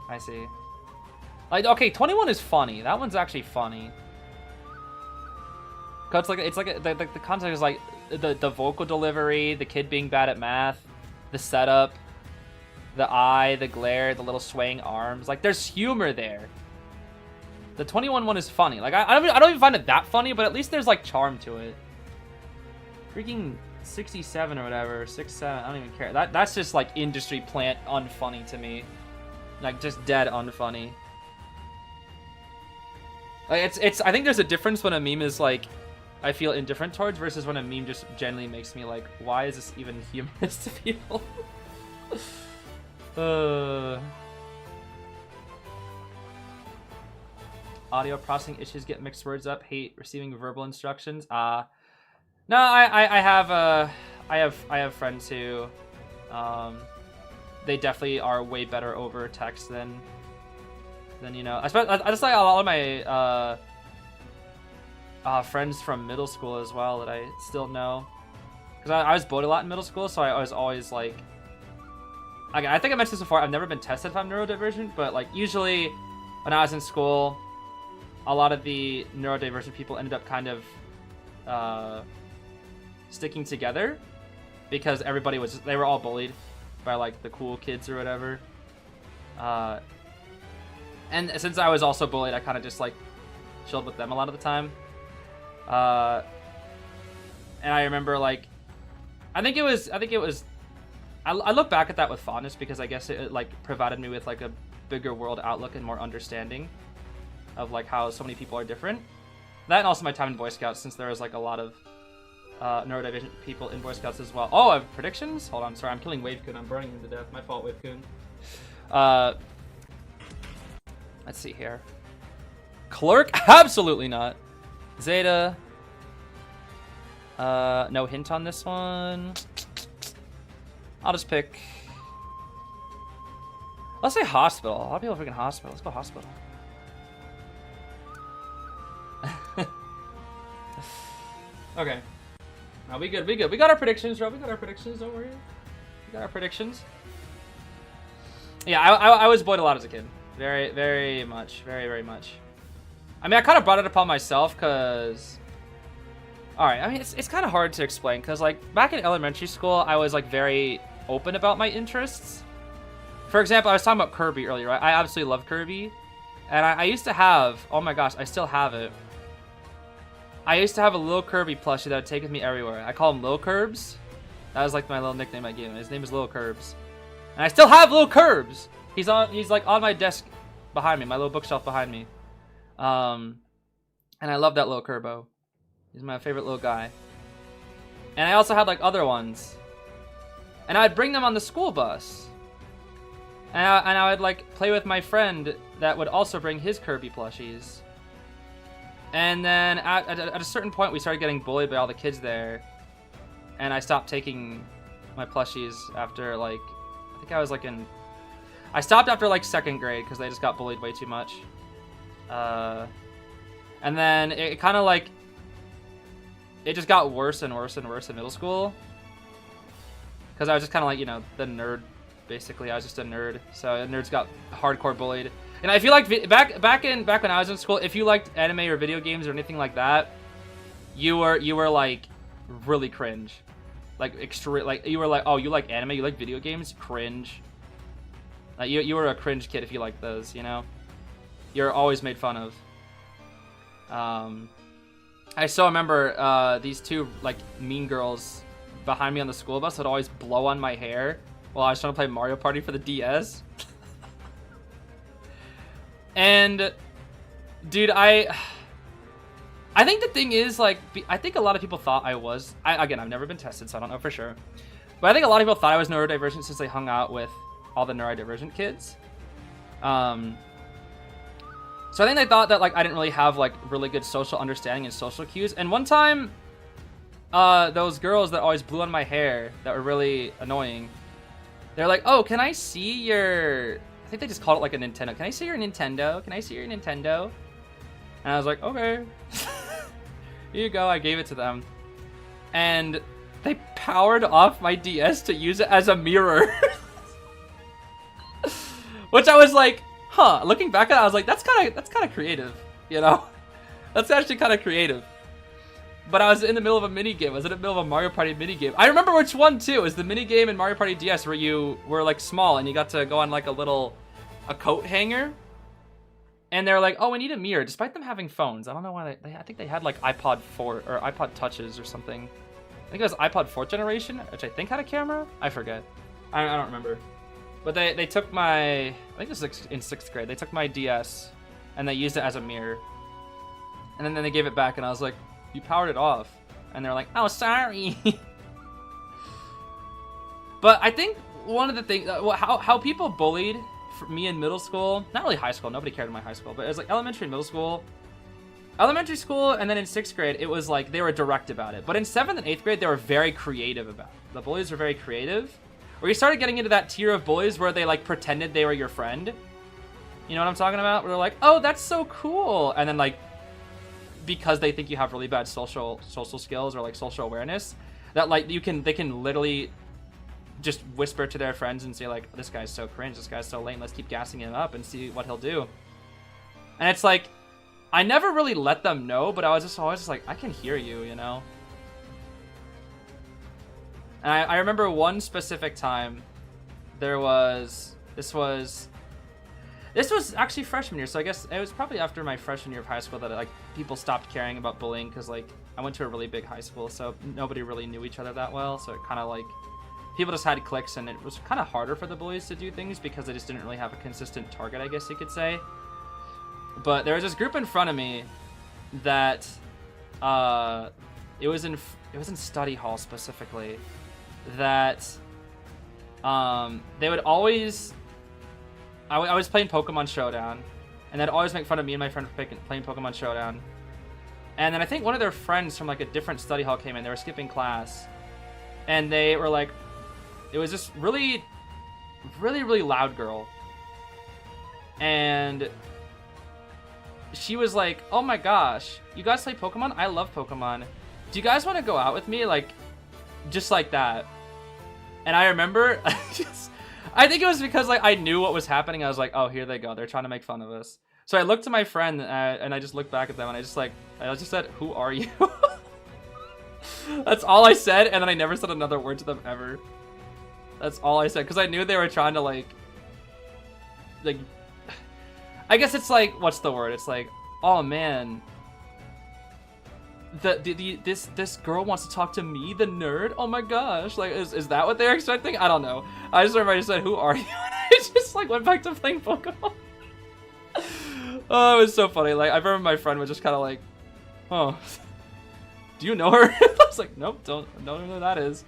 I see. Like, okay, 21 is funny. That one's actually funny. Cause it's like the concept is like the vocal delivery, the kid being bad at math, the setup, the eye, the glare, the little swaying arms. Like, there's humor there. The 21 one is funny. Like, I don't even find it that funny, but at least there's like charm to it. Freaking 67 or whatever, 67. I don't even care. That's just like industry plant unfunny to me. Like, just dead unfunny. Like, it's I think there's a difference when a meme is like, I feel indifferent towards, versus when a meme just genuinely makes me like, why is this even humorous to people? Audio processing issues, get mixed words up, hate receiving verbal instructions. No, I have friends who they definitely are way better over text than you know. I just like a lot of my friends from middle school as well that I still know, because I was bullied a lot in middle school, so I was always like, I think I mentioned this before, I've never been tested if I'm neurodivergent, but like usually when I was in school, a lot of the neurodivergent people ended up kind of sticking together, because everybody was they were all bullied by like the cool kids or whatever. And since I was also bullied, I kind of just like chilled with them a lot of the time. And I remember like, I look back at that with fondness because I guess it like provided me with like a bigger world outlook and more understanding of like how so many people are different. That and also my time in Boy Scouts, since there was like a lot of neurodivergent people in Boy Scouts as well. Oh, I have predictions? Hold on, sorry, I'm killing Wave Kun. I'm burning him to death. My fault, Wave Kun. Let's see here. Clerk? Absolutely not. Zeta. No hint on this one. I'll just pick. Let's say hospital. A lot of people are freaking hospital. Let's go hospital. Okay. No, we good. We good. We got our predictions, bro. We got our predictions. Don't worry. We got our predictions. Yeah, I was bullied a lot as a kid. Very, very much. Very, very much. I mean, I kind of brought it upon myself because... Alright, I mean, it's kind of hard to explain because, like, back in elementary school, I was, like, very open about my interests. For example, I was talking about Kirby earlier, right? I absolutely love Kirby. And I used to have... Oh my gosh, I still have it. I used to have a little Kirby plushie that would take with me everywhere. I call him Lil Curbs. That was, like, my little nickname I gave him. His name is Lil Curbs. And I still have Lil Curbs! He's like, on my desk behind me. My little bookshelf behind me. And I love that little Curbo. He's my favorite little guy. And I also had like other ones. And I'd bring them on the school bus. And I would like play with my friend that would also bring his Kirby plushies. And then at a certain point we started getting bullied by all the kids there. And I stopped taking my plushies after like, I think I was like in... I stopped after like 2nd grade because they just got bullied way too much. And then it kind of like... It just got worse and worse and worse in middle school. Because I was just kind of like, you know, the nerd, basically. I was just a nerd. So nerds got hardcore bullied. And I feel like back when I was in school, if you liked anime or video games or anything like that, you were like really cringe. Like extreme, like you were like, oh, you like anime, you like video games, cringe. Like you were a cringe kid if you liked those, you know. You're always made fun of. I still remember these two like mean girls behind me on the school bus would always blow on my hair while I was trying to play Mario Party for the DS. And dude, I think the thing is like I think a lot of people thought again, I've never been tested, so I don't know for sure. But I think a lot of people thought I was neurodivergent since they hung out with all the neurodivergent kids. So I think they thought that like I didn't really have like really good social understanding and social cues. And one time, those girls that always blew on my hair that were really annoying, they're like, "Oh, can I see your?" I think they just called it like a Nintendo. Can I see your Nintendo? Can I see your Nintendo? And I was like, "Okay." Here you go. I gave it to them, and they powered off my DS to use it as a mirror. Which I was like, huh, looking back at it, I was like, that's kind of creative, you know? That's actually kind of creative. But I was in the middle of a mini game. I was in the middle of a Mario Party mini game. I remember which one too. It was the mini game in Mario Party DS where you were like small and you got to go on like a coat hanger. And they're like, oh, we need a mirror, despite them having phones. I don't know why I think they had like iPod 4 or iPod Touches or something. I think it was iPod 4th generation, which I think had a camera. I forget. I don't remember. But they took my, I think this was in 6th grade, they took my DS and they used it as a mirror. And then they gave it back and I was like, you powered it off. And they're like, oh, sorry. But I think one of the things, how people bullied me in middle school, not really high school, nobody cared in my high school, but it was like elementary and middle school. Elementary school and then in 6th grade, it was like they were direct about it. But in 7th and 8th grade, they were very creative about it. The bullies were very creative. Where you started getting into that tier of bullies where they like pretended they were your friend. You know what I'm talking about? Where they're like, oh, that's so cool. And then like, because they think you have really bad social skills or like social awareness, that like they can literally just whisper to their friends and say like, this guy's so cringe, this guy's so lame, let's keep gassing him up and see what he'll do. And it's like, I never really let them know, but I was just always just like, I can hear you, you know? And I remember one specific time, this was This was actually freshman year, so I guess it was probably after my freshman year of high school that like people stopped caring about bullying, because like I went to a really big high school, so nobody really knew each other that well. So it kind of like people just had cliques, and it was kind of harder for the bullies to do things because they just didn't really have a consistent target, I guess you could say. But there was this group in front of me that it was in study hall specifically, that they would always I was playing Pokemon Showdown, and they'd always make fun of me and my friend for playing Pokemon Showdown. And then I think one of their friends from like a different study hall came in. They were skipping class, and they were like, it was this really loud girl, and she was like, oh my gosh, you guys play Pokemon? I love Pokemon. Do you guys want to go out with me? Like, just like that. And I remember, I think it was because like I knew what was happening. I was like, oh, here they go. They're trying to make fun of us. So I looked to my friend and I just looked back at them, and I just said, who are you? That's all I said, and then I never said another word to them ever. That's all I said, because I knew they were trying to like, I guess it's like, what's the word? It's like, oh man, this girl wants to talk to me, the nerd. Oh my gosh, like is that what they're expecting? I don't know. I just remember I just said, who are you? And I just like went back to playing Pokemon. Oh, it was so funny. Like I remember my friend was just kind of like, oh, do you know her? I was like, nope, don't know who that is.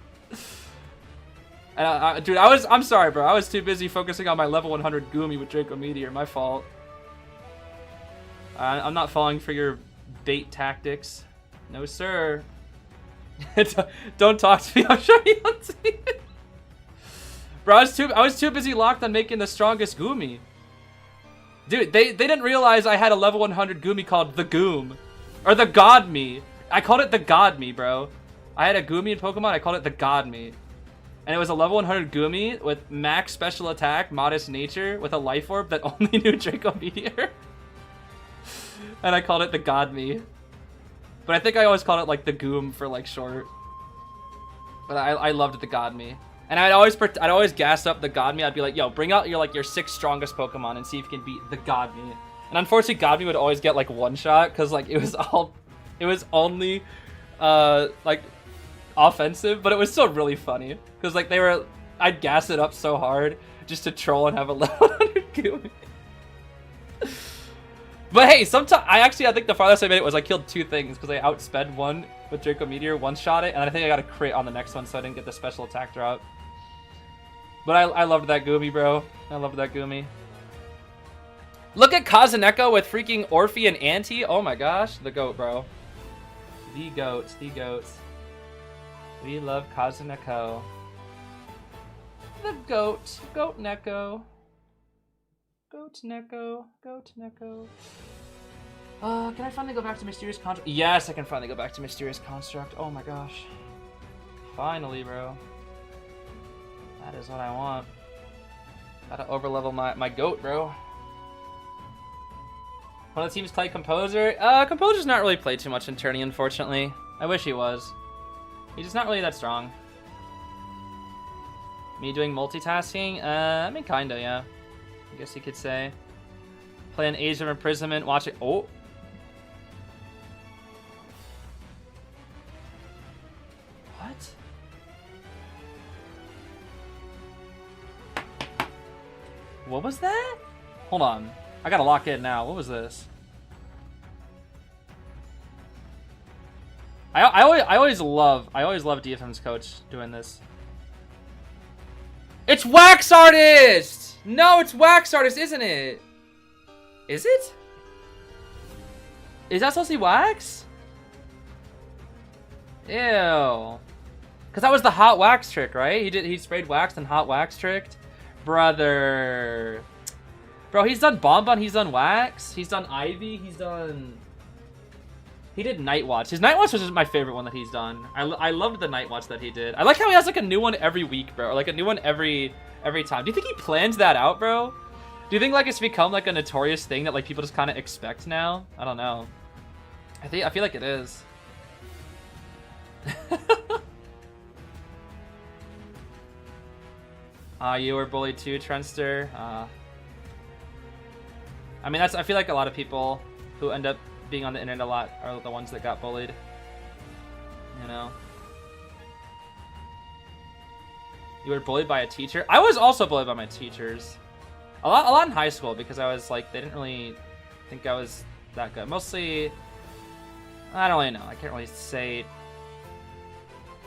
And dude, I'm sorry, bro. I was too busy focusing on my level 100 Gumi with Draco Meteor. My fault. I'm not falling for your bait tactics. No, sir. Don't talk to me. I'm sure you don't see it. Bro, I was too busy locked on making the strongest Gumi. Dude, they didn't realize I had a level 100 Gumi called the Goom. Or the God Me. I called it the God Me, bro. I had a Gumi in Pokemon, I called it the God Me. And it was a level 100 Gumi with max special attack, modest nature, with a life orb that only knew Draco Meteor. And I called it the God Me. But I think I always called it like the Goom for like short. But I loved the God Me. And I'd always gas up the God Me. I'd be like, yo, bring out your 6 strongest Pokemon and see if you can beat the God Me. And unfortunately, God Me would always get like one shot, because like it was only like offensive, but it was still really funny. Because like I'd gas it up so hard just to troll and have a level 100 Gumi. But hey, sometimes I think the farthest I made it was I killed 2 things, because I outsped one with Draco Meteor, one-shot it, and I think I got a crit on the next one, so I didn't get the special attack drop. But I loved that Gumi, bro. I loved that Gumi. Look at Kazuneko with freaking Orphe and Auntie. Oh my gosh, the GOAT, bro. The GOAT, the GOAT. We love Kazuneko. The GOAT, Goat Neko. Goat Neko, Goat Neko. Can I finally go back to Mysterious Construct? Yes, I can finally go back to Mysterious Construct. Oh my gosh. Finally, bro. That is what I want. Gotta overlevel my goat, bro. One of the teams play Composer. Composer's not really played too much in tourney, unfortunately. I wish he was. He's just not really that strong. Me doing multitasking? I mean, kinda, yeah. I guess you could say. Play an Age of Imprisonment, watch it. Oh! What? What was that? Hold on. I gotta lock in now. What was this? I always love DFM's coach doing this. It's Wax Artist! No, it's Wax Artist, isn't it? Is it? Is that supposed to be Wax? Ew. Cause that was the hot wax trick, right? He sprayed wax and hot wax tricked. Brother. Bro, he's done Bonbon, he's done Wax, he's done Ivy, he did Night Watch. His Night Watch was just my favorite one that he's done. I loved the Night Watch that he did. I like how he has like a new one every week, bro. Or like a new one every time. Do you think he plans that out, bro? Do you think like it's become like a notorious thing that like people just kind of expect now? I don't know. I feel like it is. You were bullied too, Trenster. I mean, I feel like a lot of people who end up being on the internet a lot are the ones that got bullied. You know? You were bullied by a teacher? I was also bullied by my teachers. A lot in high school because I was like, they didn't really think I was that good. Mostly, I don't really know. I can't really say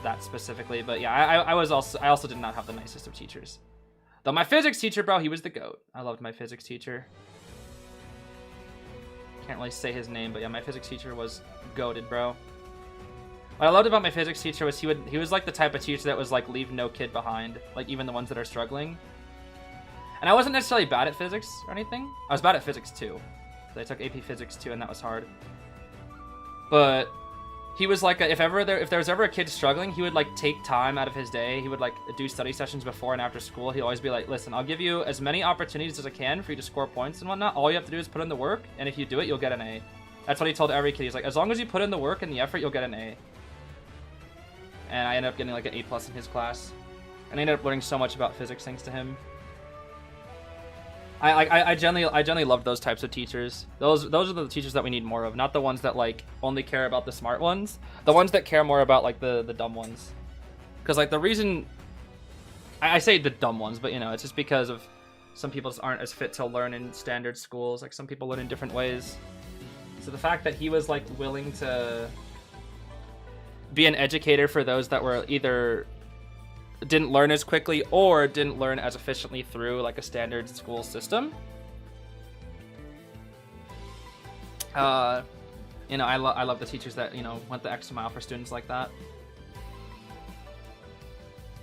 that specifically, but yeah, I also did not have the nicest of teachers. Though my physics teacher, bro, he was the GOAT. I loved my physics teacher. Can't really say his name, but yeah, my physics teacher was goated, bro. What I loved about my physics teacher was he was like the type of teacher that was like leave no kid behind, like even the ones that are struggling. And I wasn't necessarily bad at physics or anything. I was bad at physics too. I took AP Physics too, and that was hard. But he was like, if there was ever a kid struggling, he would like take time out of his day. He would like do study sessions before and after school. He'd always be like, listen, I'll give you as many opportunities as I can for you to score points and whatnot. All you have to do is put in the work, and if you do it, you'll get an A. That's what he told every kid. He's like, as long as you put in the work and the effort, you'll get an A. And I ended up getting like an A+ in his class. And I ended up learning so much about physics thanks to him. I generally loved those types of teachers. Those are the teachers that we need more of, not the ones that like only care about the smart ones. The ones that care more about like the dumb ones. Because like the reason I say the dumb ones, but you know, it's just because of some people just aren't as fit to learn in standard schools. Like some people learn in different ways. So the fact that he was like willing to be an educator for those that were either didn't learn as quickly or didn't learn as efficiently through like a standard school system. You know, I love the teachers that, you know, went the extra mile for students like that.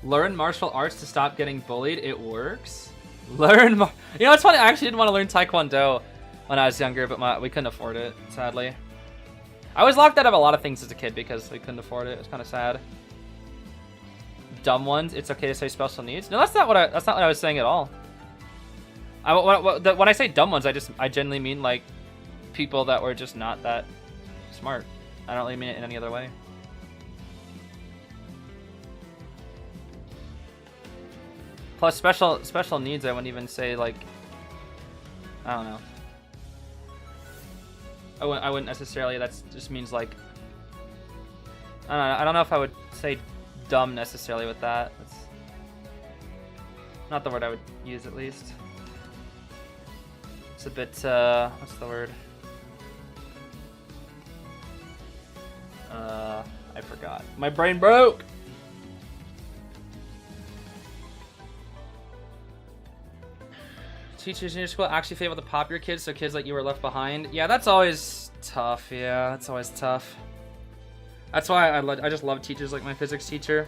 Learn martial arts to stop getting bullied. It works. You know, it's funny. I actually didn't want to learn Taekwondo when I was younger, but we couldn't afford it, sadly. I was locked out of a lot of things as a kid because we couldn't afford it. It was kind of sad. Dumb ones, it's okay to say special needs. No, that's not what I was saying at all. When I say dumb ones, I genuinely mean like people that were just not that smart. I don't really mean it in any other way. Plus special needs, I wouldn't even say like, I don't know. I wouldn't necessarily. That just means like, I don't know if I would say dumb necessarily with that. That's not the word I would use, at least. It's a bit what's the word? I forgot. My brain broke. Teachers in your school actually favor the popular kids, so kids like you were left behind. Yeah, that's always tough. Yeah, that's always tough. That's why I just love teachers like my physics teacher.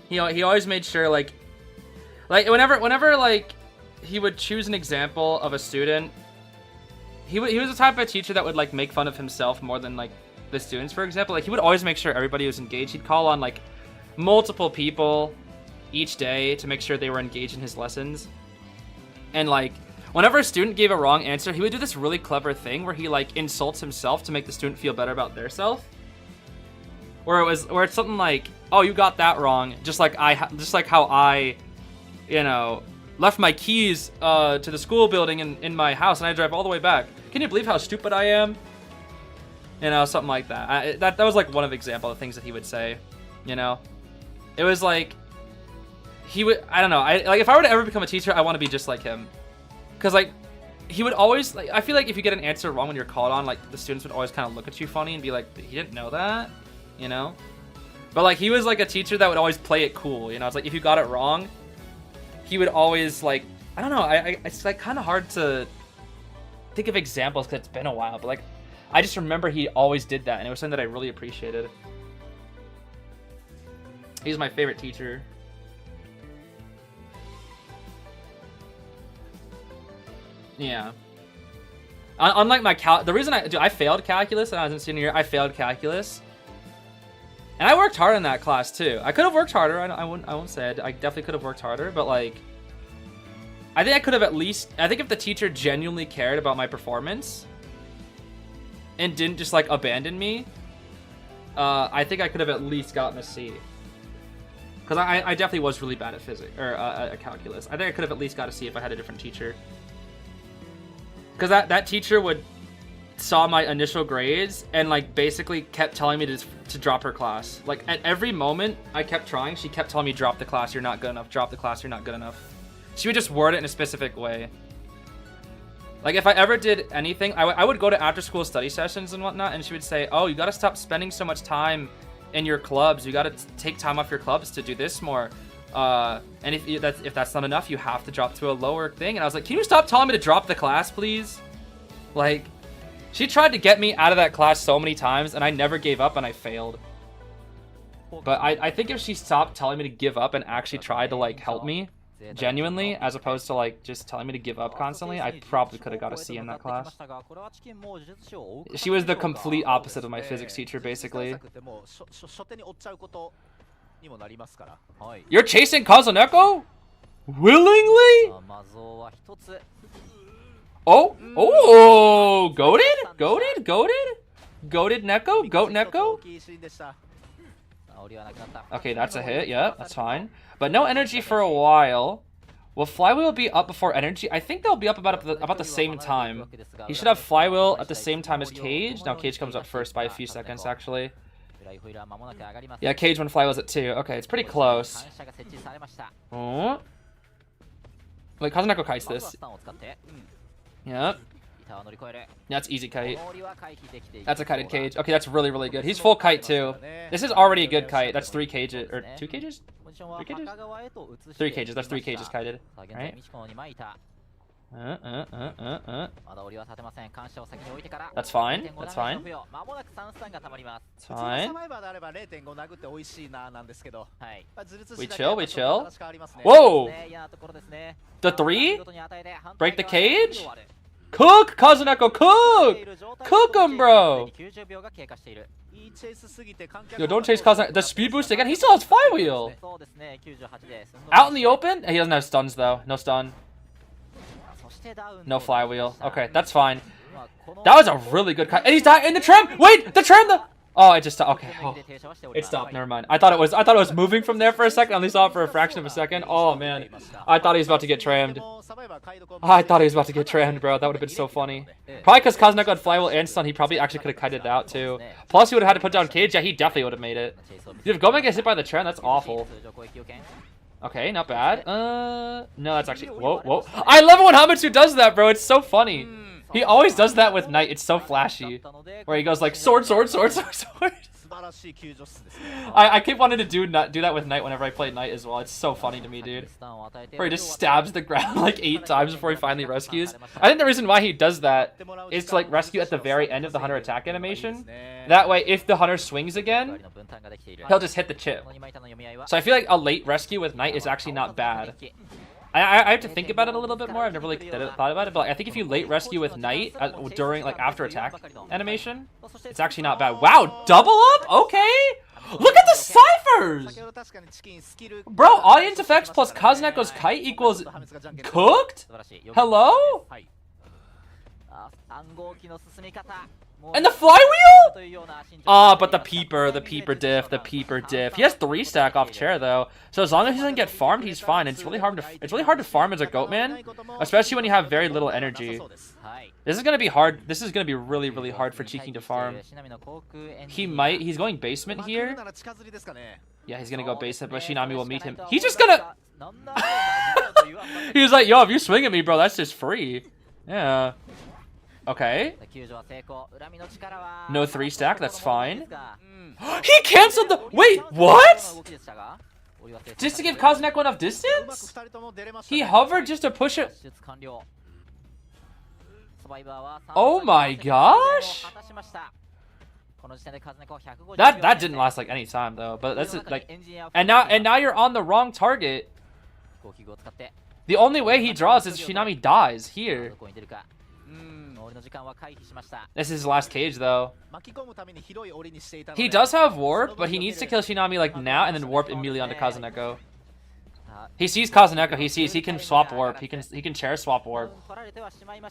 He always made sure like whenever like he would choose an example of a student, he was the type of teacher that would like make fun of himself more than like the students, for example. Like he would always make sure everybody was engaged. He'd call on like multiple people each day to make sure they were engaged in his lessons. And like whenever a student gave a wrong answer, he would do this really clever thing where he like insults himself to make the student feel better about their self. Where it's something like, "Oh, you got that wrong," just like how I, you know, left my keys to the school building in my house and I drive all the way back. Can you believe how stupid I am? You know, something like that. That was like one of the example of things that he would say. You know, it was like he would. I don't know. Like if I were to ever become a teacher, I want to be just like him. Cause like, he would always like. I feel like if you get an answer wrong when you're called on, like the students would always kind of look at you funny and be like, "He didn't know that," you know. But like, he was like a teacher that would always play it cool, you know. It's like if you got it wrong, he would always like. I don't know. It's like kind of hard to think of examples because it's been a while. But like, I just remember he always did that, and it was something that I really appreciated. He's my favorite teacher. Yeah. Unlike my the reason I failed calculus and I was in senior year, I failed calculus. And I worked hard in that class too. I could have worked harder. I won't say I definitely could have worked harder, but like I think I could have at least. I think if the teacher genuinely cared about my performance and didn't just like abandon me, I think I could have at least gotten a C. Because I definitely was really bad at physics or calculus. I think I could have at least got a C if I had a different teacher. Because that teacher saw my initial grades and like basically kept telling me to drop her class. Like at every moment I kept trying, she kept telling me drop the class, you're not good enough, drop the class, you're not good enough. She would just word it in a specific way. Like if I ever did anything, I would go to after school study sessions and whatnot, and she would say, oh, you gotta stop spending so much time in your clubs, you gotta take time off your clubs to do this more. And if that's not enough, you have to drop to a lower thing. And I was like, can you stop telling me to drop the class, please? Like, she tried to get me out of that class so many times, and I never gave up, and I failed. But I think if she stopped telling me to give up and actually tried to like help me genuinely, as opposed to like just telling me to give up constantly, I probably could have got a C in that class. She was the complete opposite of my physics teacher, basically. You're chasing Kazuneko? Willingly? Oh, goated? Goated Neko? Goat Neko? Okay, that's a hit. Yeah, that's fine. But no energy for a while. Will Flywheel be up before energy? I think they'll be up about the same time. He should have Flywheel at the same time as Cage. Now Cage comes up first by a few seconds, actually. Yeah, Cage when Flywheel's at 2. Okay, it's pretty close. Oh. Wait, Kazuneko kites this. Yeah. That's easy kite. That's a kited Cage. Okay, that's really, really good. He's full kite too. This is already a good kite. That's 3 cages. Or 2 cages? 3 cages? 3 cages. That's 3 cages kited. Right? That's fine. That's fine. It's fine. We chill, we chill. Whoa! The 3? Break the cage? Cook! Kazuneko, cook! Cook him, bro! Yo, don't chase Kazuneko. The speed boost again? He still has Flywheel! Out in the open? He doesn't have stuns, though. No stun. No Flywheel. Okay, that's fine. That was a really good cut. And he's dying in the tram! Wait! The tram! Oh, it just stopped. Okay. Oh. It stopped. Never mind. I thought it was moving from there for a second. I only saw it for a fraction of a second. Oh, man. I thought he was about to get trammed. I thought he was about to get trammed, bro. That would have been so funny. Probably because Kazuneko had Flywheel and stun, he probably actually could have kited it out, too. Plus, he would have had to put down Cage. Yeah, he definitely would have made it. Dude, if Gomez gets hit by the tram, that's awful. Okay, not bad. No, that's actually... Whoa, whoa. I love it when Hamitsu does that, bro. It's so funny. He always does that with Knight. It's so flashy. Where he goes like, sword, sword, sword, sword, sword. I keep wanting to do that with Knight whenever I play Knight as well. It's so funny to me, dude. Where he just stabs the ground like 8 times before he finally rescues. I think the reason why he does that is to like rescue at the very end of the Hunter attack animation. That way, if the Hunter swings again, he'll just hit the chip. So I feel like a late rescue with Knight is actually not bad. I have to think about it a little bit more. I've never really thought about it, but like, I think if you late rescue with Knight during like after attack animation, it's actually not bad. Wow, double up? Okay. Look at the ciphers! Bro, audience effects plus Kazuneko's kite equals cooked? Hello? And the flywheel? Ah, but the peeper diff. He has 3 stack off chair though, so as long as he doesn't get farmed, he's fine. It's really hard to farm as a goat man, especially when you have very little energy. This is gonna be hard. This is gonna be really, really hard for Cheeking to farm. He's going basement here. Yeah, he's gonna go basement, but Shinami will meet him. He's just gonna. He was like, "Yo, if you swing at me, bro, that's just free." Yeah. Okay. No 3 stack, that's fine. He canceled the... Wait, what? Just to give Kazuneko enough distance? He hovered just to push it. Oh my gosh. That didn't last like any time though, but that's like... And now you're on the wrong target. The only way he draws is Shinami dies here. This is his last cage though. He does have warp, but he needs to kill Shinami like now and then warp immediately onto Kazuneko. He sees Kazuneko, he can swap warp, he can chair swap warp.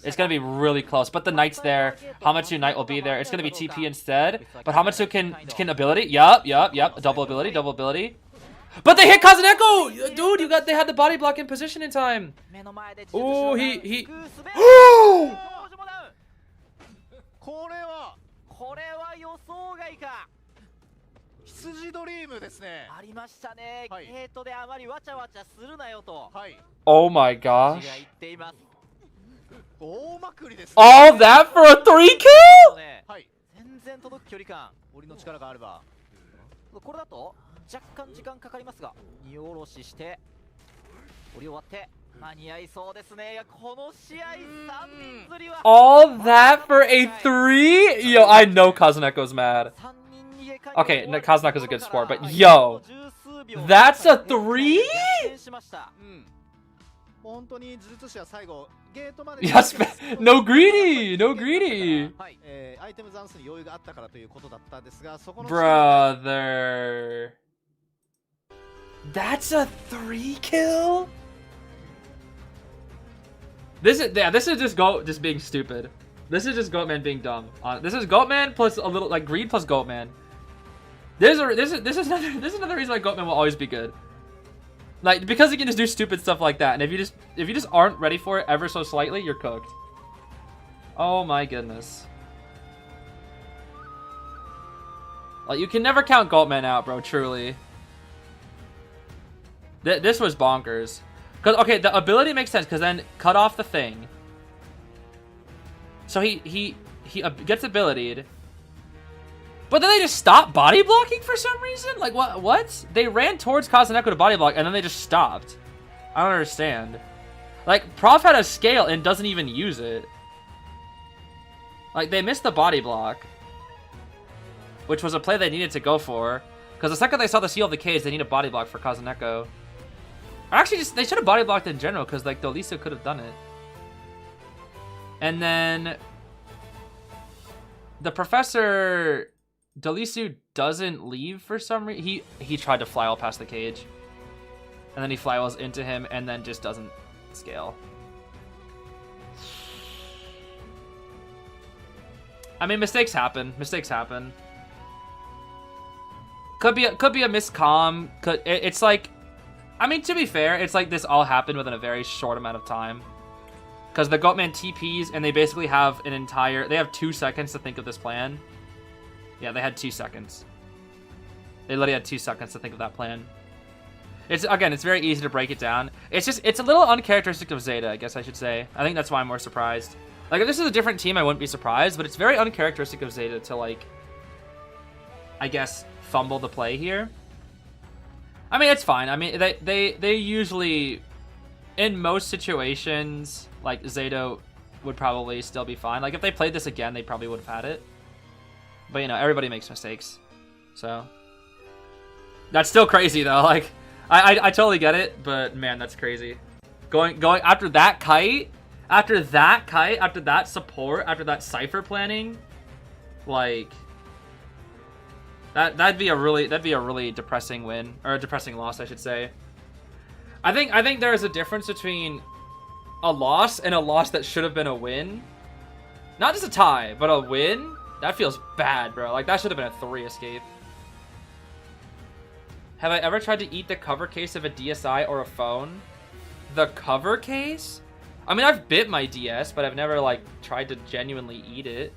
It's gonna be really close, but the Knight's there. Hamitsu Knight will be there. It's gonna be TP instead, but Hamitsu can ability. Yup, double ability. But they hit Kazuneko! Dude, they had the body block in position in time. Ooh, he 筋ドリームですね。ありましたね。はいゲートであまりわちゃわちゃするなよと。はい。 Oh my 指が gosh. 言っています。大まくりですね。 All that for a 3 kill? ね、はい。全然届く距離感。檻の力があれば。これだと若干時間かかりますが、荷下ろしして折り終わって間に合いそうですね。いや、この試合3人釣りは All that for a 3? Yo, I know Kazuneko's mad. 3人逃げか Okay, Kazuneko's a good sport, but yo, that's a 3? 本当に呪術師は最後ゲートまで Yes, no greedy, no greedy. アイテム残数に余裕があったからということだったんですが、そこの Brother. That's a 3 kill? This is just just being stupid. This is just Goatman being dumb. This is Goatman plus a little like greed plus Goatman. This is another reason why Goatman will always be good. Like because he can just do stupid stuff like that, and if you just aren't ready for it ever so slightly, you're cooked. Oh my goodness. Like you can never count Goatman out, bro. Truly. This was bonkers. Cause okay, the ability makes sense. Cause then cut off the thing. So he gets abilitied. But then they just stopped body blocking for some reason? Like, what? They ran towards Kazuneko to body block, and then they just stopped. I don't understand. Like, Prof had a scale and doesn't even use it. Like, they missed the body block. Which was a play they needed to go for. Because the second they saw the seal of the cage, they need a body block for Kazuneko. Or actually, they should have body blocked in general, because, like, Dolisu could have done it. And then... the professor... Dolisu doesn't leave for some reason. He tried to fly all past the cage. And then he flywells into him and then just doesn't scale. I mean, mistakes happen. Mistakes happen. Could be a miscomm. It's like... I mean, to be fair, it's like this all happened within a very short amount of time. Because the Goatman TPs and they basically have an entire... They have 2 seconds to think of this plan. Yeah, they had 2 seconds. They literally had 2 seconds to think of that plan. It's very easy to break it down. It's a little uncharacteristic of Zeta, I guess I should say. I think that's why I'm more surprised. Like, if this is a different team, I wouldn't be surprised, but it's very uncharacteristic of Zeta to, like, I guess, fumble the play here. I mean, it's fine. I mean, they usually, in most situations, like, Zeta would probably still be fine. Like, if they played this again, they probably would have had it. But, you know, everybody makes mistakes. So. That's still crazy, though. Like, I totally get it, but, man, that's crazy. Going after that kite, after that support, after that cipher planning, like, that'd be a really depressing win, or a depressing loss, I should say. I think there is a difference between a loss and a loss that should have been a win. Not just a tie, but a win. That feels bad, bro. Like, that should have been a 3 escape. Have I ever tried to eat the cover case of a DSi or a phone? The cover case? I mean, I've bit my DS, but I've never, like, tried to genuinely eat it.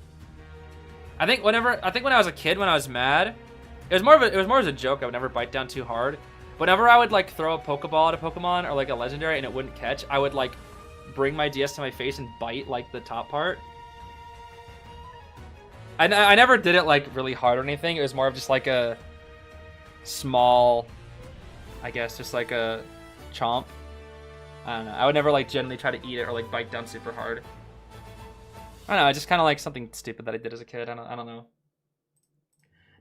I think when I was a kid, when I was mad, it was more as a joke. I would never bite down too hard. Whenever I would, like, throw a Pokeball at a Pokemon or, like, a legendary and it wouldn't catch, I would, like, bring my DS to my face and bite, like, the top part. I never did it, like, really hard or anything. It was more of just, like, a small, I guess, just, like, a chomp. I don't know. I would never, like, generally try to eat it or, like, bite down super hard. I don't know. Just kind of, like, something stupid that I did as a kid. I don't know.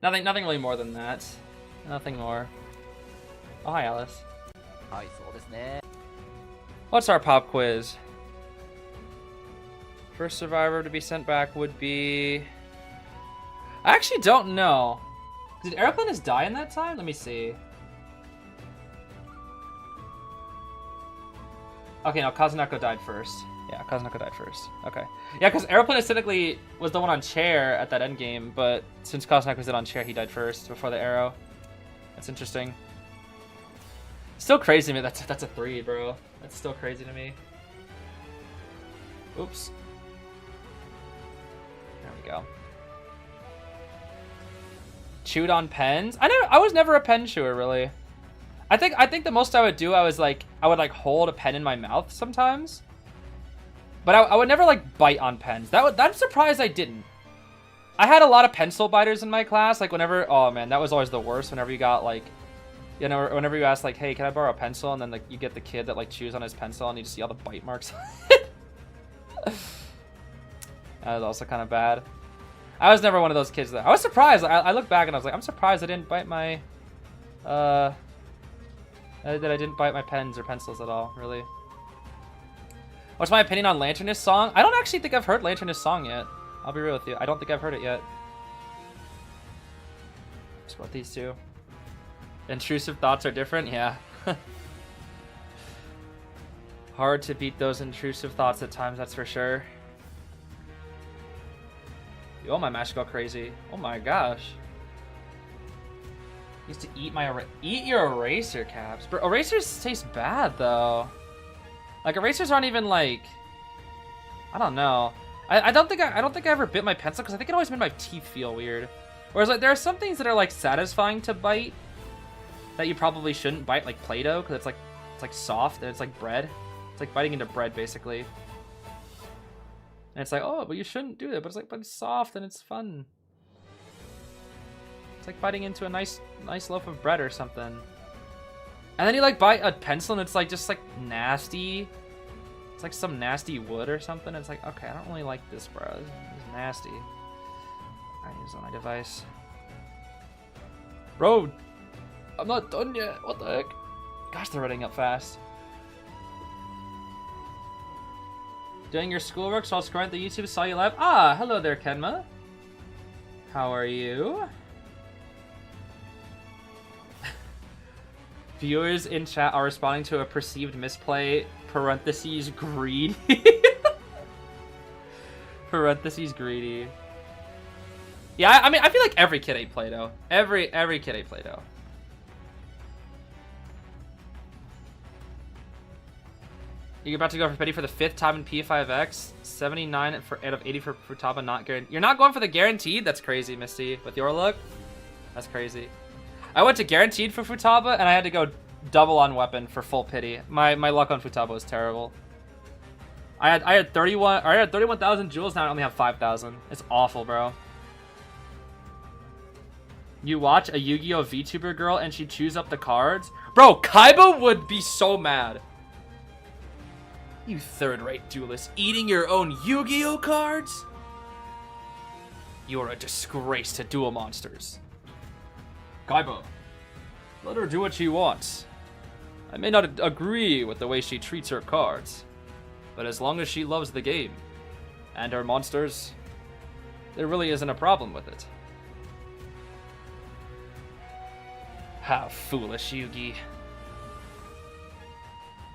Nothing really more than that. Nothing more. Oh, hi, Alice. What's our pop quiz? First survivor to be sent back would be... I actually don't know. Did Aeroplanist die in that time? Let me see. Okay, no, Kazuneko died first. Yeah, Kazuneko died first. Okay. Yeah, because Aeroplanist technically was the one on chair at that endgame, but since Kazuneko's on chair, he died first before the arrow. That's interesting. Still crazy to me. That's a 3, bro. That's still crazy to me. Oops. There we go. chewed on pens. I was never a pen chewer really. I think the most I would do, I would like hold a pen in my mouth sometimes. But I would never like bite on pens. I'm surprised I didn't. I had a lot of pencil biters in my class. Like whenever, oh man, that was always the worst. Whenever you got like, you know, whenever you ask like, hey, can I borrow a pencil? And then like you get the kid that like chews on his pencil and you just see all the bite marks. That was also kind of bad. I was never one of those kids though. I was surprised. I look back and I was like, I'm surprised I didn't bite my, that I didn't bite my pens or pencils at all, really. What's my opinion on Lanternist song? I don't actually think I've heard Lanternist song yet. I'll be real with you. I don't think I've heard it yet. Just about these two. Intrusive thoughts are different? Yeah. Hard to beat those intrusive thoughts at times, that's for sure. Oh, my mash go crazy. Oh my gosh. Used to eat your eraser caps. But erasers taste bad though. Like erasers aren't even like, I don't know. I don't think I ever bit my pencil because I think it always made my teeth feel weird. Whereas like there are some things that are like satisfying to bite that you probably shouldn't bite, like Play-Doh, because it's like soft and it's like bread. It's like biting into bread basically. And it's like, oh, but you shouldn't do that. But it's soft and it's fun. It's like biting into a nice loaf of bread or something. And then you like bite a pencil and it's like just like nasty. It's like some nasty wood or something. It's like, okay, I don't really like this, bro. This is nasty. I use it on my device. Bro, I'm not done yet. What the heck? Gosh, they're running up fast. Doing your schoolwork, so I'll scroll the YouTube, saw you live. Ah, hello there, Kenma. How are you? Viewers in chat are responding to a perceived misplay, parentheses, greedy. Parentheses, greedy. Yeah, I mean, I feel like every kid ate Play-Doh. Every kid ate Play-Doh. You're about to go for Petty for the 5th time in P5X. 79 out of 80 for Futaba, not guaranteed. You're not going for the guaranteed? That's crazy, Misty. With your luck? That's crazy. I went to guaranteed for Futaba, and I had to go double on weapon for full pity. My luck on Futaba was terrible. I had 31,000 jewels, now I only have 5,000. It's awful, bro. You watch a Yu-Gi-Oh! VTuber girl and she chews up the cards? Bro, Kaiba would be so mad. You third-rate duelist eating your own Yu-Gi-Oh! Cards? You're a disgrace to duel monsters. Kaiba, let her do what she wants. I may not agree with the way she treats her cards, but as long as she loves the game and her monsters, there really isn't a problem with it. How foolish, Yugi.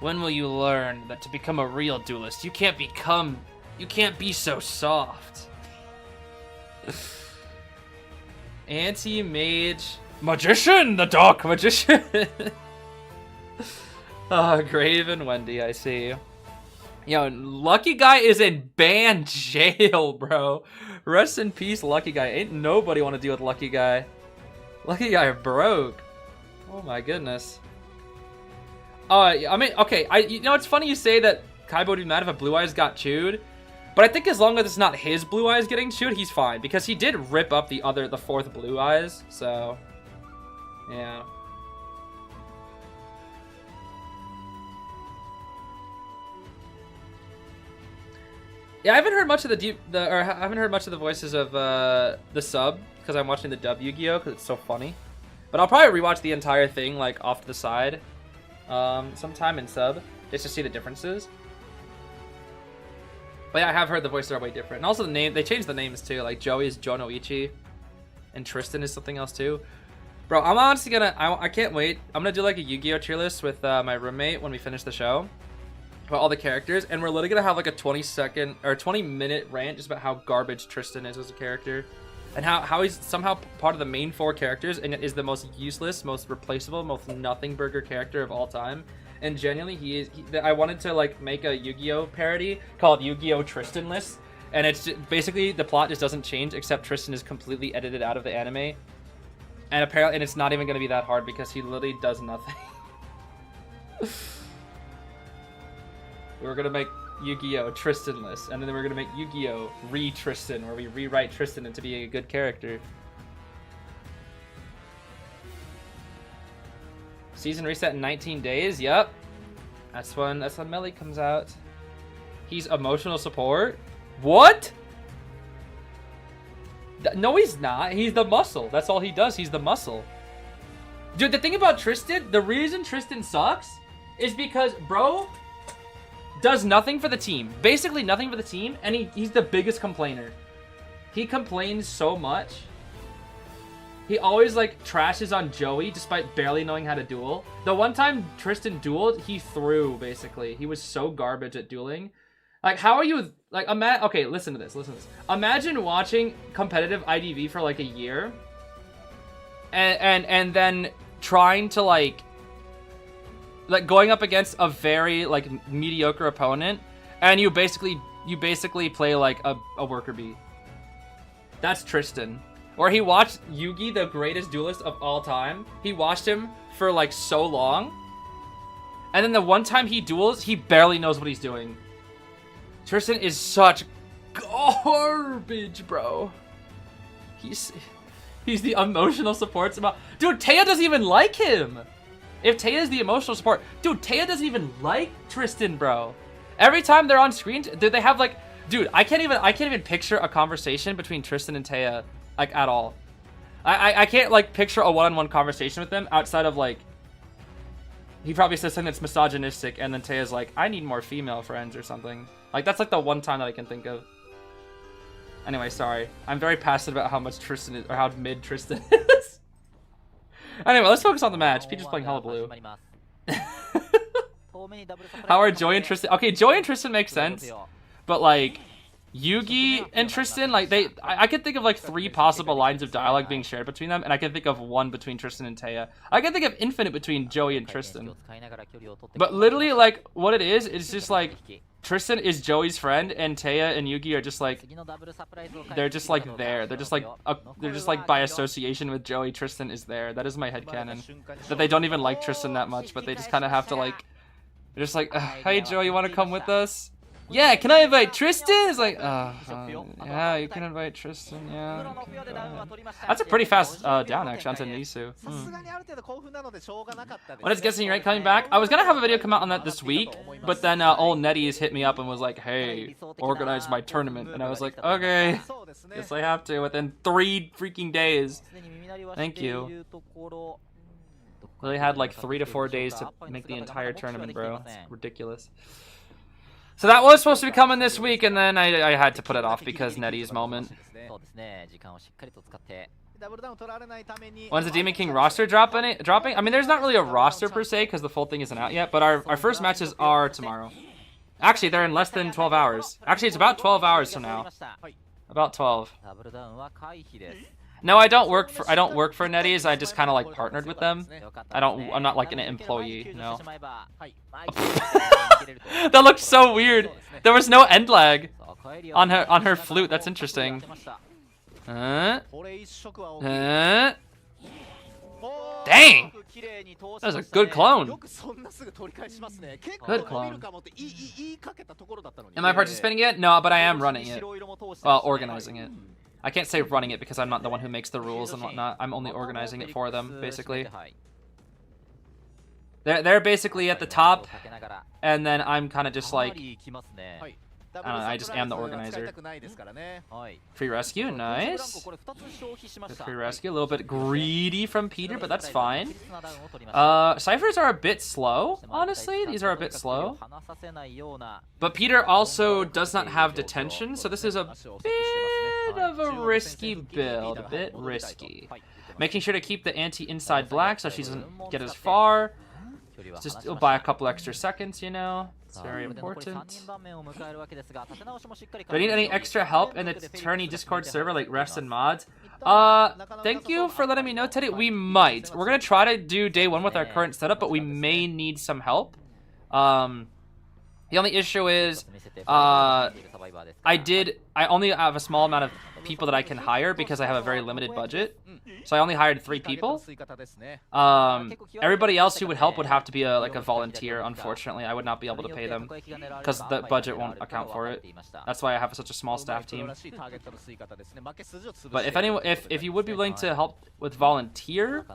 When will you learn that to become a real duelist, you can't be so soft. Anti-mage magician, the dark magician. Oh, Graven Wendy, I see. Yo, Lucky Guy is in banned jail, bro. Rest in peace, Lucky Guy. Ain't nobody want to deal with Lucky Guy. Lucky Guy broke. Oh my goodness. I mean, okay, you know, it's funny you say that Kaiba would be mad if a Blue Eyes got chewed, but I think as long as it's not his Blue Eyes getting chewed, he's fine, because he did rip up the 4th Blue Eyes, so, yeah. Yeah, I haven't heard much of I haven't heard much of the voices of the sub, because I'm watching the dub Yu-Gi-Oh! Because it's so funny. But I'll probably rewatch the entire thing, like, off to the side. Sometime in sub, just to see the differences. But yeah, I have heard the voices are way different. And also the name, they changed the names too. Like Joey is Jonoichi, and Tristan is something else too. Bro, I'm honestly gonna, I can't wait. I'm gonna do like a Yu-Gi-Oh! Tier list with my roommate when we finish the show. About all the characters, and we're literally gonna have like a 20-second or 20-minute rant just about how garbage Tristan is as a character. And how he's somehow part of the main 4 characters and is the most useless, most replaceable, most nothing burger character of all time. And genuinely, I wanted to like make a Yu-Gi-Oh! Parody called Yu-Gi-Oh! Tristan List. And it's just, basically the plot just doesn't change except Tristan is completely edited out of the anime. And apparently, and it's not even gonna be that hard because he literally does nothing. We're gonna make Yu-Gi-Oh! Tristan-less, and then we're gonna make Yu-Gi-Oh! Re-Tristan, where we rewrite Tristan into being a good character. Season reset in 19 days, yep. That's when Melly comes out. He's emotional support? What? No, he's not. He's the muscle. That's all he does. He's the muscle. Dude, the thing about Tristan, the reason Tristan sucks is because, bro, does nothing for the team. Basically nothing for the team, and he's the biggest complainer. He complains so much. He always, like, trashes on Joey despite barely knowing how to duel. The one time Tristan dueled, he threw, basically. He was so garbage at dueling. Like, how are you, like, okay, listen to this, Imagine watching competitive IDV for, like, a year. And then trying to, like going up against a very, like, mediocre opponent. And you basically play, like, a worker bee. That's Tristan. Or he watched Yugi, the greatest duelist of all time. He watched him for, like, so long. And then the one time he duels, he barely knows what he's doing. Tristan is such garbage, bro. He's the emotional support. Dude, Taya doesn't even like him. If Taya is the emotional support, dude, Taya doesn't even like Tristan, bro. Every time they're on screen, they have, like, dude, I can't even picture a conversation between Tristan and Taya, like, at all. I can't, like, picture a one-on-one conversation with them outside of, like, he probably says something that's misogynistic, and then Taya's like, I need more female friends or something. Like, that's, like, the one time that I can think of. Anyway, sorry. I'm very passionate about how much Tristan is, or how mid Tristan is. Anyway, let's focus on the match. Peter's playing hella blue. How are Joey and Tristan? Okay, Joey and Tristan make sense, but, like, Yugi and Tristan, like, I could think of, like, 3 possible lines of dialogue being shared between them, and I can think of 1 between Tristan and Taya. I can think of infinite between Joey and Tristan. But literally, like, what it is just, like, Tristan is Joey's friend, and Taya and Yugi are just, like, they're just, like, there. They're just, like, by association with Joey, Tristan is there. That is my headcanon. That they don't even like Tristan that much, but they just kind of have to, like, they're just like, hey, Joey, you want to come with us? Yeah, can I invite Tristan? It's like, yeah, you can invite Tristan, yeah. That's a pretty fast down, actually, onto Nisu. When is Guessing Right coming back? I was gonna have a video come out on that this week, but then old Nettie's hit me up and was like, hey, organize my tournament. And I was like, okay, guess I have to within 3 freaking days. Thank you. Really had like 3 to 4 days to make the entire tournament, bro. It's ridiculous. So that was supposed to be coming this week, and then I had to put it off because Nettie's moment. When's the Demon King roster dropping? I mean, there's not really a roster per se because the full thing isn't out yet, but our first matches are tomorrow. Actually, they're in less than 12 hours. Actually, it's about 12 hours from now. About 12. No, I don't work for Nettie's. I just kind of like partnered with them. I'm not like an employee, no. That looked so weird. There was no end lag on her flute. That's interesting. Dang. That was a good clone. Good clone. Am I participating yet? No, but I am running it. Well, organizing it. I can't say running it because I'm not the one who makes the rules and whatnot. I'm only organizing it for them, basically. They're basically at the top, and then I'm kind of just like, I don't know, I just am the organizer. Free rescue, nice. Good free rescue, a little bit greedy from Peter, but that's fine. Ciphers are a bit slow, honestly. These are a bit slow. But Peter also does not have detention, so this is a bit of a risky build. A bit risky. Making sure to keep the ante inside black so she doesn't get as far. Just it'll buy a couple extra seconds, you know. It's very important. Do I need any extra help in the tourney Discord server, like refs and mods? Thank you for letting me know, Teddy. We might. We're gonna try to do day 1 with our current setup, but we may need some help. The only issue is, I I only have a small amount of people that I can hire because I have a very limited budget. So I only hired 3 people. Everybody else who would help would have to be like a volunteer. Unfortunately, I would not be able to pay them because the budget won't account for it. That's why I have such a small staff team. But if you would be willing to help with volunteer,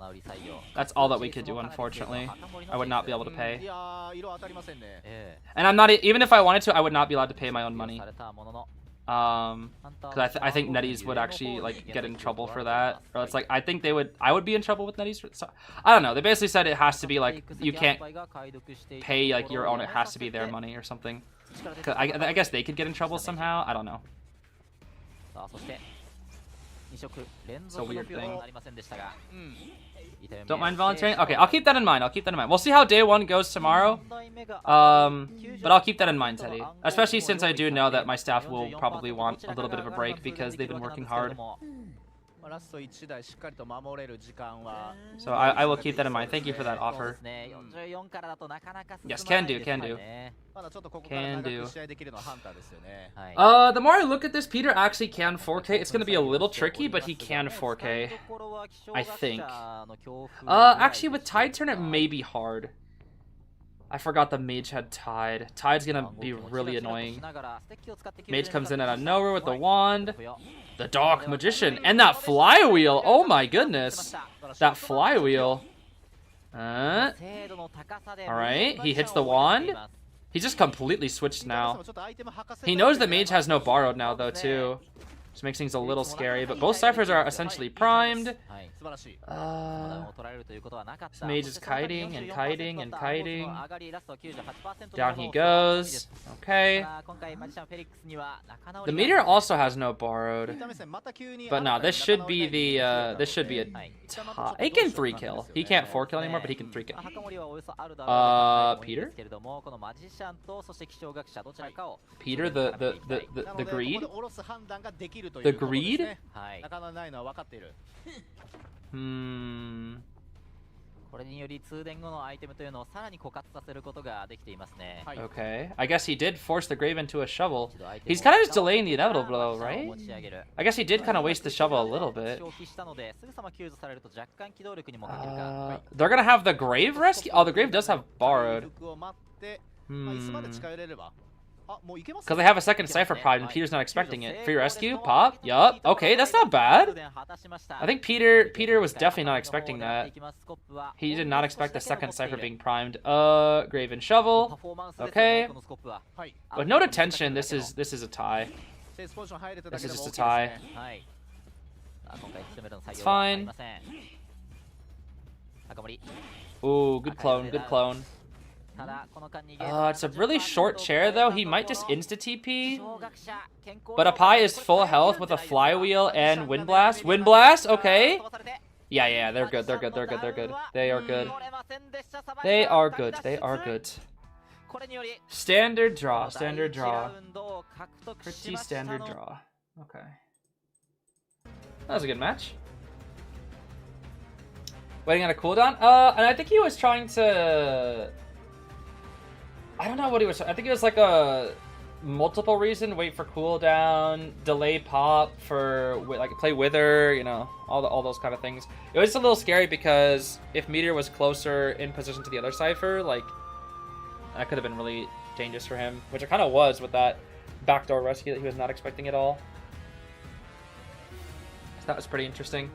that's all that we could do. Unfortunately, I would not be able to pay. And I'm not even if I wanted to, I would not be allowed to pay my own money. Because I think Netties would actually like get in trouble for that, or it's like I think I would be in trouble with Netties. So, I don't know. They basically said it has to be like you can't pay like your own. It has to be their money or something. 'Cause I guess they could get in trouble somehow. I don't know. It's a weird thing. Don't mind volunteering? Okay, I'll keep that in mind. We'll see how day 1 goes tomorrow. But I'll keep that in mind, Teddy. Especially since I do know that my staff will probably want a little bit of a break because they've been working hard. So I will keep that in mind. Thank you for that offer. Yes, can do. Can do. The more I look at this, Peter actually can 4K. It's going to be a little tricky, but he can 4K. I think. Actually, with Tide Turn, it may be hard. I forgot the Mage had Tide. Tide's going to be really annoying. Mage comes in out of nowhere with the wand. The Dark Magician. And that flywheel. Oh my goodness. That flywheel. Alright, he hits the wand. He just completely switched now. He knows the Mage has no borrowed now, though, too. Which makes things a little scary, but both ciphers are essentially primed. This Mage is kiting and kiting and kiting. Down he goes. Okay. The meteor also has no borrowed. But no, this should be the this should be a tie. He can 3 kill. He can't 4 kill anymore, but he can 3 kill. Peter? Peter, the greed? The greed? Okay. I guess he did force the grave into a shovel. He's kind of just delaying the inevitable, though, right? I guess he did kind of waste the shovel a little bit. They're gonna have the grave rescue? Oh, the grave does have borrowed. Because they have a second cipher pride and Peter's not expecting it. Free rescue? Pop? Yup. Okay, that's not bad. I think Peter was definitely not expecting that. He did not expect the second cipher being primed. Grave and shovel. Okay. With no detention, this is a tie. This is just a tie. It's fine. Ooh, good clone, good clone. It's a really short chair, though. He might just insta-TP. But Apai is full health with a flywheel and wind blast. Wind blast? Okay. Yeah, they're good. They are good. They are good. Standard draw. Pretty standard draw. Okay. That was a good match. Waiting on a cooldown? And I think he was trying to... I don't know what he was. I think it was like a multiple reason. Wait for cooldown, delay pop for like play wither. You know, all those kind of things. It was just a little scary because if Meteor was closer in position to the other cipher, like that could have been really dangerous for him. Which it kind of was with that backdoor rescue that he was not expecting at all. So that was pretty interesting.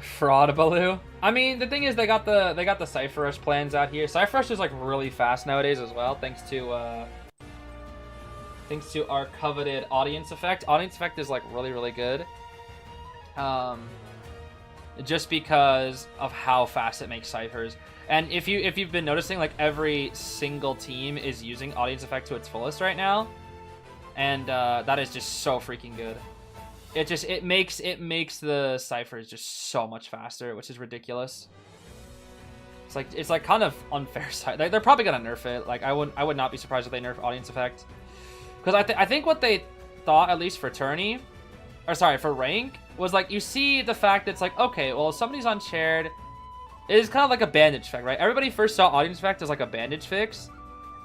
Fraud Baloo. I mean, the thing is, they got the Cypher Rush plans out here. Cypher Rush is like really fast nowadays as well, thanks to our coveted audience effect. Audience effect is like really good. Just because of how fast it makes ciphers. And if you've been noticing, like every single team is using audience effect to its fullest right now, and that is just so freaking good. It makes the ciphers just so much faster, which is ridiculous. It's like kind of unfair. They're probably gonna nerf it. Like I would not be surprised if they nerf audience effect, because I think what they thought, at least for tourney, or sorry, for rank, was like you see the fact that it's like, okay, well if somebody's on shared It is kind of like a bandage effect, right? Everybody first saw audience effect as like a bandage fix.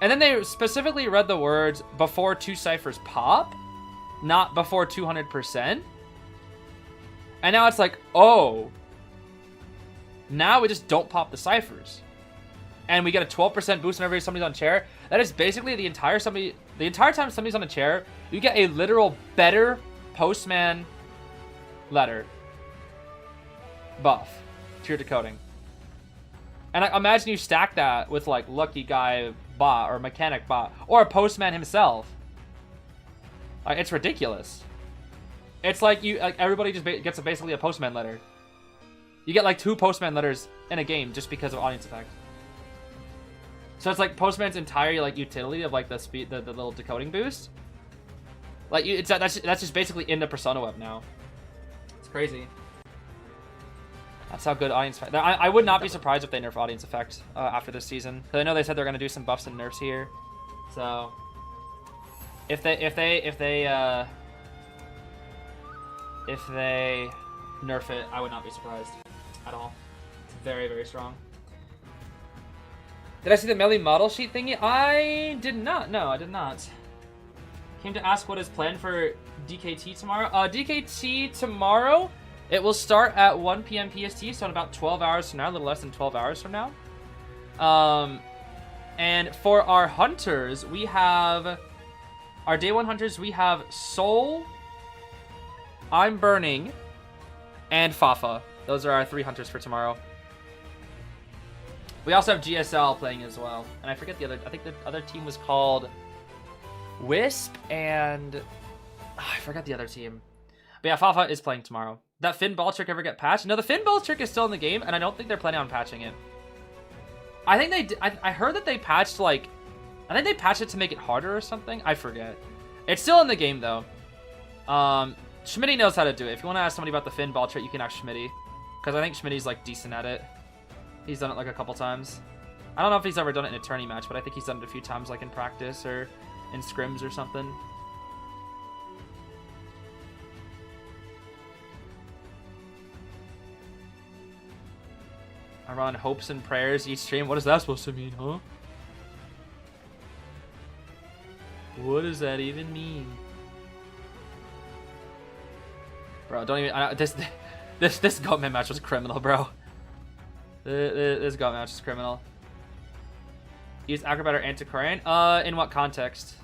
And then they specifically read the words before 2 ciphers pop, not before 200%. And now it's like, oh, now we just don't pop the ciphers. And we get a 12% boost whenever somebody's on chair. That is basically the entire time somebody's on a chair, you get a literal better postman letter buff to your decoding. And I imagine you stack that with like Lucky Guy bot or Mechanic bot or a postman himself. Like, it's ridiculous. It's like everybody just gets basically a postman letter. You get like 2 postman letters in a game just because of audience effect. So it's like postman's entire like utility of like the speed, the little decoding boost. Like that's just basically in the Persona web now. It's crazy. That's how good audience effect. I would not be surprised if they nerf audience effect after this season, because I know they said they're gonna do some buffs and nerfs here. So if they nerf it, I would not be surprised at all. It's very, very strong. Did I see the Melly model sheet thingy? I did not. No, I did not. Came to ask what is planned for DKT tomorrow. DKT tomorrow, it will start at 1 p.m. PST, so in about 12 hours from now, a little less than 12 hours from now. And for our hunters, we have... Our Day 1 hunters, we have Soul, I'm Burning, and Fafa. Those are our 3 hunters for tomorrow. We also have GSL playing as well. And I forget the other... I think the other team was called Wisp and... I forgot the other team. But yeah, Fafa is playing tomorrow. That Finn ball trick ever get patched? No, the Finn ball trick is still in the game, and I don't think they're planning on patching it. I think they did. I heard that they patched, like... I think they patched it to make it harder or something. I forget. It's still in the game, though. Schmitty knows how to do it. If you want to ask somebody about the Finn ball trick, you can ask Schmitty. Because I think Schmitty's, like, decent at it. He's done it, like, a couple times. I don't know if he's ever done it in a tourney match, but I think he's done it a few times, like, in practice or in scrims or something. I run hopes and prayers each stream. What is that supposed to mean, huh? What does that even mean? Bro, don't even... This Goatman match was criminal, bro. This Goatman match is criminal. Use Acrobat or Antiquarian? In what context?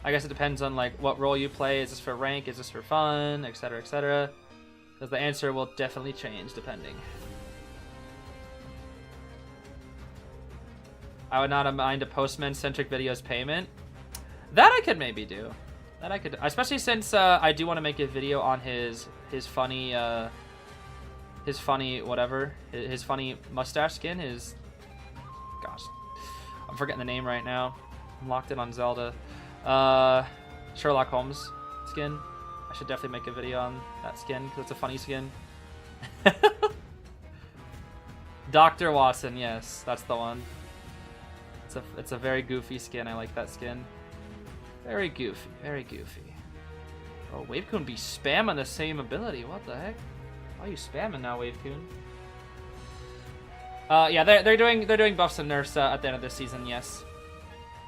I guess it depends on, like, what role you play. Is this for rank? Is this for fun? Etc, etc. Because the answer will definitely change depending. I would not mind a Postman-centric videos payment. That I could maybe do. That I could, especially since I do want to make a video on his funny whatever, his funny mustache skin. His, gosh, I'm forgetting the name right now. I'm locked in on Zelda. Sherlock Holmes skin. I should definitely make a video on that skin because it's a funny skin. Dr. Watson, yes, that's the one. It's a very goofy skin. I like that skin. Very goofy, very goofy. Oh, Wavecoon be spamming the same ability. What the heck? Why are you spamming now, Wavecoon? Yeah, they're doing buffs and nerfs at the end of this season. Yes,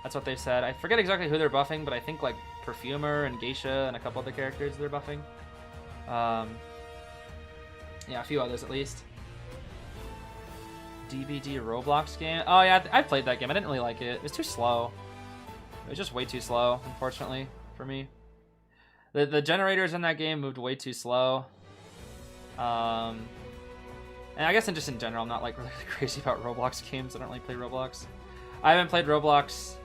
that's what they said. I forget exactly who they're buffing, but I think like Perfumer and Geisha and a couple other characters they're buffing. Yeah, a few others at least. DVD Roblox game. Oh yeah, I played that game. I didn't really like it. It was too slow. It was just way too slow, unfortunately, for me. The generators in that game moved way too slow. And I guess just in general, I'm not like really crazy about Roblox games. I don't really play Roblox. I haven't played Roblox.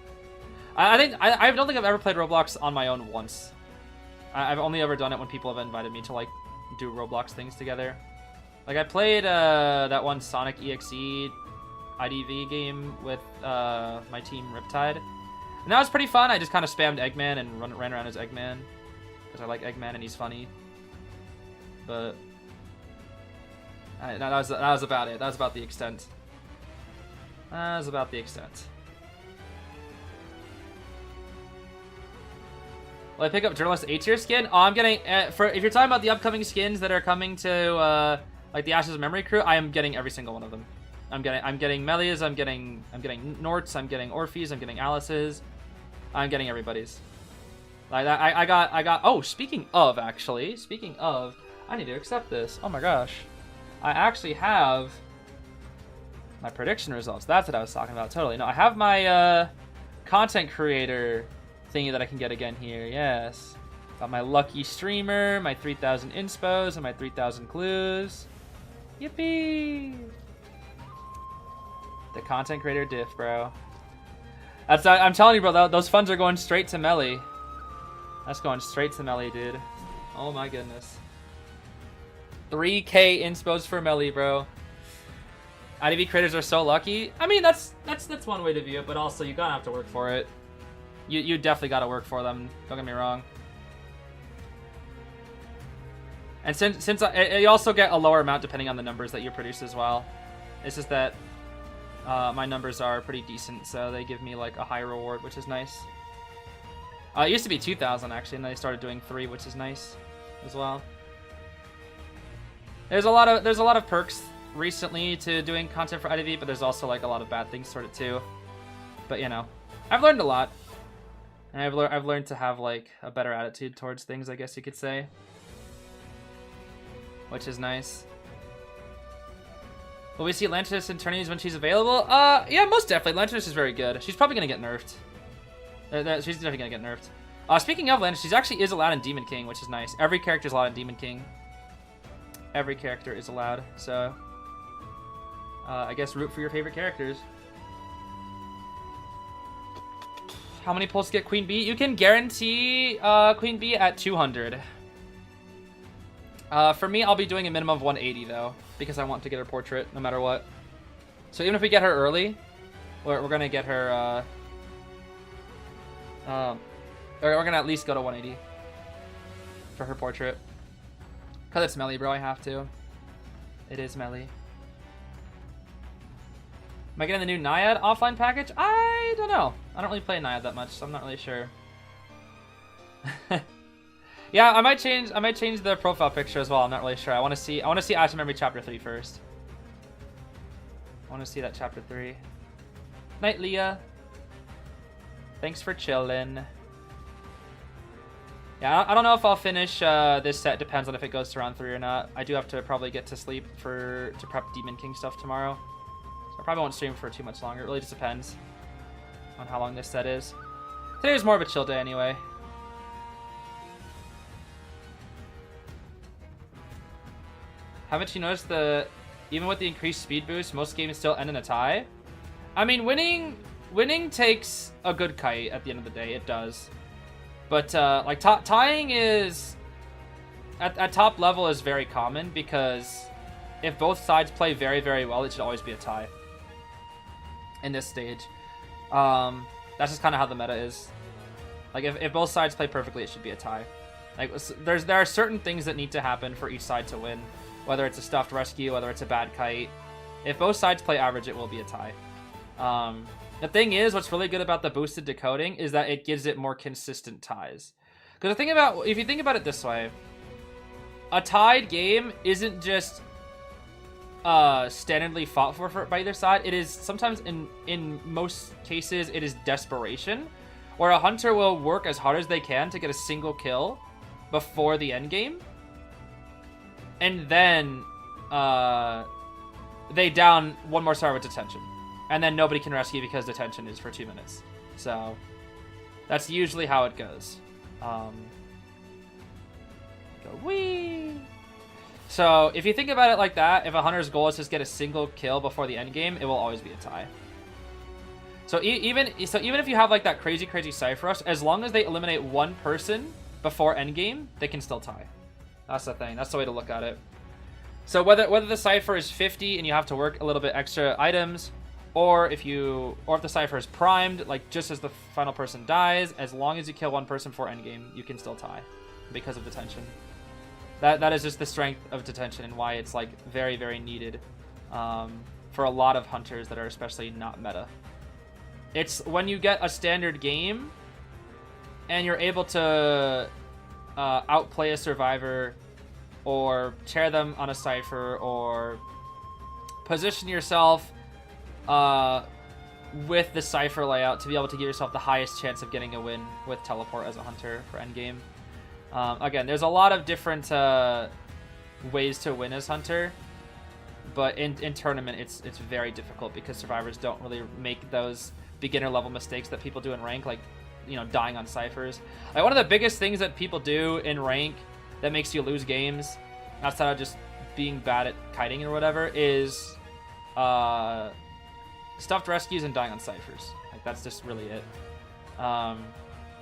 I don't think I've ever played Roblox on my own once. I've only ever done it when people have invited me to like do Roblox things together. Like I played that one Sonic EXE IDV game with my team Riptide. And that was pretty fun. I just kind of spammed Eggman and ran around as Eggman. Because I like Eggman and he's funny. But that was about it. That was about the extent. That was about the extent. Will I pick up Journalist A tier skin? Oh, I'm getting... if you're talking about the upcoming skins that are coming to like the Ashes of Memory crew, I am getting every single one of them. I'm getting Melly's, I'm getting Nort's, I'm getting Orphe's, I'm getting Alice's, I'm getting everybody's. Like that, I got. Oh, speaking of, I need to accept this. Oh my gosh, I actually have my prediction results. That's what I was talking about. Totally. No, I have my content creator thingy that I can get again here. Yes, got my lucky streamer, my 3,000 inspos, and my 3,000 clues. Yippee! The content creator diff, bro. That's I'm telling you, bro. Those funds are going straight to Melly. That's going straight to Melly, dude. Oh my goodness. 3K inspos for Melly, bro. IDV creators are so lucky. I mean, that's one way to view it, but also you gotta have to work for it. You definitely gotta work for them. Don't get me wrong. And since you also get a lower amount depending on the numbers that you produce as well. It's just that my numbers are pretty decent, so they give me like a high reward, which is nice. It used to be 2,000 actually, and then they started doing 3, which is nice as well. There's a lot of perks recently to doing content for IDV, but there's also like a lot of bad things toward it too. But you know, I've learned a lot, and I've learned to have like a better attitude towards things, I guess you could say, which is nice. Will we see Atlantis in tourneys when she's available? Yeah, most definitely. Atlantis is very good. She's probably gonna get nerfed. She's definitely gonna get nerfed. Speaking of Atlantis, she's actually is allowed in Demon King, which is nice. Every character is allowed in Demon King. Every character is allowed. So, I guess root for your favorite characters. How many pulls get Queen Bee? You can guarantee Queen Bee at 200. For me, I'll be doing a minimum of 180 though, because I want to get her portrait no matter what. So even if we get her early, we're gonna get her. Or we're gonna at least go to 180 for her portrait. Cause it's Melly, bro. I have to. It is Melly. Am I getting the new Naiad offline package? I don't know. I don't really play Naiad that much, so I'm not really sure. Yeah, I might change the profile picture as well. I'm not really sure. I want to see Ash Memory Chapter 3 first. I want to see that Chapter 3. Night, Leah. Thanks for chillin'. Yeah, I don't know if I'll finish this set. Depends on if it goes to round 3 or not. I do have to probably get to sleep to prep Demon King stuff tomorrow. So I probably won't stream for too much longer. It really just depends on how long this set is. Today is more of a chill day anyway. Haven't you noticed even with the increased speed boost, most games still end in a tie? I mean, winning takes a good kite at the end of the day. It does. But like tying is at top level is very common, because if both sides play very, very well, it should always be a tie in this stage. That's just kind of how the meta is. Like if both sides play perfectly, it should be a tie. Like there are certain things that need to happen for each side to win. Whether it's a stuffed rescue, whether it's a bad kite. If both sides play average, it will be a tie. The thing is, what's really good about the boosted decoding is that it gives it more consistent ties. Because if you think about it this way, a tied game isn't just standardly fought for by either side. It is sometimes, in most cases, it is desperation, where a hunter will work as hard as they can to get a single kill before the end game. And then they down one more star with detention. And then nobody can rescue because detention is for 2 minutes. So that's usually how it goes. Go wee. So if you think about it like that, if a hunter's goal is to just get a single kill before the end game, it will always be a tie. So even if you have like that crazy Cypher Rush, as long as they eliminate one person before end game, they can still tie. That's the thing. That's the way to look at it. So whether the Cypher is 50 and you have to work a little bit extra items, or if the Cypher is primed, like just as the final person dies, as long as you kill one person before endgame, you can still tie because of detention. That is just the strength of detention and why it's like very, very needed for a lot of hunters that are especially not meta. It's when you get a standard game and you're able to outplay a survivor or chair them on a cipher, or position yourself with the cipher layout to be able to give yourself the highest chance of getting a win with teleport as a hunter for endgame. Again, there's a lot of different ways to win as hunter, but in tournament it's very difficult because survivors don't really make those beginner level mistakes that people do in rank, like, you know, dying on ciphers. Like, one of the biggest things that people do in rank that makes you lose games, outside of just being bad at kiting or whatever, is stuffed rescues and dying on ciphers. Like, that's just really it.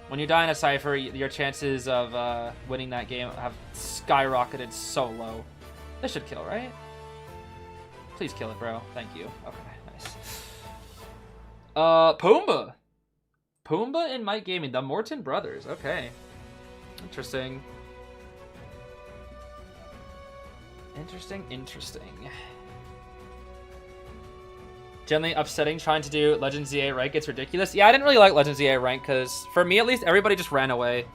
When you die on a cipher, your chances of winning that game have skyrocketed so low. This should kill, right? Please kill it, bro. Thank you. Okay, nice. Pumbaa. Pumbaa in Might Gaming, the Morton brothers. Okay. Interesting. Interesting. Generally upsetting trying to do Legends ZA rank. It's ridiculous. Yeah, I didn't really like Legends ZA rank because, for me at least, everybody just ran away.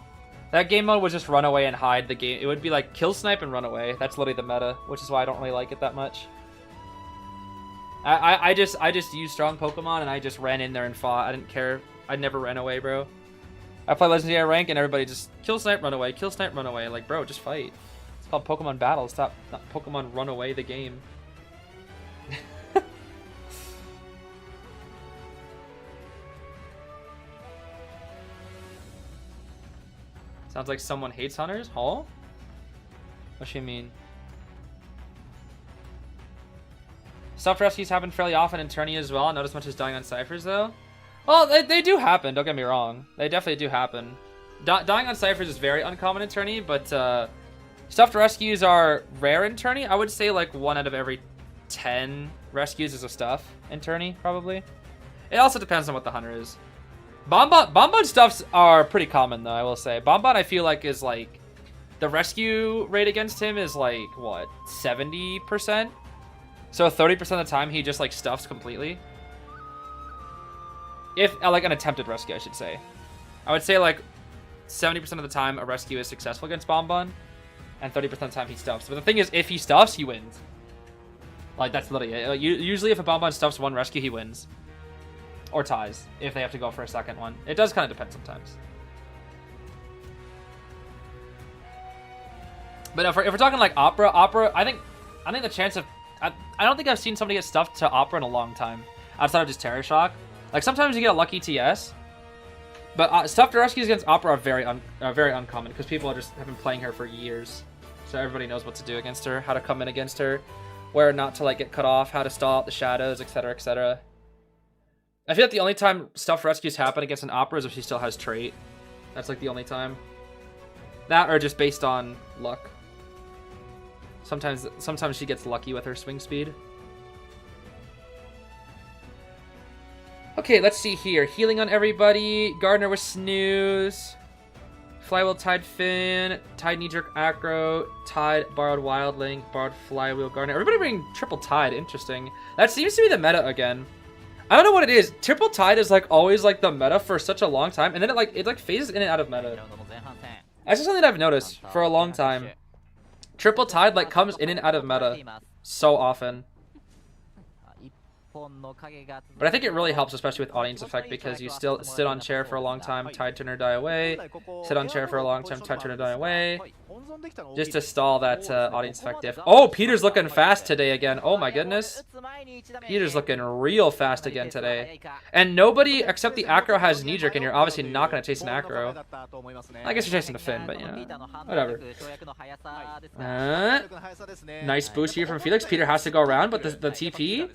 That game mode was just run away and hide the game. It would be like kill snipe and run away. That's literally the meta, which is why I don't really like it that much. I just used strong Pokemon and I just ran in there and fought. I didn't care. I never ran away, bro. I play Legends ZA rank and everybody just kill snipe, run away, kill snipe, run away. Like, bro, just fight. It's called Pokemon Battle. Stop, not Pokemon run away the game. Sounds like someone hates hunters? Huh? What she mean? Self-rescues happen fairly often in tourney as well, not as much as dying on ciphers though. Well, they do happen, don't get me wrong. They definitely do happen. Dying on ciphers is very uncommon in tourney, but stuffed rescues are rare in tourney. I would say like 1 out of every 10 rescues is a stuff in tourney, probably. It also depends on what the hunter is. Bonbon stuffs are pretty common though, I will say. Bonbon I feel like is like, the rescue rate against him is like, what, 70%? So 30% of the time he just like stuffs completely. If, like an attempted rescue I should say. I would say like 70% of the time a rescue is successful against Bonbon, and 30% of the time he stuffs. But the thing is, if he stuffs, he wins. Like, that's literally it. Usually if a Bonbon stuffs one rescue, he wins. Or ties, if they have to go for a second one. It does kind of depend sometimes. But if we're talking like Opera, I think the chance of... I don't think I've seen somebody get stuffed to Opera in a long time, outside of just Terror Shock. Like, sometimes you get a lucky TS, but stuffed rescues against Opera are very uncommon, because people have been playing her for years. So everybody knows what to do against her, how to come in against her, where not to like get cut off, how to stall out the shadows, etc, etc. I feel like the only time stuffed rescues happen against an Opera is if she still has trait. That's like the only time. That or just based on luck. Sometimes she gets lucky with her swing speed. Okay, let's see here. Healing on everybody. Gardner with snooze. Flywheel Tide Finn. Tide Knee Jerk Acro. Tide Borrowed Wildling. Borrowed Flywheel Gardner. Everybody bringing triple Tide. Interesting. That seems to be the meta again. I don't know what it is. Triple Tide is like always like the meta for such a long time, and then it phases in and out of meta. That's just something that I've noticed for a long time. Triple Tide like comes in and out of meta so often. But I think it really helps, especially with audience effect, because you still sit on chair for a long time, Tide Turner die away. Sit on chair for a long time, Tide Turner die away. Just to stall that audience effect diff. Oh, Peter's looking fast today again. Oh my goodness. Peter's looking real fast again today. And nobody except the Acro has knee jerk, and you're obviously not going to chase an Acro. I guess you're chasing a Finn, but you know, whatever. Nice boost here from Felix. Peter has to go around, but the TP...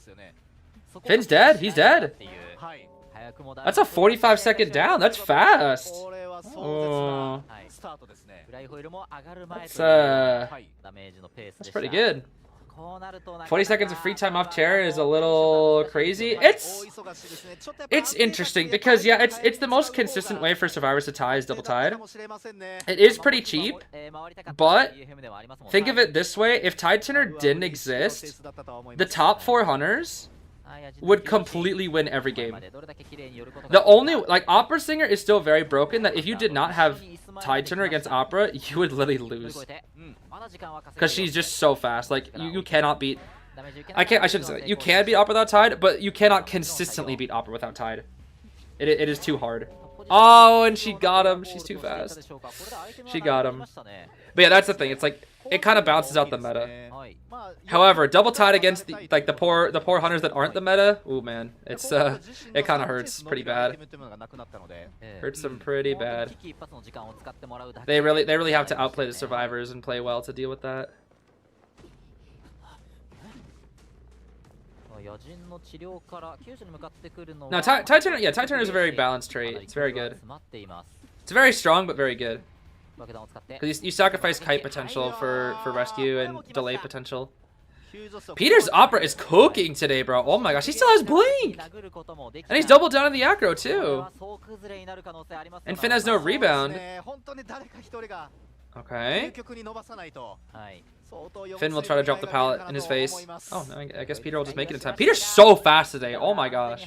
Finn's dead. He's dead. That's a 45-second down. That's fast. Oh. That's pretty good. 20 seconds of free time off chair is a little crazy. It's interesting because, yeah, it's the most consistent way for survivors to tie is double Tide. It is pretty cheap, but think of it this way. If Tide Turner didn't exist, the top 4 hunters would completely win every game. The only, like, Opera Singer is still very broken, that if you did not have Tide Turner against Opera, you would literally lose. Because she's just so fast. Like, you cannot beat... I shouldn't say that. You can beat Opera without Tide, but you cannot consistently beat Opera without Tide. It is too hard. Oh, and she got him. She's too fast. She got him. But yeah, that's the thing. It's like, it kind of balances out the meta. However, double Tide against the poor hunters that aren't the meta. Ooh man, it kind of hurts pretty bad. Hurts them pretty bad. They really have to outplay the survivors and play well to deal with that. No, Tide Turner, yeah, Tide Turner is a very balanced trait. It's very good. It's very strong, but very good. Because you sacrifice kite potential for rescue and delay potential. Peter's Opera is cooking today, bro. Oh my gosh, he still has blink! And he's doubled down in the aggro, too. And Finn has no rebound. Okay. Finn will try to drop the pallet in his face. Oh, no, I guess Peter will just make it in time. Peter's so fast today. Oh my gosh.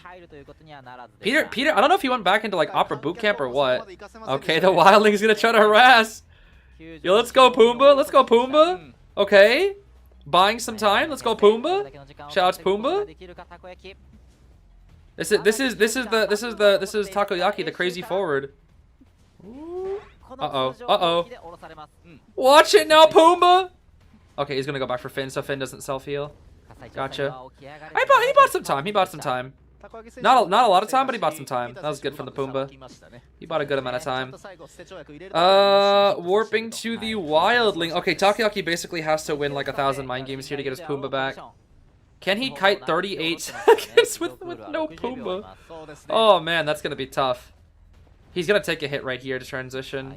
Peter, I don't know if he went back into like Opera bootcamp or what. Okay, the wildling's gonna try to harass. Yo, let's go Pumbaa. Let's go Pumbaa. Okay. Buying some time. Let's go Pumbaa. Shout out to Pumbaa. This is Takoyaki, the crazy forward. Uh-oh. Watch it now, Pumbaa! Okay, he's gonna go back for Finn, so Finn doesn't self-heal. Gotcha. He bought some time. He bought some time. Not a lot of time, but he bought some time. That was good from the Pumbaa. He bought a good amount of time. Warping to the wildling. Okay, Takoyaki basically has to win like 1,000 mind games here to get his Pumbaa back. Can he kite 38 seconds with no Pumbaa? Oh man, that's gonna be tough. He's going to take a hit right here to transition.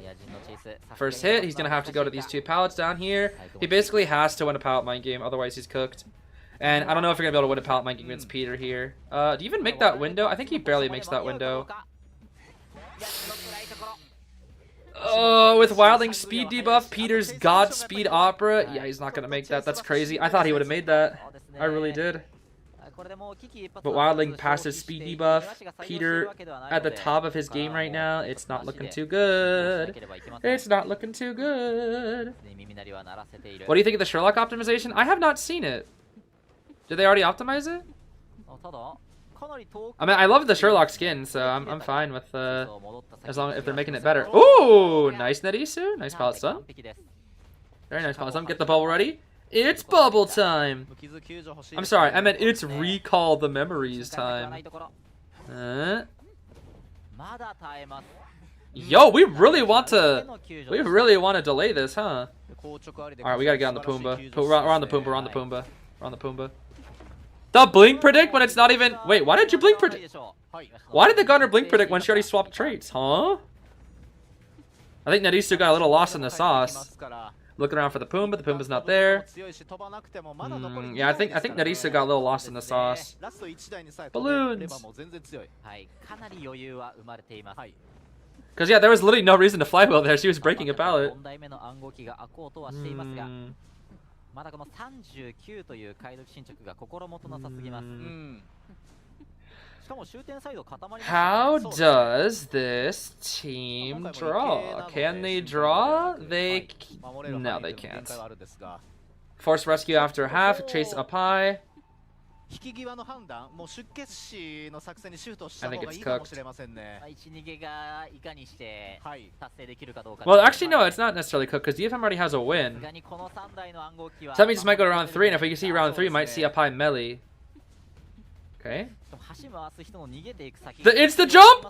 First hit, he's going to have to go to these two pallets down here. He basically has to win a pallet mine game, otherwise he's cooked. And I don't know if you're going to be able to win a pallet mine game against Peter here. Do you even make that window? I think he barely makes that window. Oh, with Wildling speed debuff, Peter's Godspeed Opera. Yeah, he's not going to make that. That's crazy. I thought he would have made that. I really did. But Wildling passes speed debuff. Peter at the top of his game right now. It's not looking too good. It's not looking too good. What do you think of the Sherlock optimization? I have not seen it. Did they already optimize it? I mean, I love the Sherlock skin, so I'm fine with as long as they're making it better. Ooh, nice Nerisu. Nice pallet stun. Very nice pallet stun. Get the bubble ready. It's bubble time! I'm sorry, I meant it's recall the memories time. Yo, we really want to delay this, huh? Alright, we gotta get on the Pumbaa. We're on the Pumbaa, we're on the Pumbaa. We're on the Pumbaa. The blink predict when it's not even... Wait, why did you blink predict? Why did the gunner blink predict when she already swapped traits, huh? I think Nerisu got a little lost in the sauce. Looking around for the Pumbaa's not there. Yeah, I think Nerisu got a little lost in the sauce. Balloons! Because yeah, there was literally no reason to flywheel there. She was breaking a pallet. How does this team draw? Can they draw? No, they can't. Force rescue after half, chase up high. I think it's cooked. Well, actually, no, it's not necessarily cooked because DFM already has a win. So that means it might go to round 3, and if we can see round 3, we might see up high Melly. Okay. The insta jump?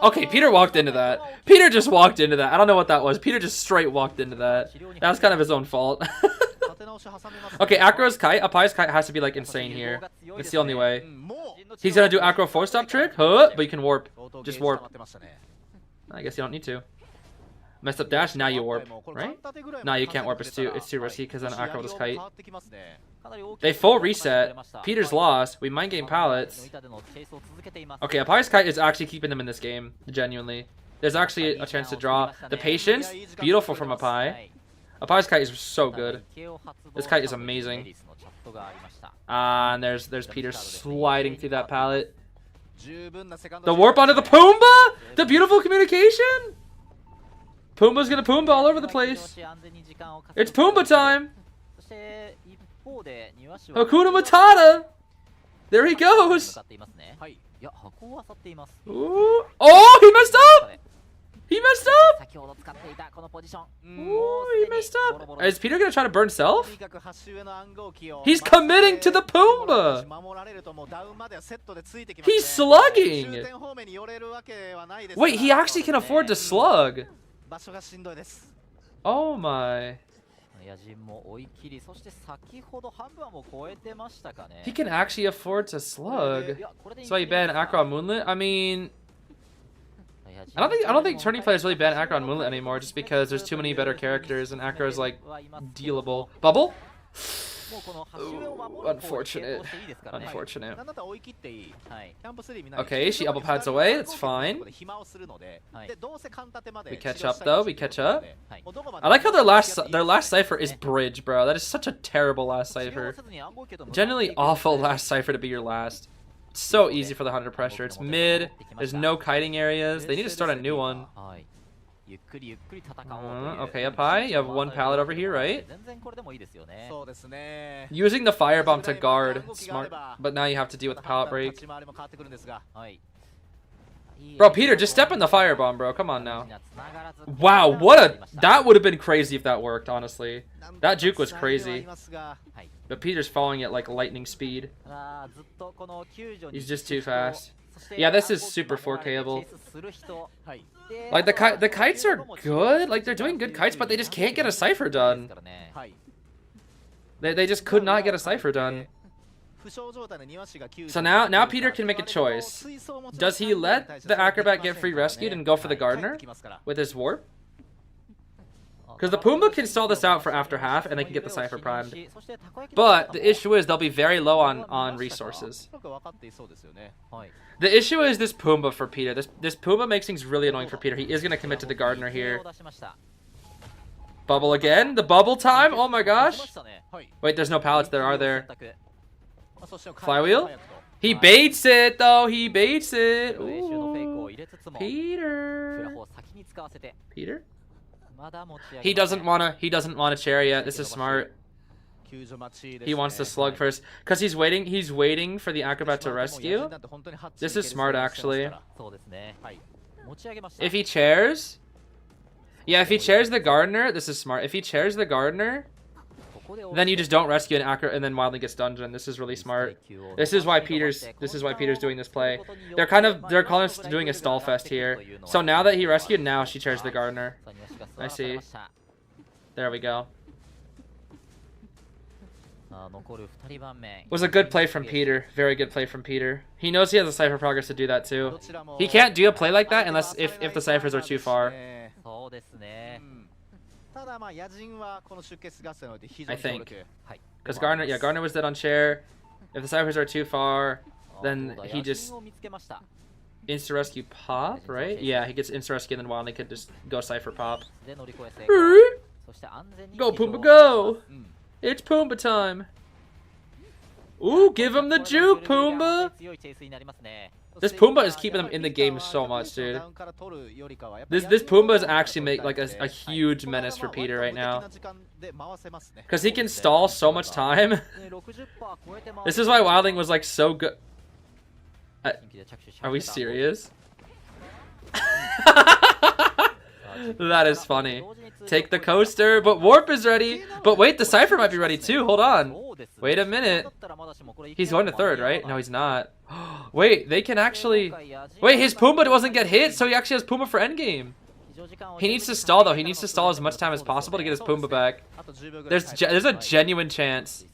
Okay, Peter walked into that. Peter just walked into that. I don't know what that was. Peter just straight walked into that. That was kind of his own fault. Okay, Acro's kite, Apai's kite has to be like insane here. It's the only way. He's gonna do Acro 4-stop trick, huh? But you can warp. Just warp. I guess you don't need to. Messed up dash, now you warp, right? No, you can't warp. It's too risky because then Acro will just kite. They full reset. Peter's lost. We mind game pallets. Okay, Apai's kite is actually keeping them in this game. Genuinely. There's actually a chance to draw. The patience, beautiful from Apai. Apai's kite is so good. This kite is amazing. And there's Peter sliding through that pallet. The warp onto the Pumbaa? The beautiful communication? Pumbaa's gonna Pumbaa all over the place. It's Pumbaa time. Hakuna Matata. There he goes. Ooh. Oh, he messed up. He messed up. Ooh, he messed up. Is Peter gonna try to burn self? He's committing to the Pumbaa. He's slugging. Wait, he actually can afford to slug. Oh my. He can actually afford to slug. So he banned Acro on Moonlit. I mean, I don't think tourney players really ban Acro on Moonlit anymore, just because there's too many better characters and Acro is like dealable. Bubble? Ooh, unfortunate. Unfortunate. Okay, she elbow pads away. That's fine. We catch up though. We catch up. I like how their last cipher is bridge, bro. That is such a terrible last cipher. Generally awful last cipher to be your last. It's so easy for the 100 pressure. It's mid. There's no kiting areas. They need to start a new one. Okay, up high. You have one pallet over here, right? Using the firebomb to guard. Smart. But now you have to deal with the pallet break. Bro, Peter, just step in the firebomb, bro. Come on now. Wow, what a... That would have been crazy if that worked, honestly. That juke was crazy. But Peter's following it like lightning speed. He's just too fast. Yeah, this is super 4Kable. Like, the kites are good. Like, they're doing good kites, but they just can't get a cipher done. They just could not get a cipher done. So now Peter can make a choice. Does he let the acrobat get free rescued and go for the gardener with his warp? Because the Pumbaa can stall this out for after half, and they can get the cipher primed. But the issue is they'll be very low on resources. The issue is this Pumbaa for Peter. This Pumbaa makes things really annoying for Peter. He is going to commit to the gardener here. Bubble again. The bubble time. Oh my gosh. Wait, there's no pallets there, are there? Flywheel? He baits it, though. He baits it. Ooh. Peter. Peter? He doesn't wanna chariot. This is smart. He wants to slug first because he's waiting for the acrobat to rescue. This is smart, actually. If he chairs, yeah, if he chairs the gardener, this is smart. If he chairs the gardener, then you just don't rescue an acro and then wildly gets dungeon. This is really smart. This is why Peter's doing this play. They're calling us doing a stall fest here. So now that he rescued, now she chairs the gardener. I see. There we go. Was a good play from Peter. Very good play from Peter. He knows he has a cipher progress to do that too. He can't do a play like that unless if the ciphers are too far. I think. Because Gardener was dead on chair. If the ciphers are too far, then he just insta rescue pop, right? Yeah, he gets insta rescue and then Wildly could just go cipher pop. Go Pumbaa, go! It's Pumbaa time. Ooh, give him the juke, Pumbaa! This Pumbaa is keeping them in the game so much, dude. This Pumbaa is actually make like a huge menace for Peter right now. Because he can stall so much time. This is why Wildling was like so good. Are we serious? That is funny. Take the coaster, but warp is ready. But wait, the cipher might be ready too. Hold on. Wait a minute. He's going to third, right? No, he's not. Wait, they can actually... Wait, his Pumbaa doesn't get hit, so he actually has Pumbaa for endgame. He needs to stall, though. He needs to stall as much time as possible to get his Pumbaa back. There's a genuine chance.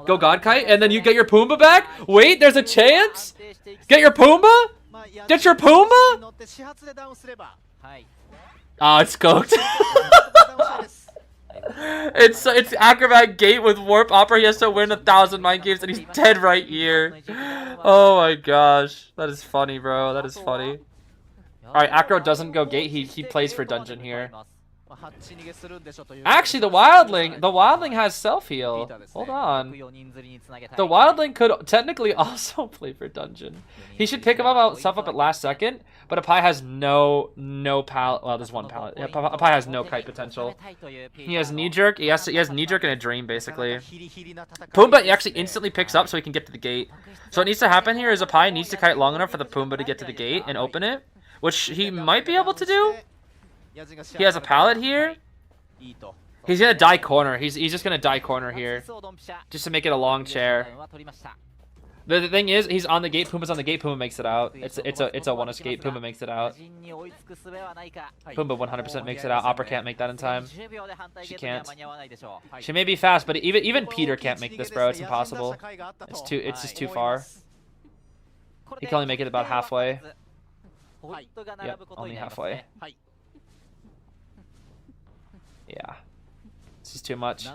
Go God Kite, and then you get your Pumbaa back? Wait, there's a chance? Get your Pumbaa? Get your Pumbaa? Oh, it's cooked. It's Acrobat Gate with Warp Opera. He has to win 1,000 mind games, and he's dead right here. Oh my gosh, that is funny, bro. That is funny. All right, Acro doesn't go Gate. He plays for dungeon here. Actually, the wildling has self-heal. Hold on. The wildling could technically also play for dungeon. He should pick him up at last second, but Apai has no pallet. Well, there's one pallet. Yeah, Apai has no kite potential. He has knee jerk. He has knee jerk and a dream basically. Pumbaa actually instantly picks up so he can get to the gate. So what needs to happen here is Apai needs to kite long enough for the Pumbaa to get to the gate and open it, which he might be able to do. He has a pallet here. He's gonna die corner. He's just gonna die corner here, just to make it a long chair. The thing is, he's on the gate. Pumbaa's on the gate. Pumbaa makes it out. It's a one escape. Pumbaa makes it out. Pumbaa 100% makes it out. Opera can't make that in time. She can't. She may be fast, but even Peter can't make this, bro. It's impossible. It's just too far. He can only make it about halfway. Yep, only halfway. Yeah. This is too much.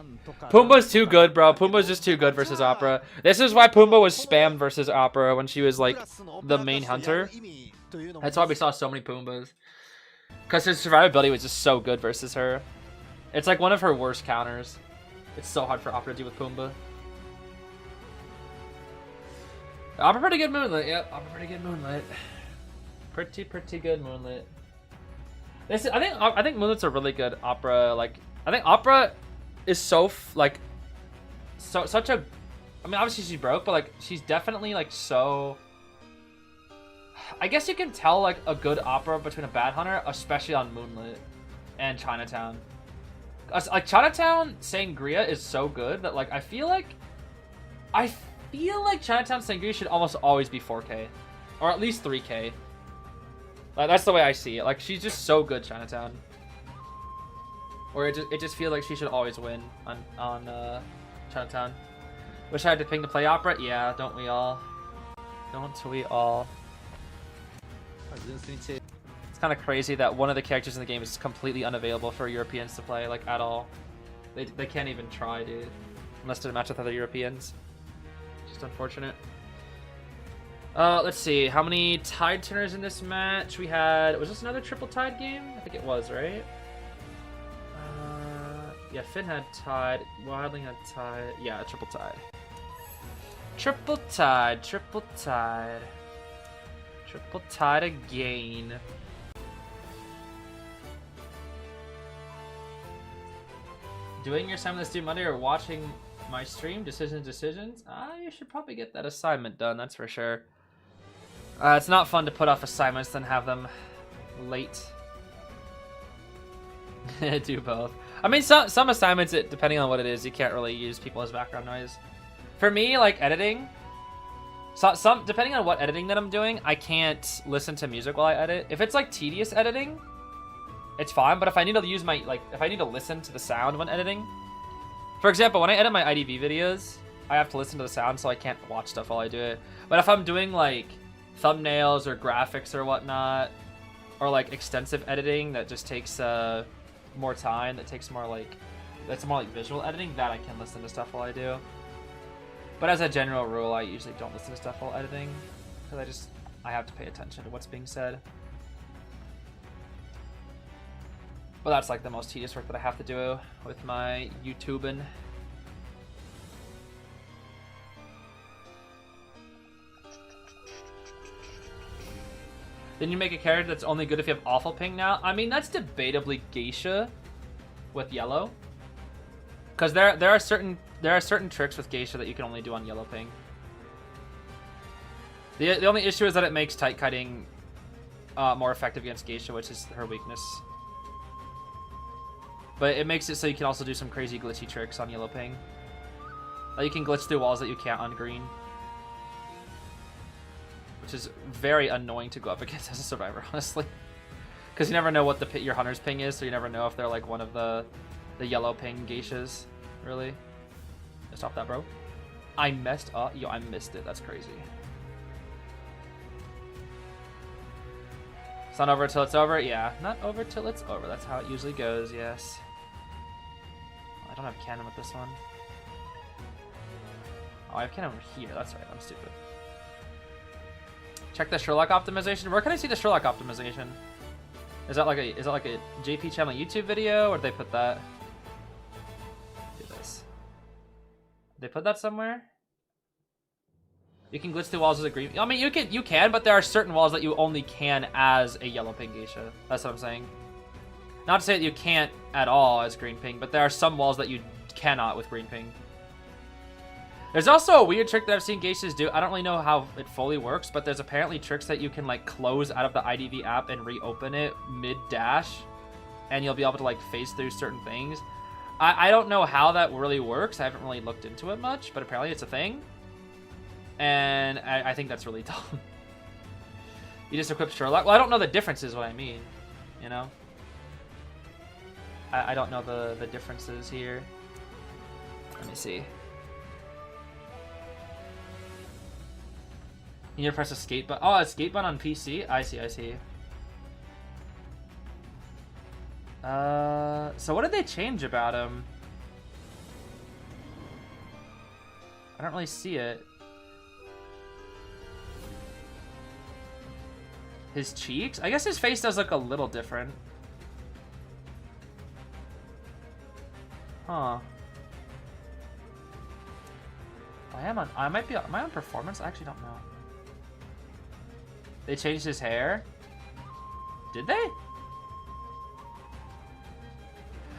Pumbaa's too good, bro. Pumbaa's just too good versus Opera. This is why Pumbaa was spammed versus Opera when she was, like, the main hunter. That's why we saw so many Pumbaas. Because his survivability was just so good versus her. It's like one of her worst counters. It's so hard for Opera to deal with Pumbaa. Opera pretty good Moonlit. Yep, Opera pretty good Moonlit. Pretty good Moonlit. I think Moonlit's a really good Opera. Like, I think Opera is such a. I mean, obviously she's broke, but like she's definitely like so. I guess you can tell like a good Opera between a bad hunter, especially on Moonlit and Chinatown. Like Chinatown Sangria is so good that like I feel like Chinatown Sangria should almost always be 4K, or at least 3K. Like, that's the way I see it. Like, she's just so good, Chinatown. Or it just feels like she should always win on Chinatown. Wish I had to ping to play Opera? Yeah, don't we all? Don't we all? It's kind of crazy that one of the characters in the game is completely unavailable for Europeans to play, like, at all. They can't even try, dude. Unless they're matched with other Europeans. Just unfortunate. Let's see. How many tide turners in this match? We had... Was this another triple tide game? I think it was, right? Yeah, Finn had tide. Wildling had tide. Yeah, triple tide. Triple tide. Triple tide. Triple tide again. Doing your assignment this due Monday or watching my stream? Decisions? You should probably get that assignment done, that's for sure. It's not fun to put off assignments then have them late. Do both. I mean, some assignments, depending on what it is, you can't really use people as background noise. For me, like editing, some depending on what editing that I'm doing, I can't listen to music while I edit. If it's like tedious editing, it's fine. But if I need to use my if I need to listen to the sound when editing, for example, when I edit my IDV videos, I have to listen to the sound, so I can't watch stuff while I do it. But if I'm doing like thumbnails or graphics or whatnot, or like extensive editing that just takes more time, that's more like visual editing, that I can listen to stuff while I do. But as a general rule, I usually don't listen to stuff while editing because I have to pay attention to what's being said. But that's like the most tedious work that I have to do with my YouTubing. Then you make a character that's only good if you have awful ping now? I mean, that's debatably Geisha with yellow. Because there are certain tricks with Geisha that you can only do on yellow ping. The only issue is that it makes tight kiting more effective against Geisha, which is her weakness. But it makes it so you can also do some crazy glitchy tricks on yellow ping. Like you can glitch through walls that you can't on green. Which is very annoying to go up against as a survivor, honestly. Because you never know what your hunter's ping is, so you never know if they're like one of the yellow ping geishas, really. Stop that, bro. I messed up. Yo, I missed it. That's crazy. It's not over till it's over? Yeah, not over till it's over. That's how it usually goes, yes. I don't have cannon with this one. Oh, I have cannon over here. That's right, I'm stupid. Check the Sherlock optimization. Where can I see the Sherlock optimization? Is that like a JP channel YouTube video, or did they put that? Do this. Did they put that somewhere? You can glitch through walls as a green. I mean, you can, but there are certain walls that you only can as a yellow pink geisha. That's what I'm saying. Not to say that you can't at all as green pink, but there are some walls that you cannot with green pink. There's also a weird trick that I've seen geishas do. I don't really know how it fully works, but there's apparently tricks that you can like close out of the IDV app and reopen it mid-dash, and you'll be able to like phase through certain things. I don't know how that really works. I haven't really looked into it much, but apparently it's a thing. And I think that's really dumb. You just equip Sherlock. Well, I don't know the differences, what I mean. You know? I don't know the differences here. Let me see. You need to press escape button. Oh, escape button on PC? I see, I see. So what did they change about him? I don't really see it. His cheeks? I guess his face does look a little different. Huh. Am I on performance? I actually don't know. They changed his hair? Did they?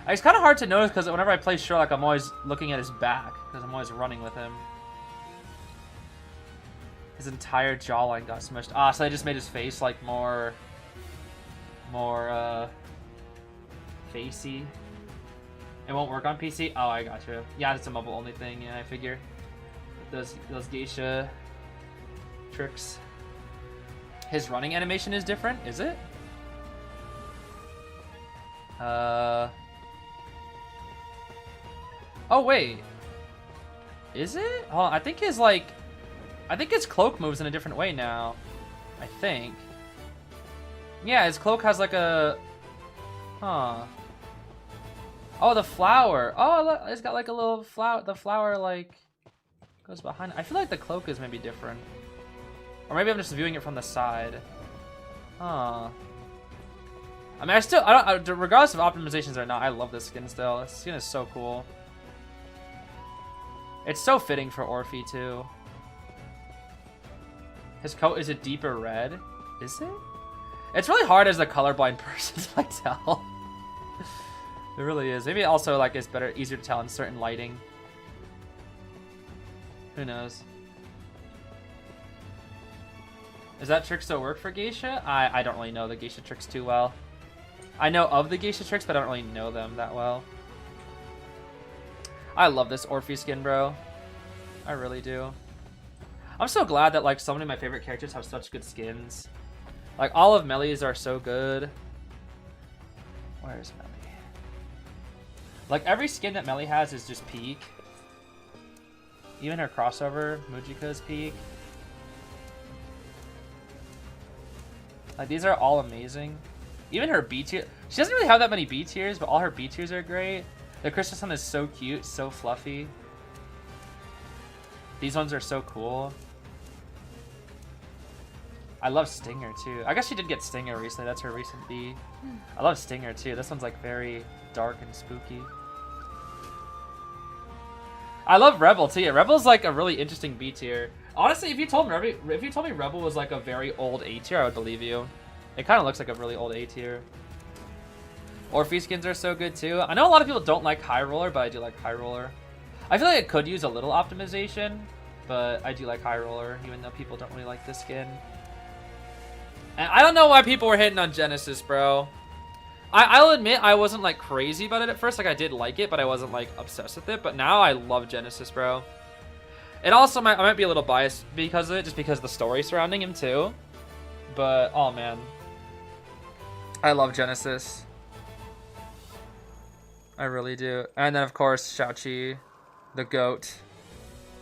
It's kind of hard to notice because whenever I play Sherlock, I'm always looking at his back because I'm always running with him. His entire jawline got smushed. Ah, so they just made his face like more facey. It won't work on PC? Oh, I got you. Yeah, it's a mobile only thing. Yeah, I figure. Those geisha tricks. His running animation is different, is it? Oh wait. Is it? Oh, I think his cloak moves in a different way now. I think. Yeah, his cloak has like a... Huh. Oh, the flower. Oh, look, it's got like a little flower. The flower like goes behind. I feel like the cloak is maybe different. Or maybe I'm just viewing it from the side. Huh. I mean, regardless of optimizations or not, I love this skin still. This skin is so cool. It's so fitting for Orphe too. His coat is a deeper red. Is it? It's really hard as a colorblind person to like tell. It really is. Maybe also like it's easier to tell in certain lighting. Who knows? Does that trick still work for geisha? I don't really know the geisha tricks too well. I know of the geisha tricks, but I don't really know them that well. I love this Orphe skin, bro. I really do. I'm so glad that like so many of my favorite characters have such good skins. Like all of Melly's are so good. Where's Melly? Like every skin that Melly has is just peak. Even her crossover, Mujika's peak. Like these are all amazing. Even her B tier. She doesn't really have that many B tiers, but all her B tiers are great. The Crystal Sun is so cute, so fluffy. These ones are so cool. I love Stinger too. I guess she did get Stinger recently. That's her recent B. I love Stinger too. This one's like very dark and spooky. I love Rebel too. Yeah, Rebel's like a really interesting B tier. Honestly, if you told me Rebel was like a very old A tier, I would believe you. It kind of looks like a really old A tier. Orphe skins are so good too. I know a lot of people don't like High Roller, but I do like High Roller. I feel like it could use a little optimization, but I do like High Roller, even though people don't really like this skin. And I don't know why people were hitting on Genesis, bro. I'll admit I wasn't like crazy about it at first. Like I did like it, but I wasn't like obsessed with it. But now I love Genesis, bro. And also I might be a little biased because of it, just because of the story surrounding him too. But oh man, I love Genesis. I really do. And then of course Xiaoqi, the GOAT,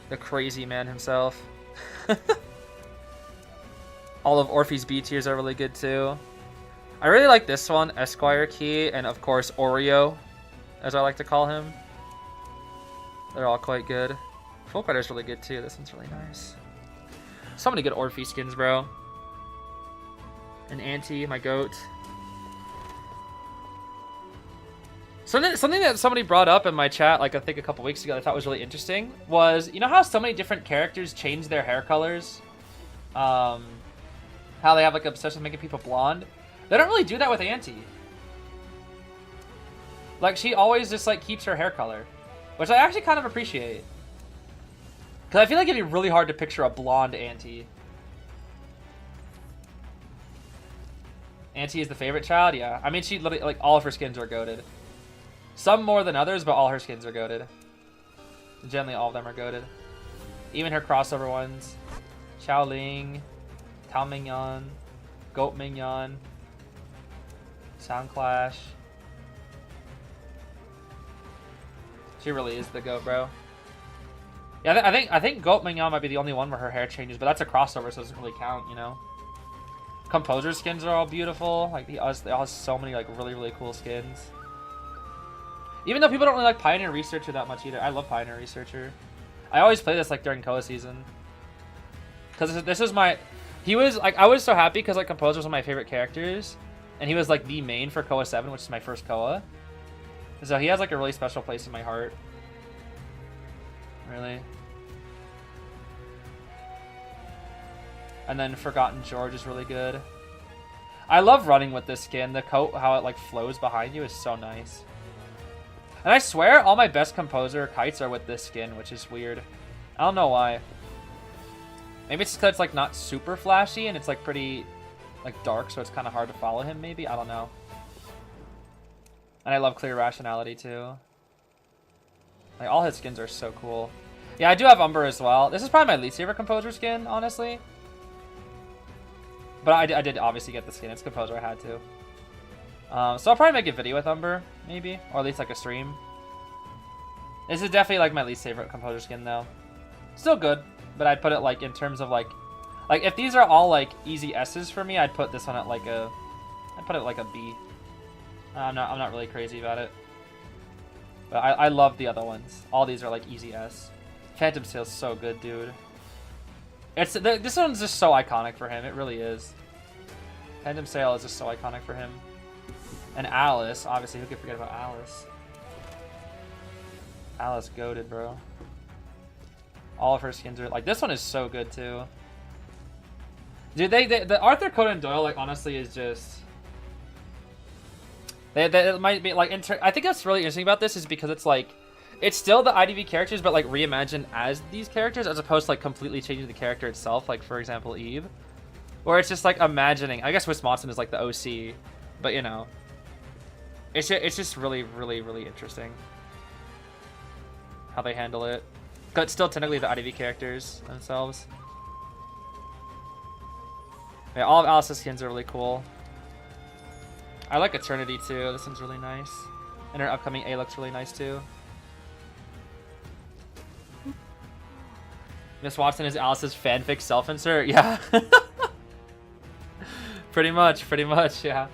the crazy man himself. All of Orphe's B tiers are really good too. I really like this one, Esquire Key, and of course Oreo, as I like to call him. They're all quite good. Folk Rider's really good too. This one's really nice. So many good Orphe skins, bro. And Auntie, my goat. Something that somebody brought up in my chat, like I think a couple weeks ago, I thought was really interesting, was you know how so many different characters change their hair colors, how they have like obsession with making people blonde. They don't really do that with Auntie. Like she always just like keeps her hair color, which I actually kind of appreciate. Cause I feel like it'd be really hard to picture a blonde Auntie. Auntie is the favorite child, yeah. I mean, she literally like all of her skins are goated. Some more than others, but all her skins are goated. Generally, all of them are goated. Even her crossover ones. Xiaoling, Tao Mingyan, Goat Mingyan, Sound Clash. She really is the goat, bro. Yeah, I think Goat Mingyan might be the only one where her hair changes, but that's a crossover, so it doesn't really count, you know. Composer skins are all beautiful. Like they all have so many like really cool skins. Even though people don't really like Pioneer Researcher that much either. I love Pioneer Researcher. I always play this like during Koa season. Cause this is my, he was like, I was so happy because like Composer was one of my favorite characters, and he was like the main for Koa 7, which is my first Koa. So he has like a really special place in my heart. Really. And then Forgotten George is really good. I love running with this skin. The coat, how it like flows behind you is so nice. And I swear all my best Composer kites are with this skin, which is weird. I don't know why. Maybe it's because it's like not super flashy and it's like pretty like dark, so it's kind of hard to follow him maybe. I don't know. And I love Clear Rationality too. Like all his skins are so cool. Yeah, I do have Umber as well. This is probably my least favorite Composer skin, honestly. But I did obviously get the skin. It's Composer, I had to. So I'll probably make a video with Umber, maybe. Or at least like a stream. This is definitely like my least favorite Composer skin though. Still good, but I'd put it like in terms of like if these are all like easy S's for me, I'd put this one at like a, I'd put it like a B. I'm not really crazy about it. But I love the other ones. All these are like easy S. Phantom Sail's so good, dude. This one's just so iconic for him. It really is. Phantom Sail is just so iconic for him. And Alice, obviously, who could forget about Alice? Alice goated, bro. All of her skins are like, this one is so good too. Dude, the Arthur Conan Doyle, like, honestly, is just. It might be like. I think that's really interesting about this is because it's like, it's still the IDV characters, but like reimagined as these characters, as opposed to like completely changing the character itself. Like for example, Eve, where it's just like imagining. I guess Wisconsin is like the OC, but you know, it's just really interesting how they handle it. But it's still technically the IDV characters themselves. Yeah, all of Alice's skins are really cool. I like Eternity too. This one's really nice, and her upcoming A looks really nice too. Miss Watson is Alice's fanfic self-insert? Yeah. pretty much, yeah.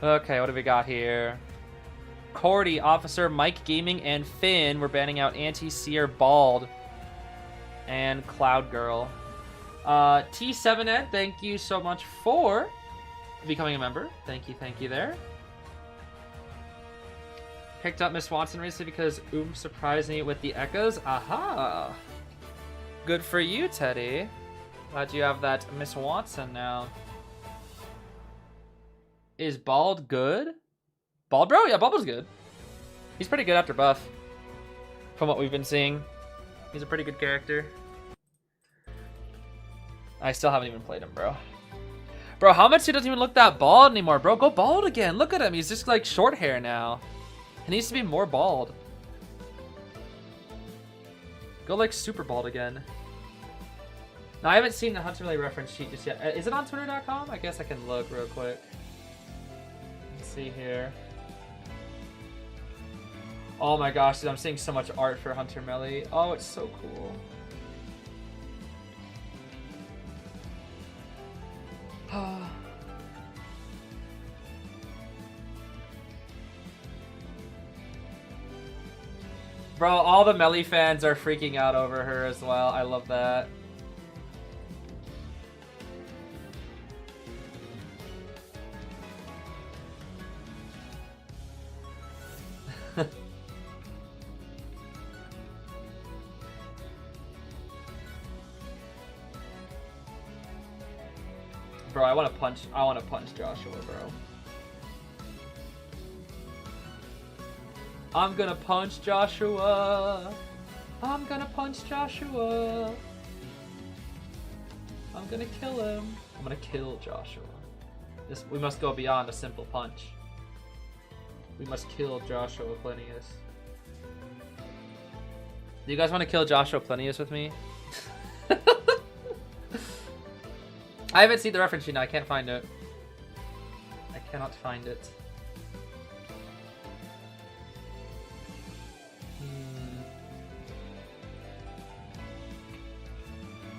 Okay, what do we got here? Cordy, Officer, Mike Gaming, and Finn. We're banning out Anti-Seer, Bald, and Cloud Girl. T7Ed, thank you so much for becoming a member. Thank you there. Picked up Miss Watson recently because surprised me with the echoes. Aha! Good for you, Teddy. Glad you have that Miss Watson now. Is Bald good? Bald, bro? Yeah, Bald was good. He's pretty good after buff. From what we've been seeing. He's a pretty good character. I still haven't even played him, bro. Bro, how much he doesn't even look that bald anymore, bro? Go bald again. Look at him. He's just like short hair now. He needs to be more bald. Go like super bald again. Now, I haven't seen the Hunter Melly reference sheet just yet. Is it on Twitter.com? I guess I can look real quick. Let's see here. Oh my gosh, dude, I'm seeing so much art for Hunter Melly. Oh, it's so cool. Bro, all the Melly fans are freaking out over her as well. I love that. Bro, I want to punch Joshua, bro. I'm gonna punch Joshua. I'm gonna punch Joshua. I'm gonna kill him. I'm gonna kill Joshua. We must go beyond a simple punch. We must kill Joshua Plenius. Do you guys want to kill Joshua Plenius with me? I haven't seen the reference sheet now. I can't find it. I cannot find it.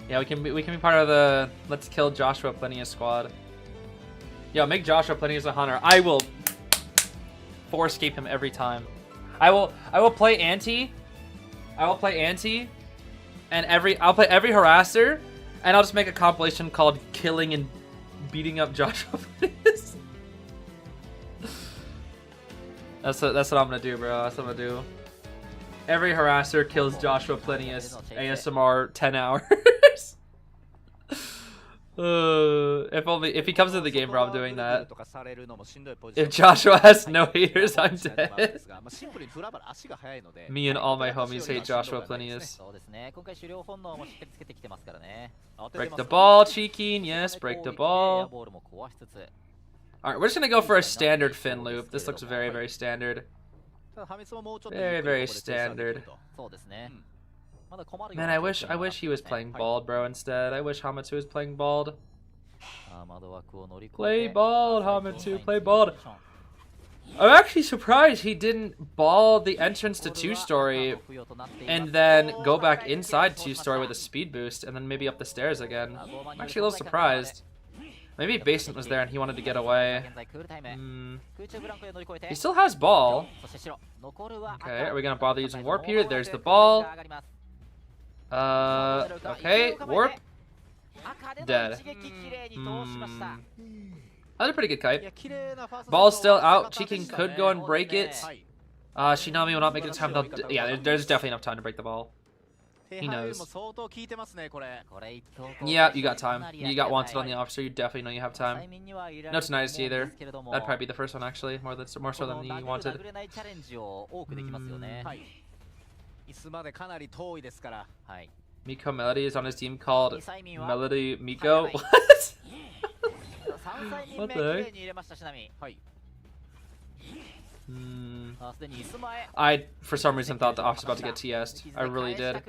Yeah, we can be part of the Let's Kill Joshua Plenius squad. Yo, make Joshua Plenius a hunter. I will forescape him every time. I will play anti. I will play anti, and I'll play every harasser, and I'll just make a compilation called Killing and Beating Up Joshua Plenius. That's what I'm gonna do, bro. That's what I'm gonna do. Every harasser kills Joshua Plenius. ASMR 10 hours. If he comes into the game, bro, I'm doing that. If Joshua has no haters, I'm dead. Me and all my homies hate Joshua Plenius. Break the ball, Cheeking. Yes, break the ball. Alright, we're just gonna go for a standard fin loop. This looks very, very standard. Very, very standard. Man, I wish he was playing bald, bro, instead. I wish Hamatsu was playing bald. Play bald, Hamatsu, play bald. I'm actually surprised he didn't ball the entrance to 2-story and then go back inside 2-story with a speed boost and then maybe up the stairs again. I'm actually a little surprised. Maybe Basement was there and he wanted to get away. He still has ball. Okay, are we gonna bother using warp here? There's the ball. Okay, warp. Dead. That's a pretty good kite. Ball's still out. Cheeking could go and break it. Shinami will not make it in time. Yeah, there's definitely enough time to break the ball. He knows. Yeah, you got time. You got wanted on the officer. You definitely know you have time. No tinnitus either. That'd probably be the first one actually, more so than the wanted. Miko Melody is on his team called Melody Miko. What? What the heck? I, for some reason, thought the officer was about to get TS'd. I really did.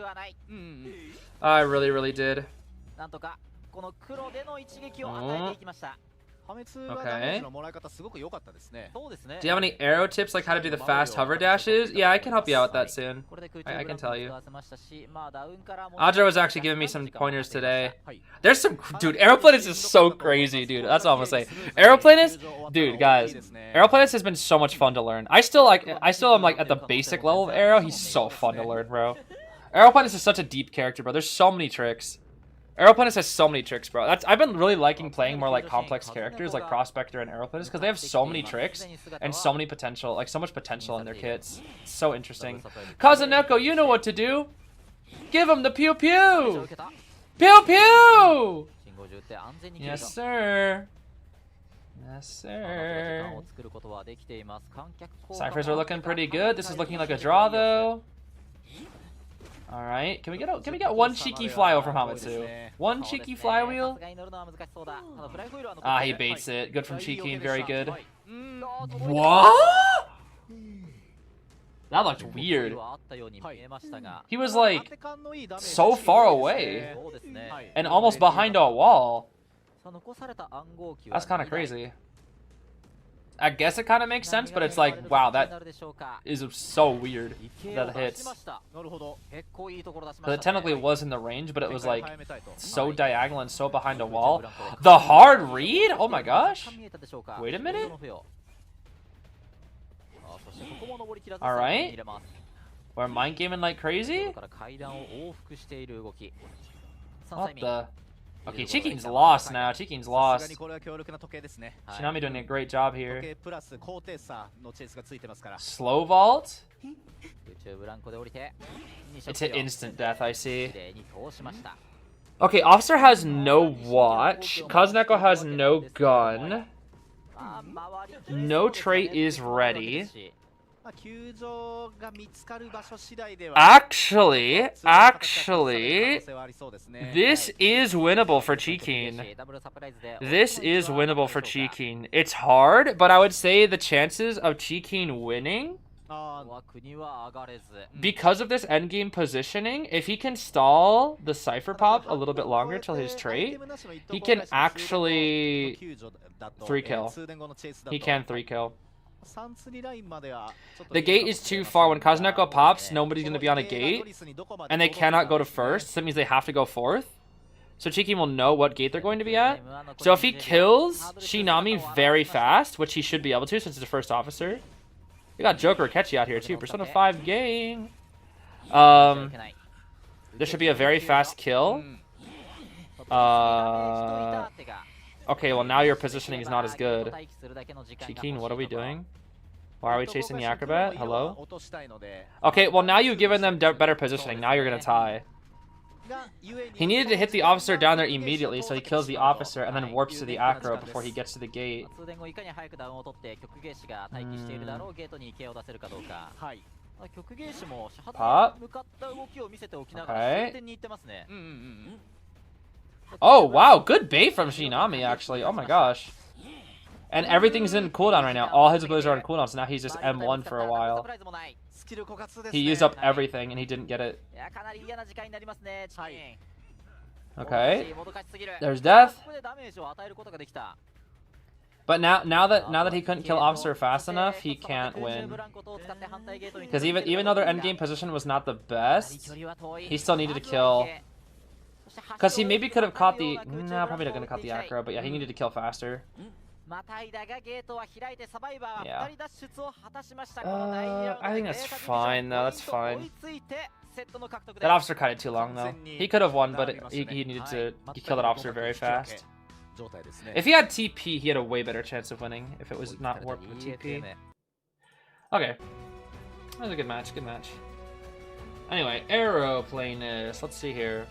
I really, really did. Okay. Do you have any arrow tips, like how to do the fast hover dashes? Yeah, I can help you out with that soon. I can tell you. Audra was actually giving me some pointers today. There's some... Dude, Aeroplanist is so crazy, dude. That's all I'm gonna say. Aeroplanist... Dude, guys. Aeroplanist has been so much fun to learn. I still am like at the basic level of Aero. He's so fun to learn, bro. Aeroplanist is such a deep character, bro. There's so many tricks. Aeroplanist has so many tricks, bro. I've been really liking playing more like complex characters like Prospector and Aeroplanist because they have so many tricks and so mmany potential, like so much potential in their kits. It's so interesting. Kazuneko, you know what to do. Give him the pew pew. Pew pew. Yes, sir. Yes, sir. Ciphers are looking pretty good. This is looking like a draw, though. All right, can we get one cheeky flyover from Hamatsu? One cheeky flywheel? Ah, he baits it. Good from Cheeky, very good. What? That looked weird. He was like so far away and almost behind a wall. That's kind of crazy. I guess it kind of makes sense, but it's like, wow, that is so weird that it hits. Because it technically was in the range, but it was like so diagonal and so behind a wall. The hard read? Oh my gosh. Wait a minute. Alright. We're mind gaming like crazy? What the? Okay, Chikin's lost now. Chikin's さすが lost. にこれは強力な時計ですね。 Shinami doing a great job 時 here. 計プラス高低差のチェイスがついてますから。 Slow vault? 空中ブランコで降りて It's an instant death, I see. 綺麗に通しました Okay, Officer has no watch. Kazneko has no gun. まあ周り No trait is ready. まあ球場が見つかる場所次第では Actually, 可能性はあり this そうですね。 is winnable for Chikin. ダブルサプライズで This is winnable for Chikin. It's hard, but I would say the chances of Chikin winning あー国は上がれず because of this endgame positioning, if he can stall the Cypher Pop a little bit longer till his trait, he can actually 3 kill. He can 3 kill. The gate is too far. When Kazneko pops, nobody's going to be on a gate, and they cannot go to first. So that means they have to go fourth. So Chikin will know what gate they're going to be at. So if he kills Shinami very fast, which he should be able to since he's the first officer. We got Joker Akechi out here too. Persona 5 gang. There should be a very fast kill. Okay, well now your positioning is not as good. Chikin, what are we doing? Why are we chasing the acrobat? Hello? Okay, well now you've given them better positioning. Now you're gonna tie. He needed to hit the officer down there immediately, so he kills the officer and then warps to the acro before he gets to the gate. 通電後いかに早くダウンを取って極芸師が待機しているだろうゲートに池を出せるかどうかはい極芸師もシャハトに向かった動きを見せておきながら通電に行ってますね Oh, wow. Good bait from Shinami, actually. Oh my gosh. And everything's in cooldown right now. All his abilities are on cooldown, so now he's just M1 for a while. He used up everything, and he didn't get it. いやかなり嫌な時間になりますねチキン Okay. There's death. ここでダメージを与えることができた But now that he couldn't kill Officer fast enough, he can't win. Because even though their endgame position was not the best, he still needed to kill. Because he maybe could have caught the... No, probably not going to caught the acro, but yeah, he needed to kill faster. Yeah. I think that's fine, though. That's fine. That officer cut it too long, though. He could have won, but he needed to kill that officer very fast. If he had TP, he had a way better chance of winning if it was not warped with TP. Okay. That was a good match, good match. Anyway, Aeroplanist. Let's see here.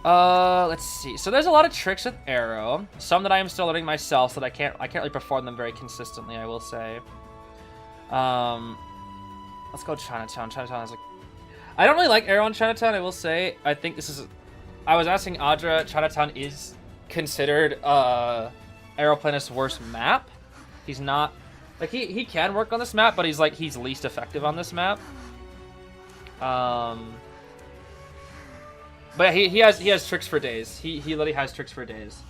Let's see. So there's a lot of tricks with Aero. Some that I am still learning myself, so that I can't really perform them very consistently, I will say. Let's go Chinatown. Chinatown is like... I don't really like Aero in Chinatown, I will say. I think this is... I was asking Audra, Chinatown is considered Aeroplanist's worst map. He's not... Like, he can work on this map, but he's least effective on this map. But he has tricks for days. He literally has tricks for days.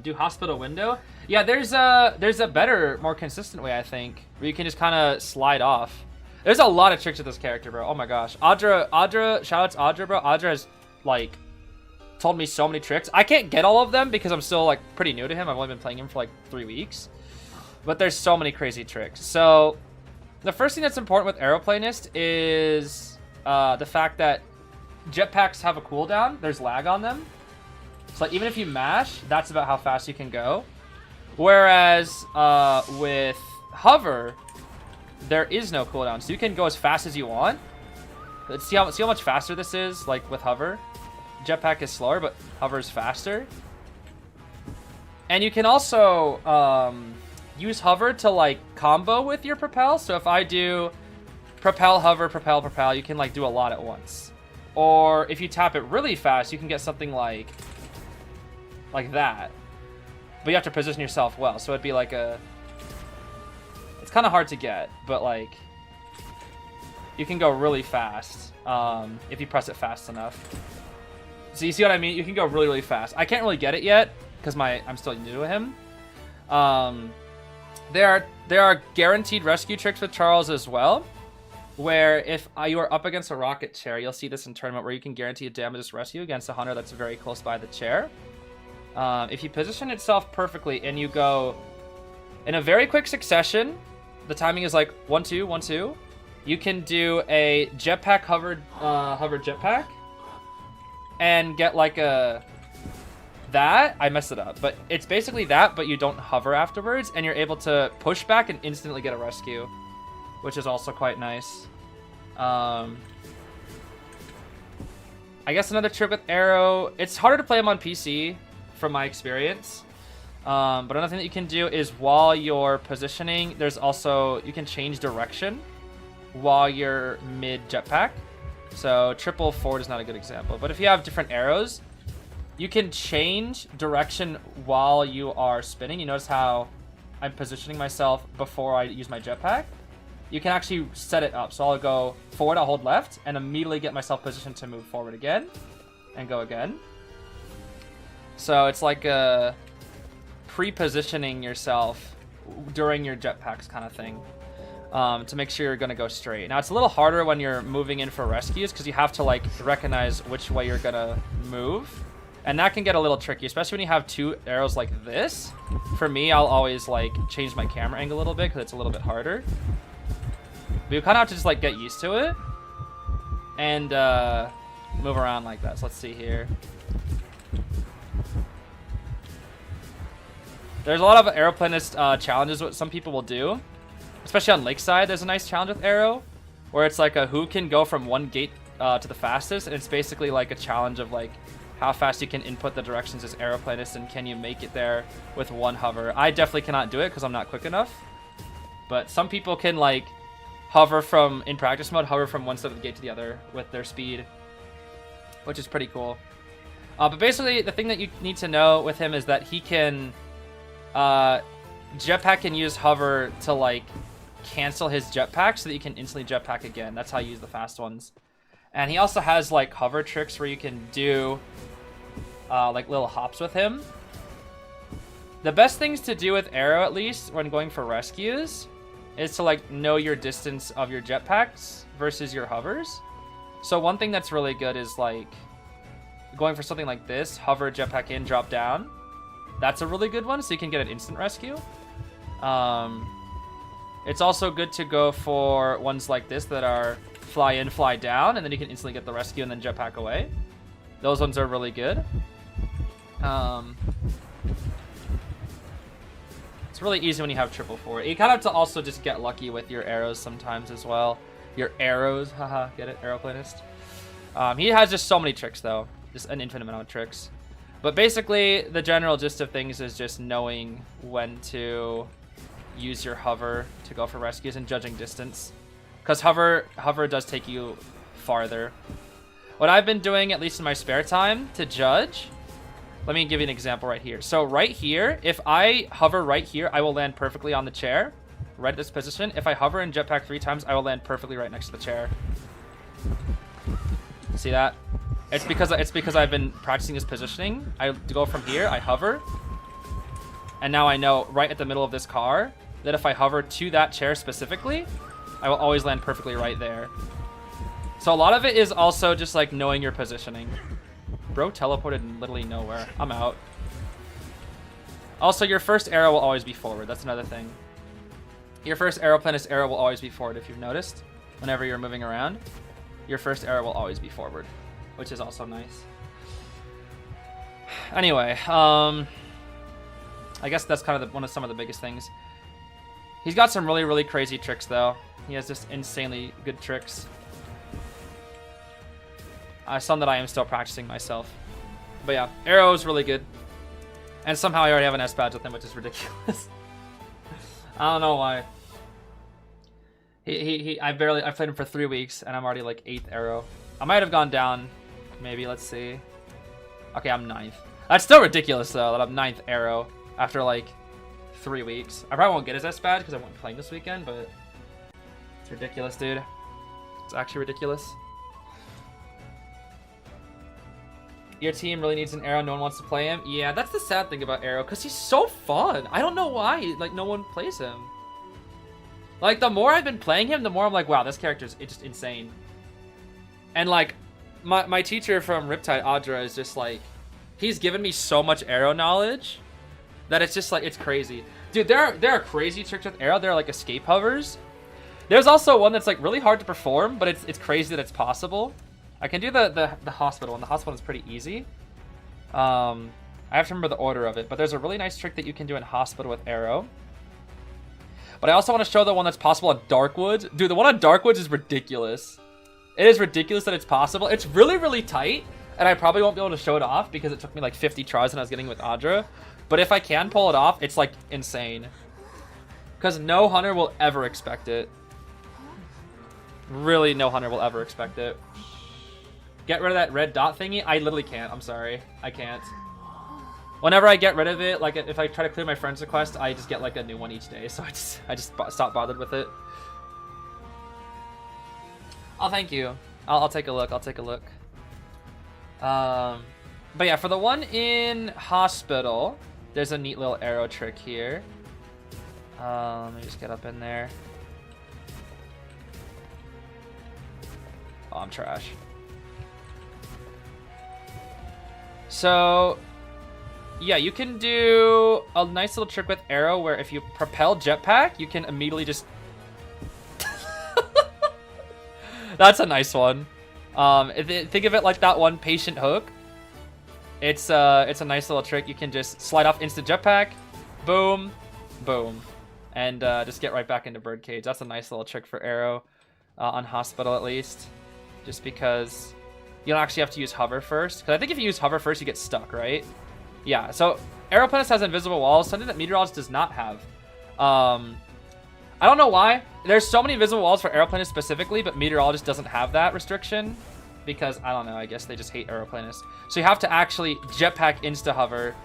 Do hospital window? Yeah, there's a better, more consistent way, I think, where you can just kind of slide off. There's a lot of tricks with this character, bro. Oh my gosh. Audra, shout out to Audra, bro. Audra has, like, told me so many tricks. I can't get all of them because I'm still, like, pretty new to him. I've only been playing him for, like, 3 weeks. But there's so many crazy tricks. So, the first thing that's important with Aeroplanist is the fact that jetpacks have a cooldown. There's lag on them. So, like, even if you mash, that's about how fast you can go. Whereas, with hover, there is no cooldown. So, you can go as fast as you want. Let's see how much faster this is, like, with hover. Jetpack is slower, but hover is faster. And you can also use hover to, like, combo with your propel. So if I do propel, hover, propel, propel, you can, like, do a lot at once. Or if you tap it really fast, you can get something like that. But you have to position yourself well. So it'd be like a... It's kind of hard to get, but, like, you can go really fast if you press it fast enough. So you see what I mean? You can go really, really fast. I can't really get it yet because I'm still new to him. There are guaranteed rescue tricks with Charles as well, where if you are up against a rocket chair, you'll see this in tournament where you can guarantee a damages rescue against a hunter that's very close by the chair. If you position itself perfectly and you go in a very quick succession, the timing is like 1, 2, 1, 2. You can do a jetpack hover jetpack. and get like a... That, I messed it up, but it's basically that, but you don't hover afterwards, and you're able to push back and instantly get a rescue, which is also quite nice. I guess another trick with Aero, it's harder to play him on PC, from my experience. But another thing that you can do is while you're positioning, there's also, you can change direction while you're mid jetpack. So triple forward is not a good example, but if you have different arrows, you can change direction while you are spinning. You notice how I'm positioning myself before I use my jetpack? You can actually set it up. So I'll go forward, I'll hold left, and immediately get myself positioned to move forward again, and go again. So it's like pre-positioning yourself during your jetpacks kind of thing, to make sure you're gonna go straight. Now it's a little harder when you're moving in for rescues, because you have to like recognize which way you're gonna move. And that can get a little tricky, especially when you have two arrows like this. For me, I'll always like change my camera angle a little bit because it's a little bit harder. But you kind of have to just like get used to it and move around like that. So let's see here. There's a lot of Aeroplanist challenges what some people will do, especially on Lakeside. There's a nice challenge with Aero where it's like a who can go from one gate to the fastest, and it's basically like a challenge of like how fast you can input the directions as Aeroplanist, and can you make it there with one hover. I definitely cannot do it because I'm not quick enough. But some people can like hover from, in practice mode, hover from one side of the gate to the other with their speed, which is pretty cool. But basically the thing that you need to know with him is that he can, jetpack can use hover to like cancel his jetpack so that you can instantly jetpack again. That's how you use the fast ones. And he also has like hover tricks where you can do like little hops with him. The best things to do with Aero, at least when going for rescues, is to like know your distance of your jetpacks versus your hovers. So one thing that's really good is like going for something like this, hover, jetpack in, drop down. That's a really good one, so you can get an instant rescue. It's also good to go for ones like this that are fly in, fly down, and then you can instantly get the rescue and then jetpack away. Those ones are really good. It's really easy when you have triple forward. You kind of have to also just get lucky with your arrows sometimes as well. Your arrows, haha, get it? Aeroplanist. He has just so many tricks though, just an infinite amount of tricks. But basically, the general gist of things is just knowing when to use your hover to go for rescues and judging distance. Because hover does take you farther. What I've been doing, at least in my spare time, to judge, let me give you an example right here. So right here, if I hover right here, I will land perfectly on the chair, right at this position. If I hover and jetpack 3 times, I will land perfectly right next to the chair. See that? It's because I've been practicing this positioning. I go from here, I hover, and now I know right at the middle of this car that if I hover to that chair specifically, I will always land perfectly right there. So a lot of it is also just like knowing your positioning. Bro teleported literally nowhere. I'm out. Also, your first arrow will always be forward. That's another thing. Your first Aeroplanist arrow will always be forward, if you've noticed. Whenever you're moving around, your first arrow will always be forward, which is also nice. Anyway, I guess that's kind of some of the biggest things. He's got some really, really crazy tricks, though. He has just insanely good tricks. Some that I am still practicing myself. But yeah, Aero is really good. And somehow I already have an S badge with him, which is ridiculous. I don't know why. I've played him for 3 weeks, and I'm already like 8th Aero. I might have gone down, maybe, let's see. Okay, I'm 9th. That's still ridiculous, though, that I'm 9th Aero after like 3 weeks. I probably won't get his S badge because I won't be playing this weekend, but it's ridiculous, dude. It's actually ridiculous. Your team really needs an Aero. No one wants to play him. Yeah, that's the sad thing about Aero, because he's so fun. I don't know why, like, no one plays him. Like, the more I've been playing him, the more I'm like, wow, this character's just insane. And, like, my teacher from Riptide, Audra, is just, like, he's given me so much Aero knowledge that it's just, like, it's crazy. Dude, there are crazy tricks with Aero. There are, like, escape hovers. There's also one that's, like, really hard to perform, but it's crazy that it's possible. I can do the hospital, and the hospital is pretty easy. I have to remember the order of it, but there's a really nice trick that you can do in hospital with arrow. But I also want to show the one that's possible on Darkwoods. Dude, the one on Darkwoods is ridiculous. It is ridiculous that it's possible. It's really, really tight, and I probably won't be able to show it off because it took me like 50 tries when I was getting with Audra. But if I can pull it off, it's like insane. Because no hunter will ever expect it. Really, no hunter will ever expect it. Get rid of that red dot thingy? I literally can't. I'm sorry. I can't. Whenever I get rid of it, like if I try to clear my friend's request, I just get like a new one each day. So I just stop bothered with it. Oh, thank you. I'll take a look. I'll take a look. But yeah, for the one in hospital, there's a neat little arrow trick here. Let me just get up in there. Oh, I'm trash. So, yeah, you can do a nice little trick with arrow where if you propel jetpack, you can immediately just... That's a nice one. Think of it like that one patient hook. It's a nice little trick. You can just slide off instant jetpack, boom, boom, and just get right back into birdcage. That's a nice little trick for arrow on hospital at least, just because you don't actually have to use hover first. Because I think if you use hover first, you get stuck, right? Yeah. So Aeroplanist has invisible walls, something that Meteorologist does not have. I don't know why. There's so many invisible walls for Aeroplanist specifically, but Meteorologist doesn't have that restriction. Because, I don't know, I guess they just hate Aeroplanist. So you have to actually jetpack insta-hover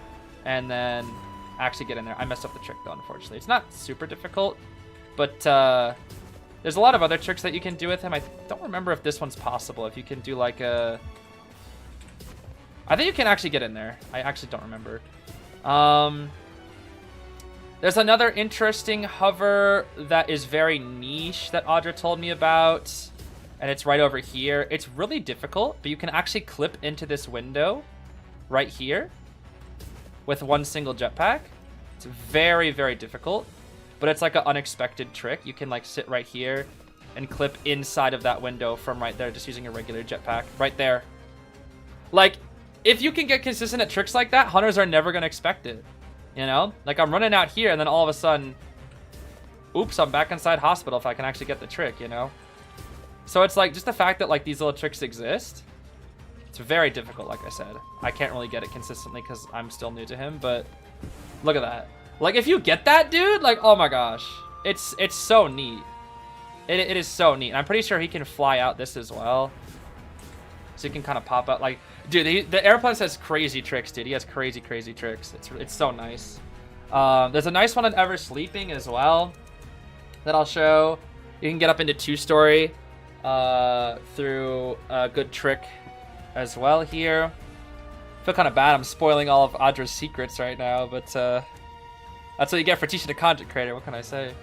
and then actually get in there. I messed up the trick, though, unfortunately. It's not super difficult, but there's a lot of other tricks that you can do with him. I don't remember if this one's possible. If you can do, like, a... I think you can actually get in there. I actually don't remember. There's another interesting hover that is very niche that Audra told me about. And it's right over here. It's really difficult, but you can actually clip into this window right here with one single jetpack. It's very, very difficult, but it's like an unexpected trick. You can like sit right here and clip inside of that window from right there, just using a regular jetpack right there. Like, if you can get consistent at tricks like that, hunters are never going to expect it. You know, like I'm running out here and then all of a sudden, oops, I'm back inside hospital if I can actually get the trick, you know? So it's like just the fact that like these little tricks exist. It's very difficult, like I said. I can't really get it consistently because I'm still new to him, but look at that. Like if you get that, dude, like oh my gosh, it's so neat. It is so neat. And I'm pretty sure he can fly out this as well, so you can kind of pop out. Like, dude, the Aeroplanist has crazy tricks, dude. He has crazy tricks. It's so nice. There's a nice one on Ever Sleeping as well that I'll show. You can get up into 2-story. Through a good trick as well here. I feel kind of bad. I'm spoiling all of Audra's secrets right now, but that's what you get for teaching a content creator. What can I say?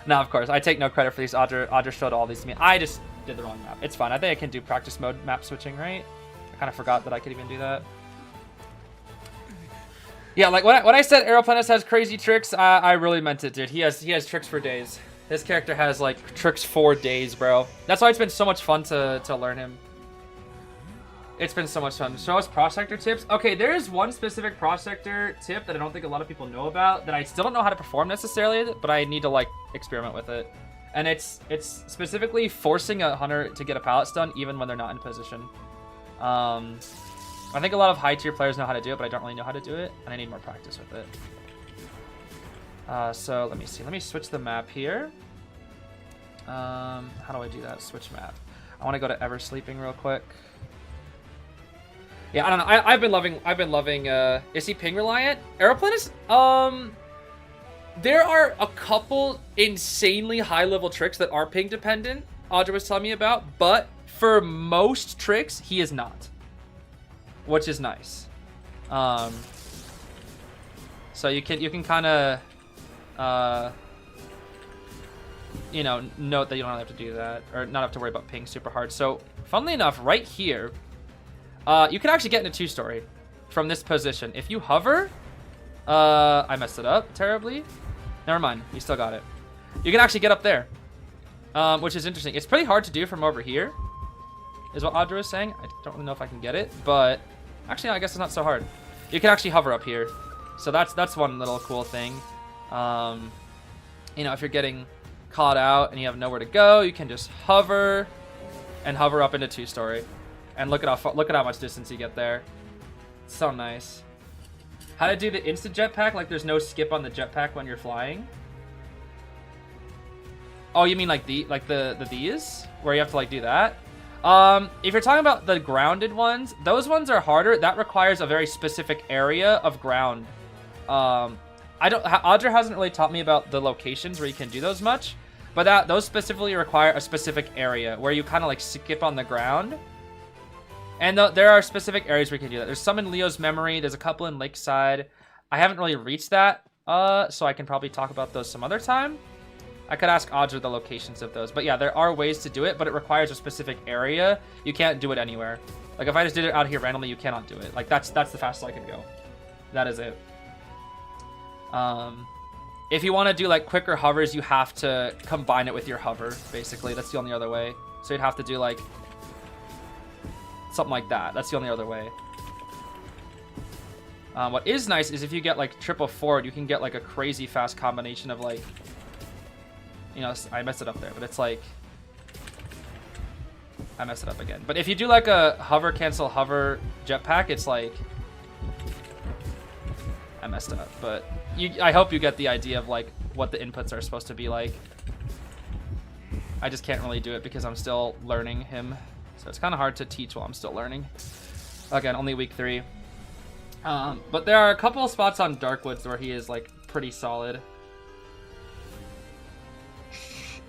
No, of course. I take no credit for these. Audra showed all these to me. I just did the wrong map. It's fine. I think I can do practice mode map switching, right? I kind of forgot that I could even do that. Yeah, like when I said Aeroplanist has crazy tricks, I really meant it, dude. He has tricks for days. This character has like tricks for days, bro. That's why it's been so much fun to learn him. It's been so much fun. Show us prospector tips. Okay, there is one specific prospector tip that I don't think a lot of people know about that I still don't know how to perform necessarily, but I need to like experiment with it. And it's specifically forcing a hunter to get a pallet stun even when they're not in position. I think a lot of high tier players know how to do it, but I don't really know how to do it, and I need more practice with it. So let me see. Let me switch the map here. How do I do that? Switch map. I want to go to Ever Sleeping real quick. Yeah, I don't know. I've been loving. Is he ping reliant? Aeroplanist? There are a couple insanely high level tricks that are ping dependent. Audra was telling me about, but for most tricks, he is not, which is nice. So you can kind of. You know, note that you don't have to do that, or not have to worry about ping super hard. So, funnily enough, right here, you can actually get into 2-story from this position. If you hover, I messed it up terribly. Never mind, you still got it. You can actually get up there. which is interesting. It's pretty hard to do from over here, is what Audra was saying. I don't really know if I can get it, but actually, no, I guess it's not so hard. You can actually hover up here, so that's one little cool thing. You know, if you're getting caught out and you have nowhere to go, you can just hover and hover up into 2-story, and look at how much distance you get there. So nice. How to do the instant jetpack? Like there's no skip on the jetpack when you're flying. Oh, you mean like these where you have to like do that? If you're talking about the grounded ones, those ones are harder. That requires a very specific area of ground. Audra hasn't really taught me about the locations where you can do those much, but those specifically require a specific area where you kind of like skip on the ground. And there are specific areas where you can do that. There's some in Leo's Memory. There's a couple in Lakeside. I haven't really reached that, so I can probably talk about those some other time. I could ask Audra the locations of those. But yeah, there are ways to do it, but it requires a specific area. You can't do it anywhere. Like if I just did it out here randomly, you cannot do it. Like that's the fastest I can go. That is it. If you want to do like quicker hovers, you have to combine it with your hover, basically. That's the only other way. So you'd have to do like something like that. That's the only other way. What is nice is if you get like triple forward, you can get like a crazy fast combination of like, you know, I messed it up there, but it's like, I messed it up again. But if you do like a hover, cancel, hover jetpack, it's like, I messed it up. But I hope you get the idea of like what the inputs are supposed to be like. I just can't really do it because I'm still learning him. So it's kind of hard to teach while I'm still learning. Again, only week 3. But there are a couple of spots on Darkwoods where he is like pretty solid.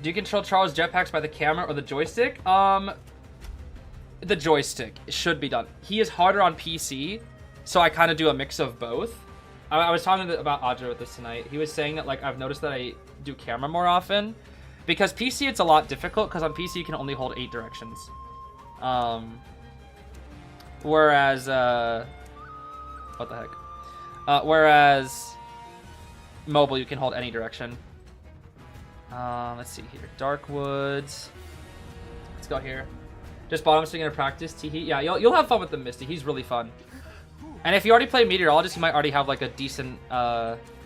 Do you control Charles' jetpacks by the camera or the joystick? The joystick should be done. He is harder on PC, so I kind of do a mix of both. I was talking about Audra with this tonight. He was saying that like I've noticed that I do camera more often. Because PC it's a lot difficult, because on PC you can only hold 8 directions. Whereas, what the heck? Whereas, mobile you can hold any direction. Let's see here. Darkwoods. Let's go here. Just bottom swing into practice. Teehee. Yeah, you'll have fun with the Misty. He's really fun. And if you already play Meteorologist, you might already have like a decent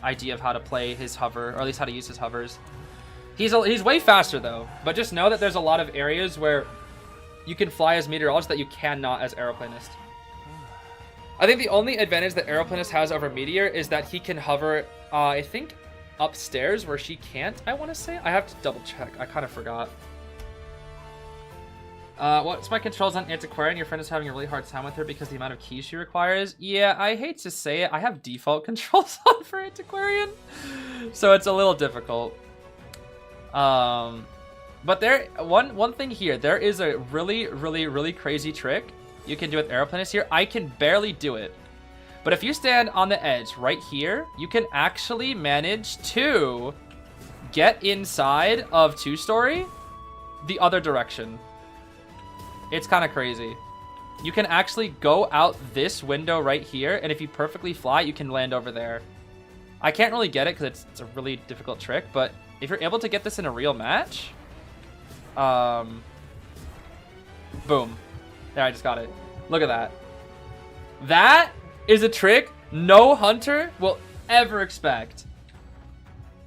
idea of how to play his hover, or at least how to use his hovers. He's way faster though, but just know that there's a lot of areas where you can fly as Meteorologist that you cannot as Aeroplanist. I think the only advantage that Aeroplanist has over Meteor is that he can hover, I think, upstairs where she can't, I want to say. I have to double check. I kind of forgot. What's my controls on Antiquarian? Your friend is having a really hard time with her because the amount of keys she requires. Yeah, I hate to say it. I have default controls on for Antiquarian, so it's a little difficult. But there, one thing here, there is a really crazy trick you can do with Aeroplanist here. I can barely do it, but if you stand on the edge right here, you can actually manage to get inside of 2-story the other direction. It's kind of crazy. You can actually go out this window right here, and if you perfectly fly, you can land over there. I can't really get it because it's a really difficult trick, but if you're able to get this in a real match, boom. There, I just got it. Look at that. That is a trick no hunter will ever expect.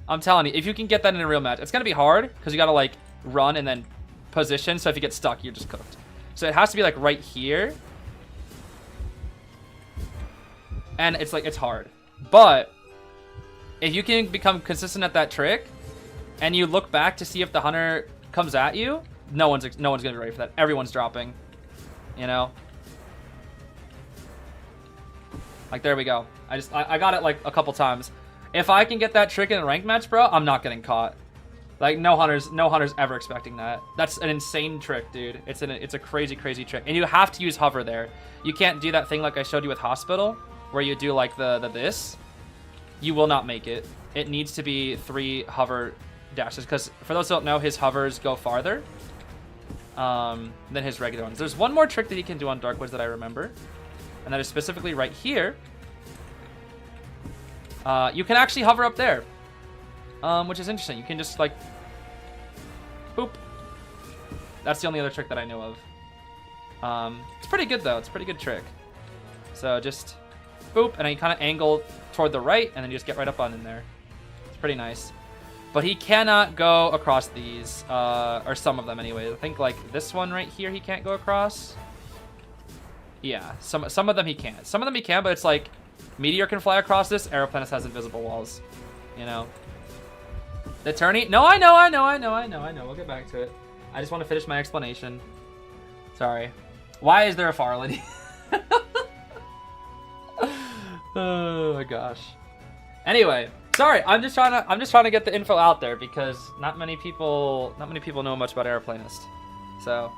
I'm telling you, if you can get that in a real match, it's going to be hard because you got to like run and then position. So if you get stuck, you're just cooked. So it has to be like right here. And it's like, it's hard. But if you can become consistent at that trick and you look back to see if the hunter comes at you, no one's gonna be ready for that. Everyone's dropping, you know. Like, there we go. I got it like a couple times. If I can get that trick in a ranked match, bro, I'm not getting caught. Like, no hunters ever expecting that. That's an insane trick, dude. It's a crazy trick, and you have to use hover there. You can't do that thing like I showed you with Hospital, where you do like the this. You will not make it. It needs to be 3 hover dashes, because for those who don't know, his hovers go farther than his regular ones. There's one more trick that he can do on Darkwoods that I remember, and that is specifically right here. You can actually hover up there, which is interesting. You can just like boop, That's the only other trick that I know of. It's pretty good though. It's a pretty good trick. So just boop, and then you kind of angle toward the right, and then you just get right up on in there. It's pretty nice. But he cannot go across these, or some of them anyway. I think like this one right here he can't go across. Yeah, some of them he can't. Some of them he can, but it's like Meteor can fly across this. Aeroplanist has invisible walls, you know. The tourney? No, I know. We'll get back to it. I just want to finish my explanation. Sorry. Why is there a far lady? Oh my gosh. Anyway, sorry. I'm just trying to get the info out there because not many people know much about Aeroplanist. So,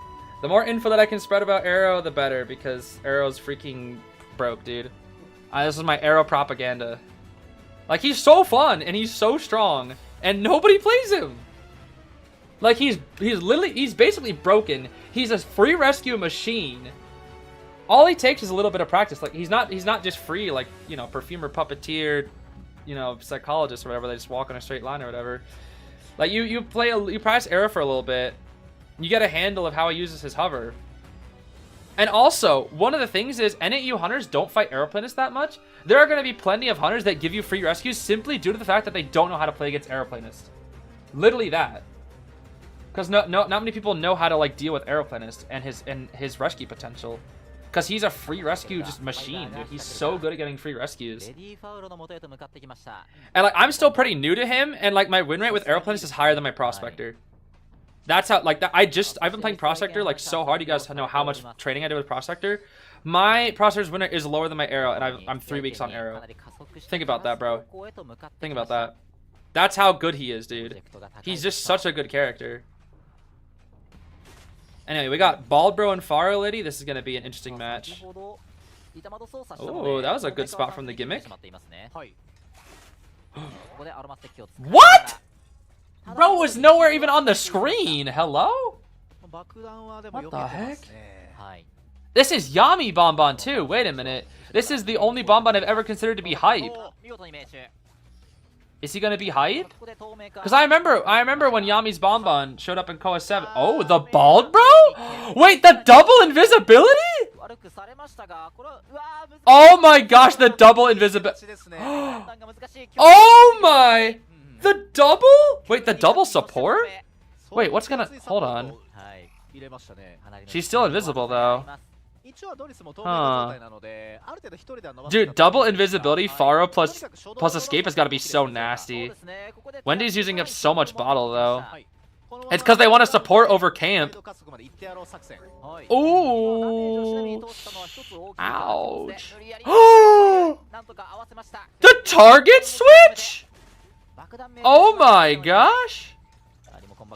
the more info that I can spread about Aero, the better, because Aero's freaking broke, dude. This is my Aero propaganda. Like, he's so fun and he's so strong, and nobody plays him. Like, he's basically broken. He's a free rescue machine. All he takes is a little bit of practice. Like, he's not just free, like, you know, perfumer, puppeteer, you know, psychologist or whatever. They just walk in a straight line or whatever. Like, you practice Aero for a little bit. You get a handle of how he uses his hover. And also, one of the things is NAU hunters don't fight Aeroplanist that much. There are going to be plenty of hunters that give you free rescues simply due to the fact that they don't know how to play against Aeroplanist. Literally that. Because not many people know how to like deal with Aeroplanist and his rescue potential. Because he's a free rescue just machine, dude. He's so good at getting free rescues. And like, I'm still pretty new to him, and like my win rate with Aeroplanist is higher than my Prospector. That's how, like, that. I've been playing Prospector like so hard. You guys know how much training I did with Prospector. My Prospector's win rate is lower than my Aero, and I'm 3 weeks on Aero. Think about that, bro. Think about that. That's how good he is, dude. He's just such a good character. Anyway, we got Baldbro and Faro Lady. This is going to be an interesting match. Oh, that was a good spot from the gimmick. What? Bro was nowhere even on the screen. Hello? What the heck? This is Yami Bonbon too. Wait a minute. This is the only Bonbon I've ever considered to be hype. Is he gonna be hype? Because I remember when Yami's Bonbon showed up in Koa 7. Oh, the bald bro? Wait, the double invisibility? Oh my gosh, the double invisibility. Oh my. The double? Wait, the double support? Wait, what's gonna... Hold on. She's still invisible though. Huh. Dude, double invisibility, Faro plus escape has got to be so nasty. Wendy's using up so much bottle though. It's because they want to support over camp. Ooh. Ouch. The target switch? Oh my gosh.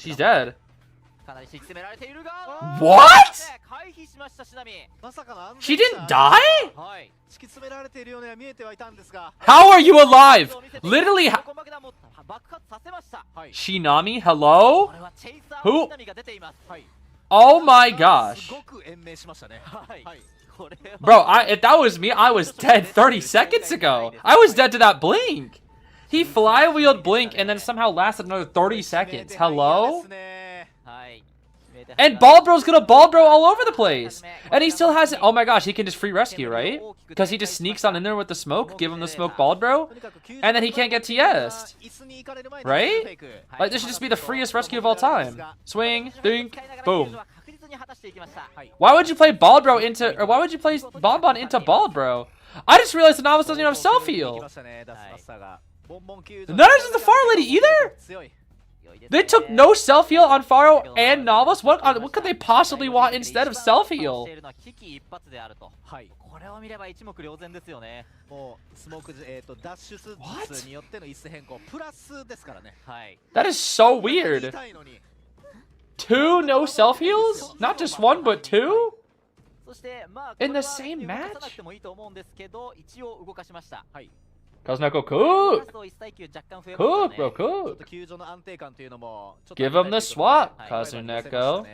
She's dead. What? She didn't die? How are you alive? Literally. Shinami, hello? Who? Oh my gosh. Bro, if that was me, I was dead 30 seconds ago. I was dead to that blink. He flywheeled blink and then somehow lasted another 30 seconds. Hello? And Baldbro's gonna Baldbro all over the place. And he still hasn't... Oh my gosh, he can just free rescue, right? Because he just sneaks on in there with the smoke, give him the smoke Baldbro, and then he can't get TS'd. Right? Like, this should just be the freest rescue of all time. Swing, think, boom. Why would you play Baldbro into... Or why would you play Bonbon into Baldbro? I just realized the novice doesn't even have self-heal. Neither does the Far Lady either? They took no self-heal on Faro and Novice? What could they possibly want instead of self-heal? What? That is so weird. 2 no self-heals? Not just 1, but 2? In the same match? Kazneko, cook! Cook, bro, cook! Give him the swap, Kazuneko.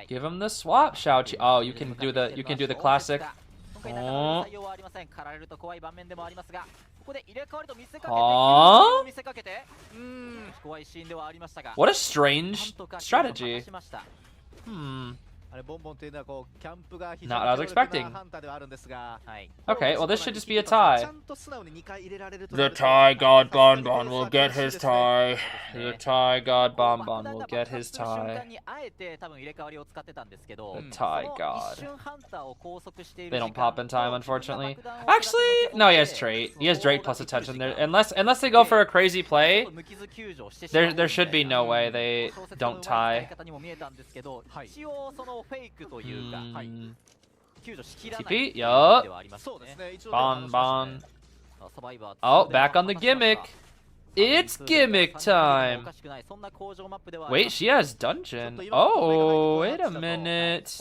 Give him the swap, Xiaoqi. Oh, you can do the classic. 回なかなか採用はありません。狩られると怖い場面でもありますが、ここで入れ替わりと見せかけて、見せかけて、怖いシーンではありましたが、 What a strange strategy. あれボンボンというのはこうキャンプが非 Not 常 what I に was 強力 expecting. なハンターではあるんですが、Okay, well this should just be a ち tie. ゃんと素直に2回入れられると The tie god Bonbon will get his tie. The tie god Bonbon will get his tie. にあえて多分入れ替わりを使ってたんですけど、 The tie その god. 一瞬ハンターを拘束してい They る don't 時間 pop in time, と unfortunately. 爆弾を Actually, no, he has trait. He has Drake plus attention. Unless they go for a crazy play, there should be no way they don't tie. 一応そのフェイクというか、救助しきらない TP? Yup. ではありますね。 Bonbon. サバイバー Oh, back on the gimmick. It's gimmick time. Wait, she has dungeon. Oh, wait a minute.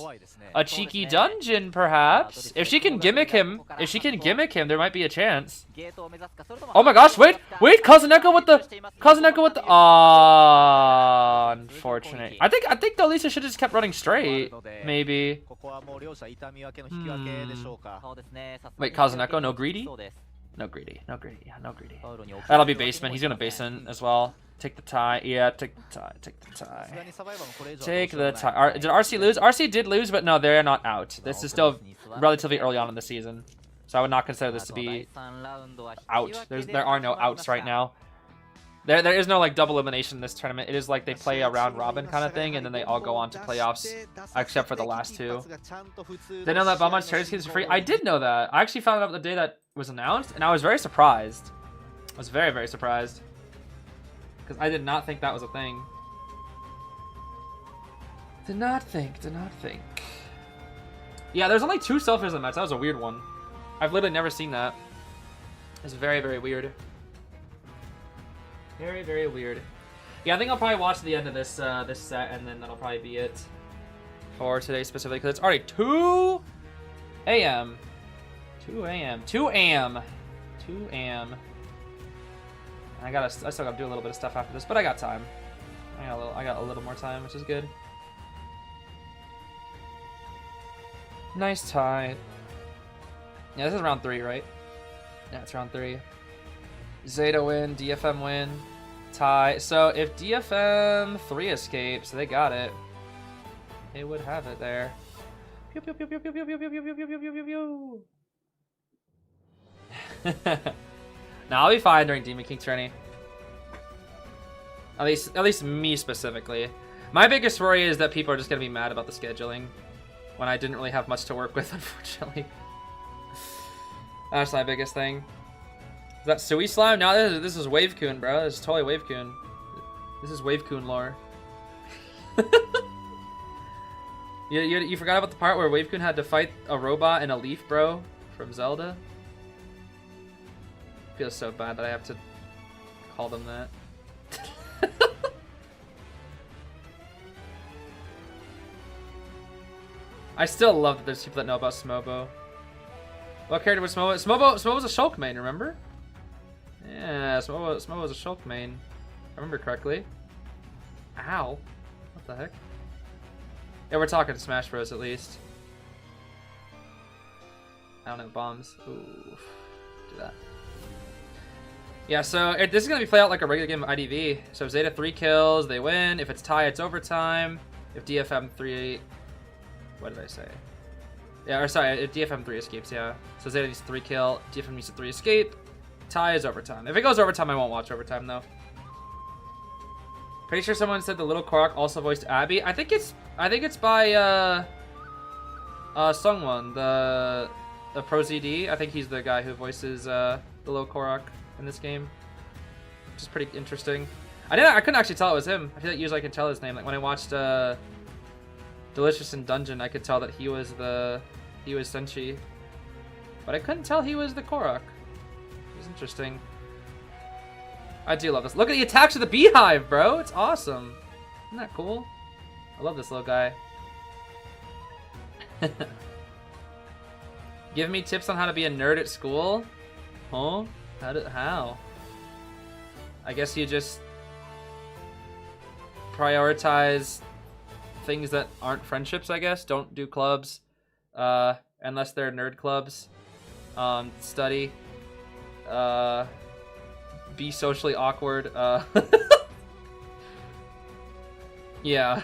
A cheeky dungeon, perhaps. If she can gimmick him, there might be a chance. Oh my gosh, wait, Kazuneko with the, unfortunate. I think though Lisa should have just kept running straight, maybe. Wait, Kazuneko, no greedy? No greedy. That'll be basement. He's gonna basement as well. Take the tie. Yeah, take the tie. Take the tie. Did RC lose? RC did lose, but no, they're not out. This is still relatively early on in the season, so I would not consider this to be out. There are no outs right now. There is no like double elimination in this tournament. It is like they play a round robin kind of thing, and then they all go on to playoffs, except for the last two. They know that Belmont's charity schemes are free. I did know that. I actually found out the day that was announced, and I was very surprised. I was very, very surprised. Because I did not think that was a thing. Did not think. Yeah, there's only 2 selfies in match. That was a weird one. I've literally never seen that. It's very, very weird. Very, very weird. Yeah, I think I'll probably watch the end of this this set, and then that'll probably be it for today specifically, because it's already 2 a.m. 2 a.m. I still gotta do a little bit of stuff after this, but I got time. I got a little more time, which is good. Nice tie. Yeah, this is round 3, right? Yeah, it's round 3. Zeta win, DFM win, tie. So if DFM 3 escapes, they got it. They would have it there. Pew, pew, pew, pew, pew, pew, pew, pew, pew, pew, pew, pew, pew, pew. Nah, I'll be fine during Demon King tourney. At least me specifically. My biggest worry is that people are just gonna be mad about the scheduling when I didn't really have much to work with, unfortunately. That's my biggest thing. Is that Sui Slime? No, this is Wave Kun, bro. This is totally Wave Kun. This is Wave Kun lore. You forgot about the part where Wave Kun had to fight a robot and a leaf, bro, from Zelda? Feels so bad that I have to call them that. I still love that there's people that know about Smobo. What character was Smobo? Smobo was a Shulk main, remember? Yeah, Smobo was a Shulk main. If I remember correctly. Ow. What the heck? Yeah, we're talking Smash Bros at least. I don't know, bombs. Ooh. Do that. Yeah, so this is going to be played out like a regular game of IDV. So if Zeta 3 kills, they win. If it's tie, it's overtime. If DFM 3... What did I say? Yeah, or sorry, if DFM 3 escapes, yeah. So Zeta needs 3 kill, DFM needs 3 escape. Tie is overtime. If it goes overtime, I won't watch overtime, though. Pretty sure someone said the little Korok also voiced Abby. I think it's by, Sungwon, the Pro ZD. I think he's the guy who voices, the little Korok in this game, which is pretty interesting. I couldn't actually tell it was him. I feel like usually I can tell his name. Like when I watched Delicious in Dungeon, I could tell that he was Senshi, but I couldn't tell he was the Korok. It was interesting. I do love this. Look at the attacks of the beehive, bro. It's awesome. Isn't that cool? I love this little guy. Give me tips on how to be a nerd at school? Huh? How? I guess you just prioritize things that aren't friendships, I guess. Don't do clubs. And unless they're nerd clubs. Study. Be socially awkward. Yeah.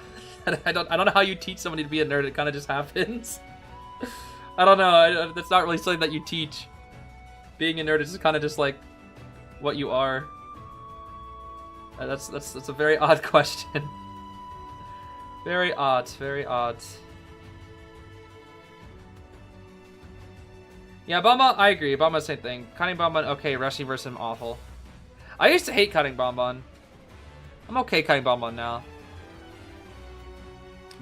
I don't know how you teach somebody to be a nerd. It kind of just happens. I don't know. That's not really something that you teach. Being a nerd is kind of just like what you are. That's a very odd question. Very odd. Very odd. Yeah, Bonbon, I agree. Bonbon, same thing. Cutting Bonbon, okay. Rushing versus him, awful. I used to hate cutting Bonbon. I'm okay cutting Bonbon now.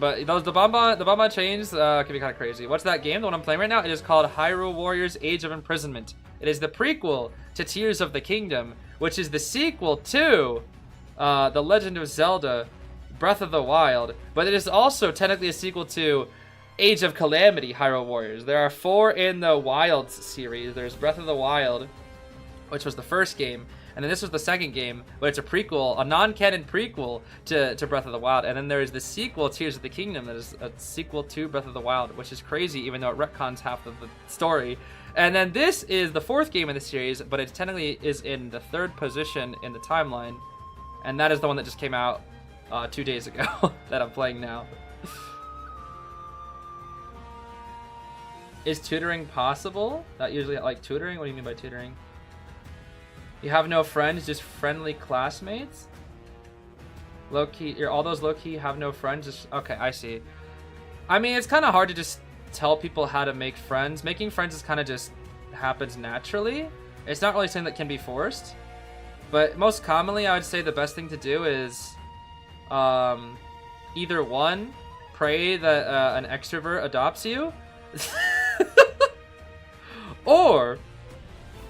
But the Bonbon chains can be kind of crazy. What's that game? The one I'm playing right now? It is called Hyrule Warriors Age of Imprisonment. It is the prequel to Tears of the Kingdom, which is the sequel to The Legend of Zelda Breath of the Wild. But it is also technically a sequel to Age of Calamity Hyrule Warriors. There are 4 in the Wilds series. There's Breath of the Wild, which was the first game, and then this was the second game, but it's a prequel, a non-canon prequel to Breath of the Wild. And then there is the sequel, Tears of the Kingdom, that is a sequel to Breath of the Wild, which is crazy, even though it retcons half of the story. And then this is the 4th game in the series, but it technically is in the 3rd position in the timeline, and that is the one that just came out 2 days ago that I'm playing now. Is tutoring possible? Not usually like tutoring? What do you mean by tutoring? You have no friends, just friendly classmates? Low-key, all those low-key have no friends? Just, okay, I see. I mean, it's kind of hard to just tell people how to make friends. Making friends is kind of just happens naturally. It's not really something that can be forced. But most commonly, I would say the best thing to do is either one, pray that an extrovert adopts you, or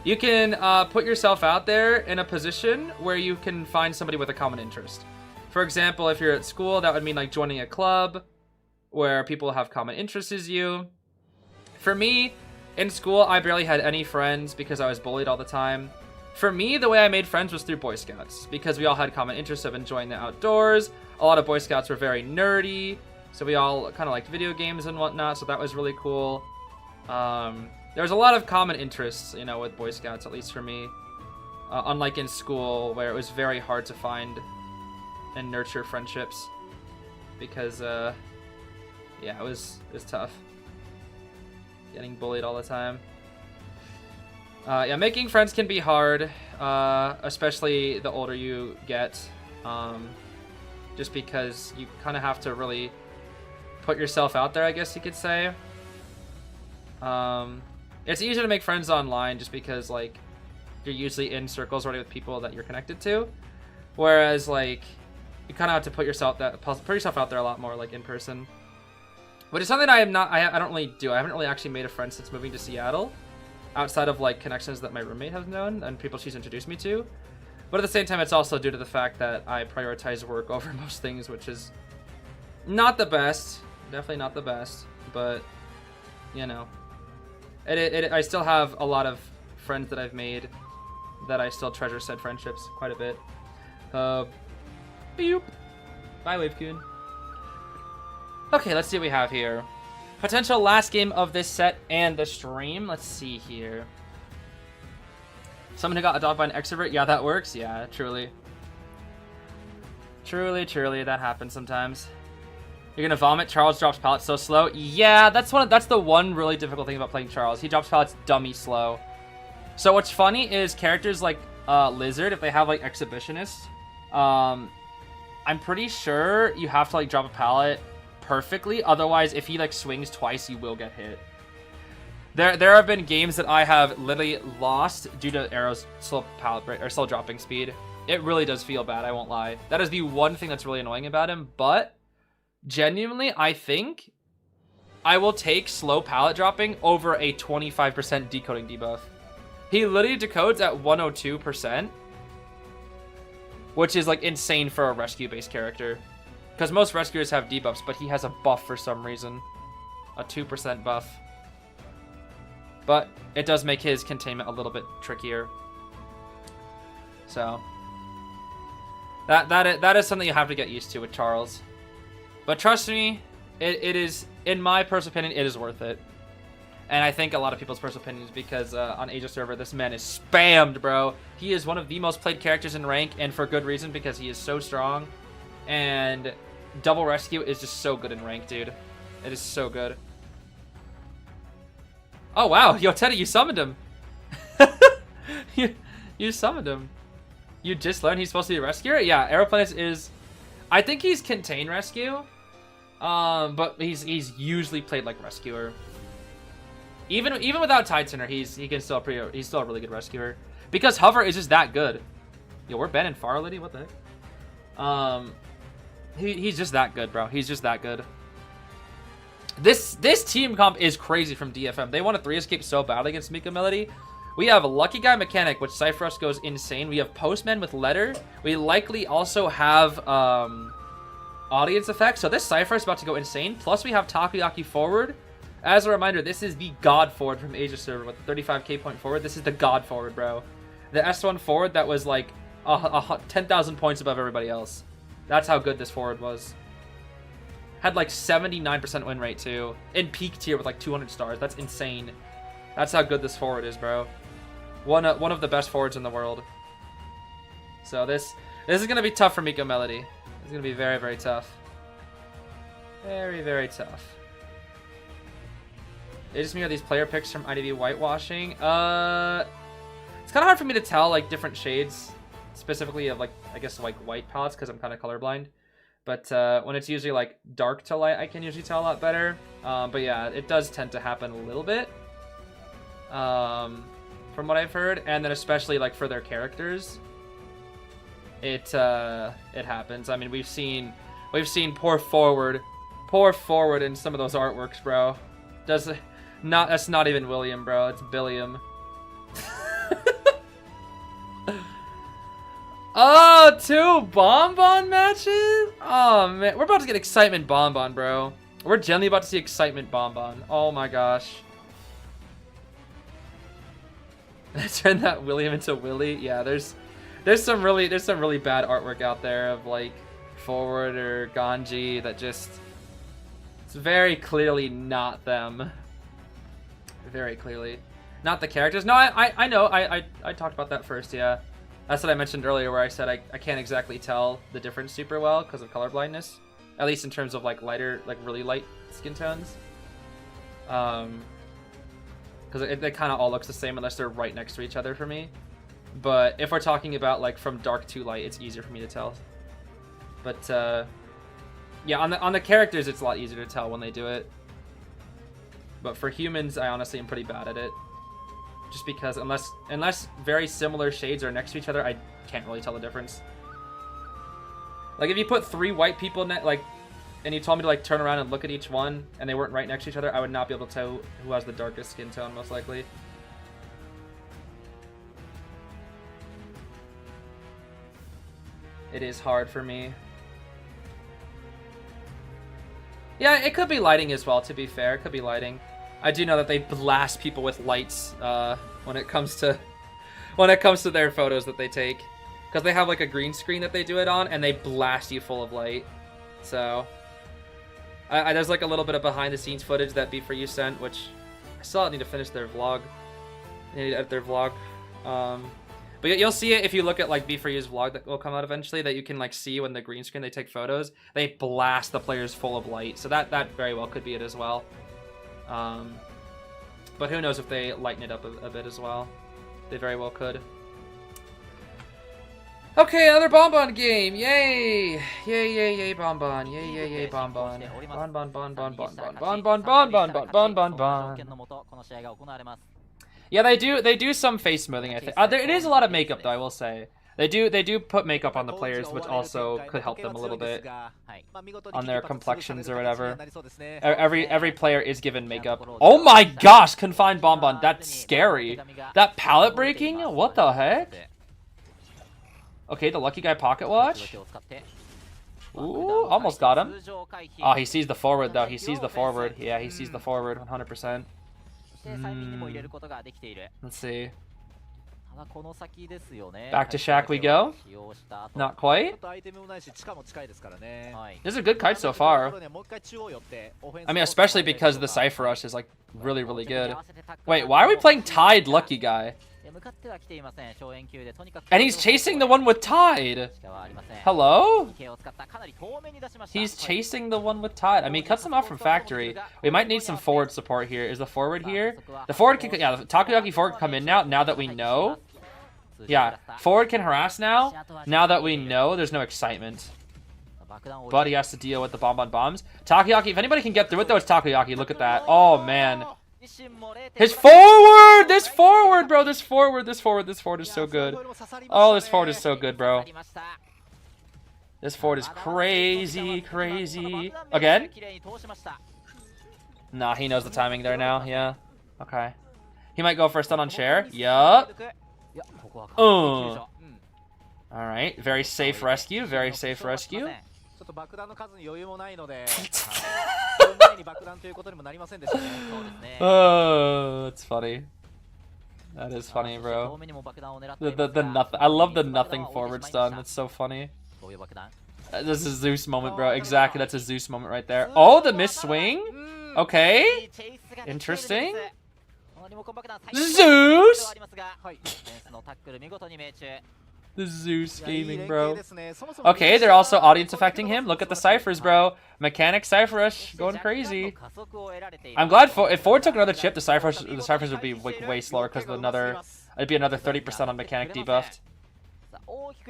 you can put yourself out there in a position where you can find somebody with a common interest. For example, if you're at school, that would mean like joining a club where people have common interests as you. For me, in school, I barely had any friends because I was bullied all the time. For me, the way I made friends was through Boy Scouts, because we all had common interests of enjoying the outdoors. A lot of Boy Scouts were very nerdy, so we all kind of liked video games and whatnot, so that was really cool. There was a lot of common interests, you know, with Boy Scouts, at least for me. Unlike in school, where it was very hard to find and nurture friendships. Because, yeah, it was tough. Getting bullied all the time. Yeah, making friends can be hard, especially the older you get. Just because you kind of have to really put yourself out there, I guess you could say. It's easier to make friends online just because, like, you're usually in circles already with people that you're connected to. Whereas, like, you kind of have to put yourself out there a lot more, like, in person. But it's something I don't really do. I haven't really actually made a friend since moving to Seattle, outside of, like, connections that my roommate has known and people she's introduced me to. But at the same time, it's also due to the fact that I prioritize work over most things, which is not the best. Definitely not the best. But, you know. I still have a lot of friends that I've made that I still treasure said friendships quite a bit. Beep. Bye, Wavecoon. Okay, let's see what we have here. Potential last game of this set and the stream. Let's see here. Someone who got adopted by an extrovert? Yeah, that works. Yeah, truly. Truly, that happens sometimes. You're gonna vomit? Charles drops pallets so slow. Yeah, that's the one really difficult thing about playing Charles. He drops pallets dummy slow. So what's funny is characters like Lizard, if they have like Exhibitionist, I'm pretty sure you have to like drop a pallet perfectly. Otherwise, if he like swings twice, you will get hit. There have been games that I have literally lost due to Arrow's slow pallet break or slow dropping speed. It really does feel bad, I won't lie. That is the one thing that's really annoying about him, but genuinely, I think I will take slow pallet dropping over a 25% decoding debuff. He literally decodes at 102%, which is like insane for a rescue-based character. Because most rescuers have debuffs, but he has a buff for some reason. A 2% buff. But it does make his containment a little bit trickier. So that is something you have to get used to with Charles. But trust me, it is, in my personal opinion, it is worth it. And I think a lot of people's personal opinions because on Asia server, this man is spammed, bro. He is one of the most played characters in rank, and for good reason because he is so strong. And double rescue is just so good in rank, dude. It is so good. Oh, wow. Yo, Teddy, you summoned him. you summoned him. You just learned he's supposed to be a rescuer? Yeah, Aeroplanist is... I think he's contain rescue. But he's usually played like rescuer. Even without Tideturner, he's still a really good rescuer. Because Hover is just that good. Yo, we're banning Farlady? What the heck? He's just that good, bro. He's just that good. This team comp is crazy from DFM. They won a 3 escape so badly against Mika Melody. We have Lucky Guy Mechanic, which Cypher goes insane. We have Postman with Letter. We likely also have Audience Effect. So this Cypher is about to go insane. Plus we have Takoyaki Forward. As a reminder, this is the God Forward from Asia server with the 35k point forward. This is the God Forward, bro. The S1 Forward that was like 10,000 points above everybody else. That's how good this Forward was. Had like 79% win rate too. In peak tier with like 200 stars. That's insane. That's how good this Forward is, bro. One of the best forwards in the world. So this is gonna be tough for Mika Melody. It's gonna be very, very tough. Very, very tough. It just me are these player picks from IDV whitewashing. It's kind of hard for me to tell like different shades, specifically of like I guess like white palettes because I'm kind of colorblind. But when it's usually like dark to light, I can usually tell a lot better. But yeah, it does tend to happen a little bit. From what I've heard, and then especially like for their characters, it happens. I mean, we've seen poor forward in some of those artworks, bro. That's not even William, bro. It's Billiam. Oh, 2 Bonbon matches? Oh man, we're about to get excitement Bonbon, bro. We're generally about to see excitement Bonbon. Oh my gosh. Turn that William into Willy. Yeah, there's some really bad artwork out there of like Forward or Ganji that just it's very clearly not them. Very clearly, not the characters. No, I know. I talked about that first. Yeah, that's what I mentioned earlier, where I said I can't exactly tell the difference super well because of color blindness, at least in terms of like lighter, like really light skin tones. Because it kind of all looks the same unless they're right next to each other for me. But if we're talking about like from dark to light, it's easier for me to tell. But yeah, on the characters, it's a lot easier to tell when they do it. But for humans, I honestly am pretty bad at it. Just because unless very similar shades are next to each other, I can't really tell the difference. Like if you put 3 white people and you told me to like turn around and look at each one and they weren't right next to each other, I would not be able to tell who has the darkest skin tone most likely. It is hard for me. Yeah, it could be lighting as well, to be fair. It could be lighting. I do know that they blast people with lights when it comes to their photos that they take. Because they have like a green screen that they do it on and they blast you full of light. So there's like a little bit of behind the scenes footage that B4U sent, which I still need to finish their vlog. I need to edit their vlog. But you'll see it if you look at like B4U's vlog that will come out eventually, that you can like see when the green screen they take photos, they blast the players full of light. So that very well could be it as well. But who knows if they lighten it up a bit as well. They very well could. Okay, another Bonbon game! Yay! Yay, yay, yay, Bonbon. Yay, yay, yay, Bonbon. Bonbon, Bonbon, Bonbon, Bonbon, Bonbon, Bonbon, Bonbon. Yeah, they do some face smoothing, I think. It is a lot of makeup, though, I will say. They do put makeup on the players, which also could help them a little bit on their complexions or whatever. Every player is given makeup. Oh my gosh, Confined Bonbon, that's scary. That palette breaking? What the heck? Okay, the Lucky Guy Pocket Watch. Ooh, almost got him. Oh, he sees the forward, though. He sees the forward. Yeah, he sees the forward 100%. Let's see. Back to Shack we go. Not quite. ちょっとアイテムもないし地下も近いですからね。 This is a good kite so far. I mean, especially because the Cypher Rush is like really, really good. Wait, why are we playing Tide Lucky Guy? And he's chasing the one with Tide. Hello? He's chasing the one with Tide. I mean, cuts him off from factory. We might need some forward support here. Is the forward here? The forward can, yeah, the Takoyaki forward can come in now that we know. Yeah, forward can harass now that we know there's no excitement. But he has to deal with the bomb bombs. Takoyaki, if anybody can get through it though, it's Takoyaki. Look at that. Oh, man. His forward! This forward, bro! This forward is so good. Oh, this forward is so good, bro. This forward is crazy, crazy. Again? Nah, he knows the timing there now, yeah. Okay. He might go for a stun on chair. Yup. Alright, very safe rescue, very safe rescue. Oh, that's funny. That is funny, bro. The nothing. I love the nothing forward stun. It's so funny. This is a Zeus moment, bro. Exactly, that's a Zeus moment right there. Oh, the miss swing. Okay. Interesting. Zeus. The Zeus gaming, bro. Okay, they're also audience affecting him. Look at the ciphers, bro. Mechanic Cypher Rush going crazy. I'm glad if Ford took another chip, the ciphers would be like way slower because it'd be another 30% on mechanic debuffed.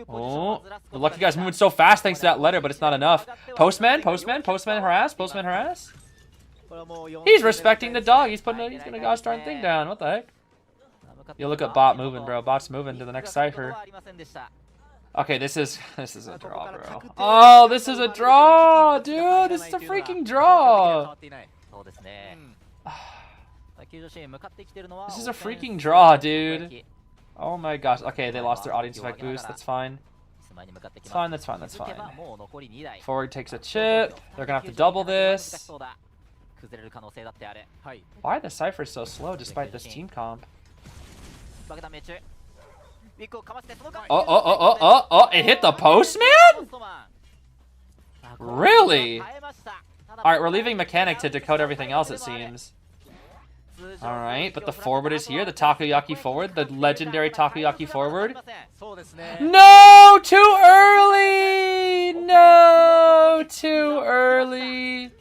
Oh, the lucky guy's moving so fast thanks to that letter, but it's not enough. Postman harass. He's respecting the dog. He's gonna gosh darn thing down. What the heck? You look at bot moving, bro. Bot's moving to the next cipher. Okay, this is a draw, bro. Oh, this is a draw, dude. This is a freaking draw. This is a freaking draw, dude. Oh my gosh. Okay, they lost their audience effect boost. That's fine. That's fine. Forward takes a chip. They're gonna have to double this. Why are the ciphers so slow despite this team comp? Oh, it hit the postman? Really? Alright, we're leaving mechanic to decode everything else, it seems. Alright, but the forward is here, the Takoyaki forward, the legendary Takoyaki forward. No! Too early! No! Too early!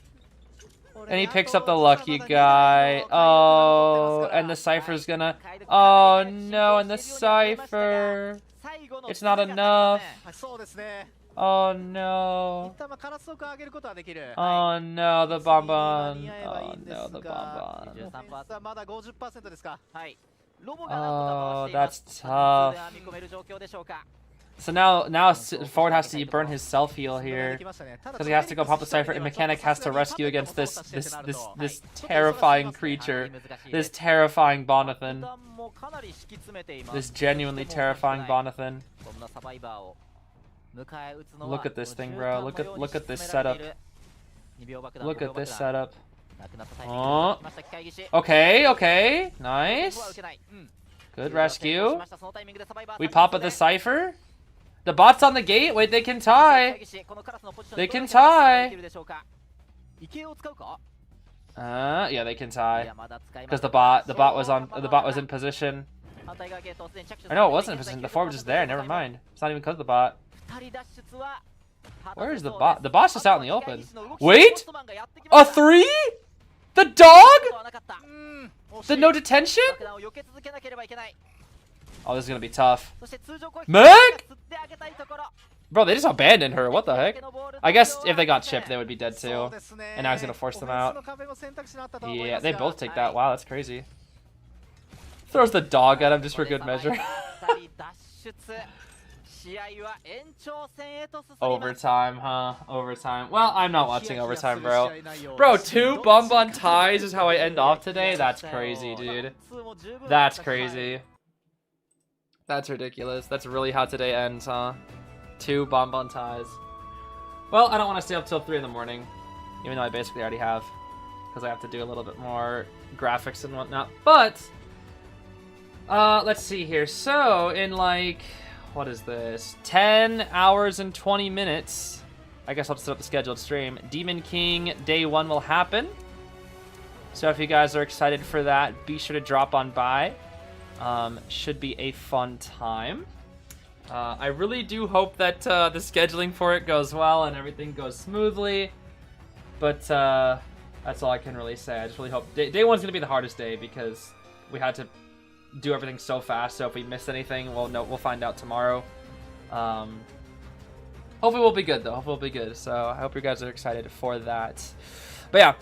And he picks up the lucky guy. Oh, and the cipher's gonna... Oh no, and the cipher. It's not enough. Oh no. Oh no, the bonbon. Oh no, the bonbon. Oh, that's tough. So now Ford has to burn his self heal here because he has to go pop the cipher, and mechanic has to rescue against this terrifying creature, this terrifying Bonathan, this genuinely terrifying Bonathan. Look at this thing, bro. Look at this setup. Look at this setup. Oh. Okay, nice. Good rescue. We pop at the cipher. The bot's on the gate. Wait, they can tie. They can tie. Yeah, they can tie. Because the bot was in position. I know it wasn't in position. The forward was just there. Never mind. It's not even because of the bot. Where is the bot? The bot's just out in the open. Wait, a 3? The dog? The no detention? Oh, this is gonna be tough. Meg? Bro, they just abandoned her. What the heck? I guess if they got chipped, they would be dead too. And now he's gonna force them out. Yeah, they both take that. Wow, that's crazy. Throws the dog at him just for good measure. Overtime, huh? Overtime. Well, I'm not watching overtime, bro. Bro, 2 bonbon ties is how I end off today? That's crazy, dude. That's crazy. That's ridiculous. That's really how today ends, huh? 2 bonbon ties. Well, I don't want to stay up till 3 in the morning. Even though I basically already have. Because I have to do a little bit more graphics and whatnot. But Let's see here. So, in like, what is this? 10 hours and 20 minutes. I guess I'll set up the scheduled stream. Demon King Day 1 will happen. So if you guys are excited for that, be sure to drop on by. Should be a fun time. I really do hope that the scheduling for it goes well and everything goes smoothly. But that's all I can really say. I just really hope. Day 1's going to be the hardest day because we had to do everything so fast. So if we missed anything, we'll find out tomorrow. Hopefully we'll be good, though. Hopefully we'll be good. So I hope you guys are excited for that. But yeah,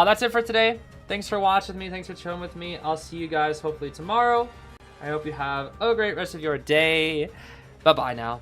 that's it for today. Thanks for watching me. Thanks for chilling with me. I'll see you guys hopefully tomorrow. I hope you have a great rest of your day. Bye-bye now.